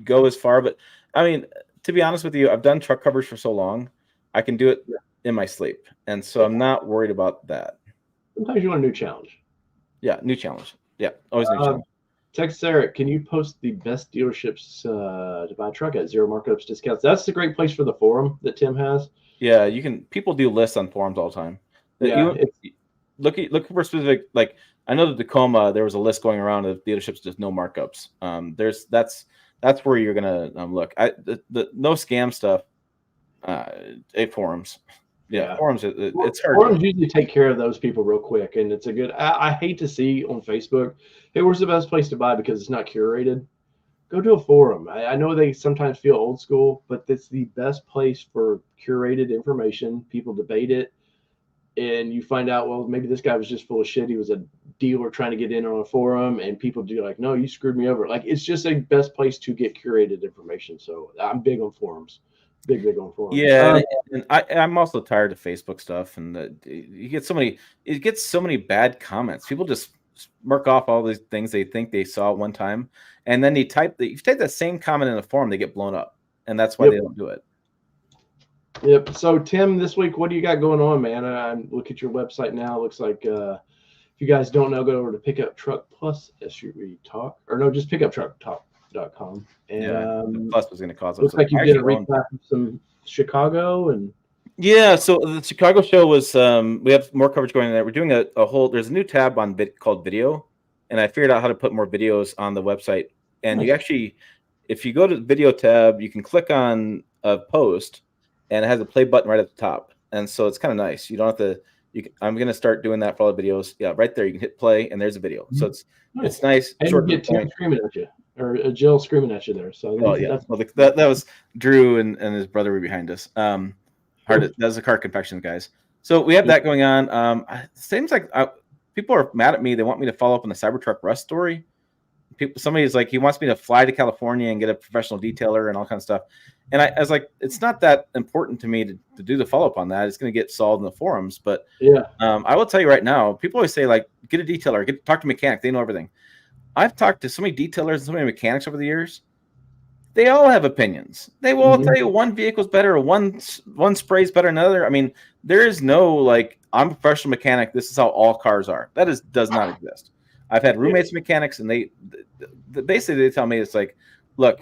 go as far, but I mean, to be honest with you, I've done truck coverage for so long, I can do it in my sleep, and so I'm not worried about that. Sometimes you want a new challenge. Yeah, new challenge. Yeah, always new challenge. Text Eric, can you post the best dealerships to buy a truck at, zero markups, discounts? That's a great place for the forum that Tim has. Yeah, you can. People do lists on forums all the time. Yeah, look for specific, like I know the Tacoma, there was a list going around of dealerships just no markups. That's where you're gonna look. The no scam stuff. Forums. Yeah, forums. It's hard. Forums usually take care of those people real quick, and it's a good. I hate to see on Facebook, hey, where's the best place to buy because it's not curated. Go to a forum. I know they sometimes feel old school, but it's the best place for curated information. People debate it, and you find out, well, maybe this guy was just full of shit. He was a dealer trying to get in on a forum, and people do like, no, you screwed me over. Like, it's just a best place to get curated information. So I'm big on forums. Big on forums. Yeah, and I'm also tired of Facebook stuff, and you get so many bad comments. People just smirk off all these things they think they saw one time, and then you type that same comment in a forum, they get blown up, and that's why they don't do it. Yep. So Tim, this week, what do you got going on, man? I look at your website now. It looks like if you guys don't know, go over to Pickup Truck Plus SUV Talk, or no, just pickuptrucktalk.com. And Plus was going to cause us. Looks like you did a recap of some Chicago and. Yeah, so the Chicago show was we have more coverage going on there. We're doing a whole. There's a new tab on called video, and I figured out how to put more videos on the website. And you actually, if you go to the video tab, you can click on a post, and it has a play button right at the top. And so it's kind of nice. You don't have to. I'm going to start doing that for all the videos. Yeah, right there. You can hit play, and there's a video. So it's nice. And you get Tim screaming at you, or Jill screaming at you there. So that was Drew and his brother were behind us. That was a car confection, guys. So we have that going on. It seems like people are mad at me. They want me to follow up on the Cybertruck Rust story. Somebody's like, he wants me to fly to California and get a professional detailer and all kinds of stuff. And I was like, it's not that important to me to do the follow up on that. It's going to get solved in the forums. But I will tell you right now, people always say, like, get a detailer, talk to a mechanic. They know everything. I've talked to so many detailers and so many mechanics over the years. They all have opinions. They will all tell you one vehicle's better or one spray's better than another. I mean, there is no, like, I'm a professional mechanic, this is how all cars are. That does not exist. I've had roommates mechanics, and they basically tell me, it's like, look,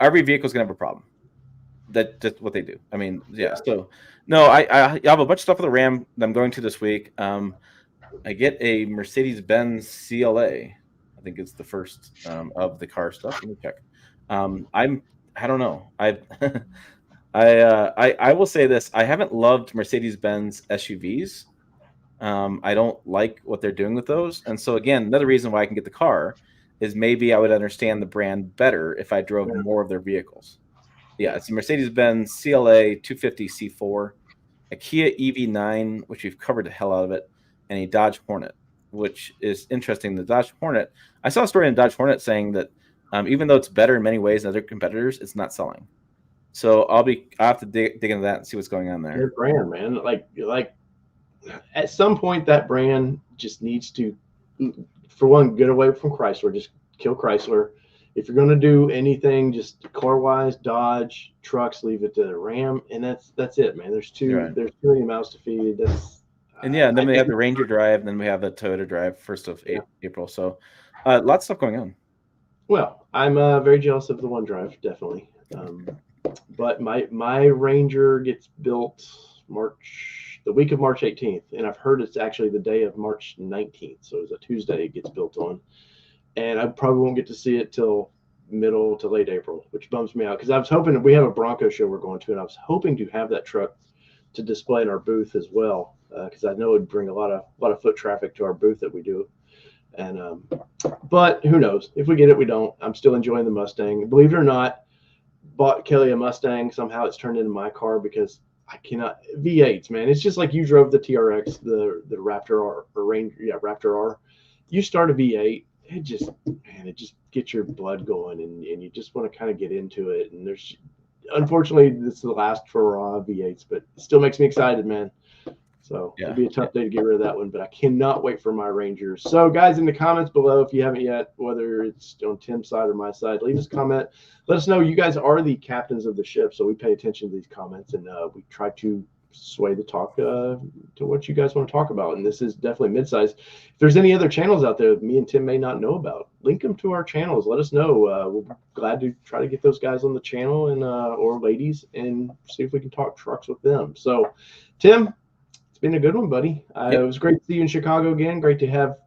every vehicle's gonna have a problem. That's what they do. I mean, so no, I have a bunch of stuff with the Ram that I'm going to this week. I get a Mercedes-Benz CLA. I think it's the first of the car stuff. Let me check. I don't know. I will say this. I haven't loved Mercedes-Benz SUVs. I don't like what they're doing with those. And so again, another reason why I can get the car is maybe I would understand the brand better if I drove more of their vehicles. Yeah, it's a Mercedes-Benz CLA 250 C4, a Kia EV9, which we've covered the hell out of it, and a Dodge Hornet, which is interesting. The Dodge Hornet, I saw a story in Dodge Hornet saying that even though it's better in many ways than other competitors, it's not selling. So I'll have to dig into that and see what's going on there. Their brand, man. Like at some point that brand just needs to, for one, get away from Chrysler. Just kill Chrysler. If you're going to do anything, just car-wise, Dodge trucks, leave it to the Ram, and that's it, man. There's too many mouths to feed. And then we have the Ranger Drive, and then we have the Toyota Drive 1st of April. So lots of stuff going on. Well, I'm very jealous of the OneDrive, definitely. But my Ranger gets built the week of March 18th, and I've heard it's actually the day of March 19th. So it's a Tuesday it gets built on. And I probably won't get to see it till middle to late April, which bums me out because I was hoping we have a Bronco show we're going to, and I was hoping to have that truck to display in our booth as well because I know it would bring a lot of foot traffic to our booth that we do. And but who knows? If we get it, we don't. I'm still enjoying the Mustang. Believe it or not, bought Kelly a Mustang. Somehow it's turned into my car because I cannot V8s, man. It's just like you drove the TRX, the Raptor R or Ranger, Raptor R. You start a V8. It just gets your blood going, and you just want to kind of get into it. And unfortunately, this is the last for V8s, but it still makes me excited, man. So it'll be a tough day to get rid of that one, but I cannot wait for my Rangers. So guys, in the comments below, if you haven't yet, whether it's on Tim's side or my side, leave us a comment. Let us know. You guys are the captains of the ship, so we pay attention to these comments, and we try to sway the talk to what you guys want to talk about. And this is definitely midsize. If there's any other channels out there that me and Tim may not know about, link them to our channels. Let us know. We'll be glad to try to get those guys on the channel and or ladies and see if we can talk trucks with them. So Tim, It's been a good one, buddy. It was great to see you in Chicago again. Great to have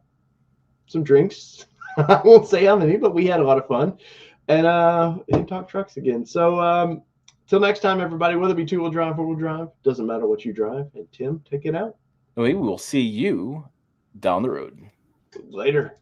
some drinks. I won't say how many, but we had a lot of fun. And talk trucks again. So till next time, everybody, whether it be 2-wheel drive, 4-wheel drive, doesn't matter what you drive. And Tim, take it out. We will see you down the road. Later.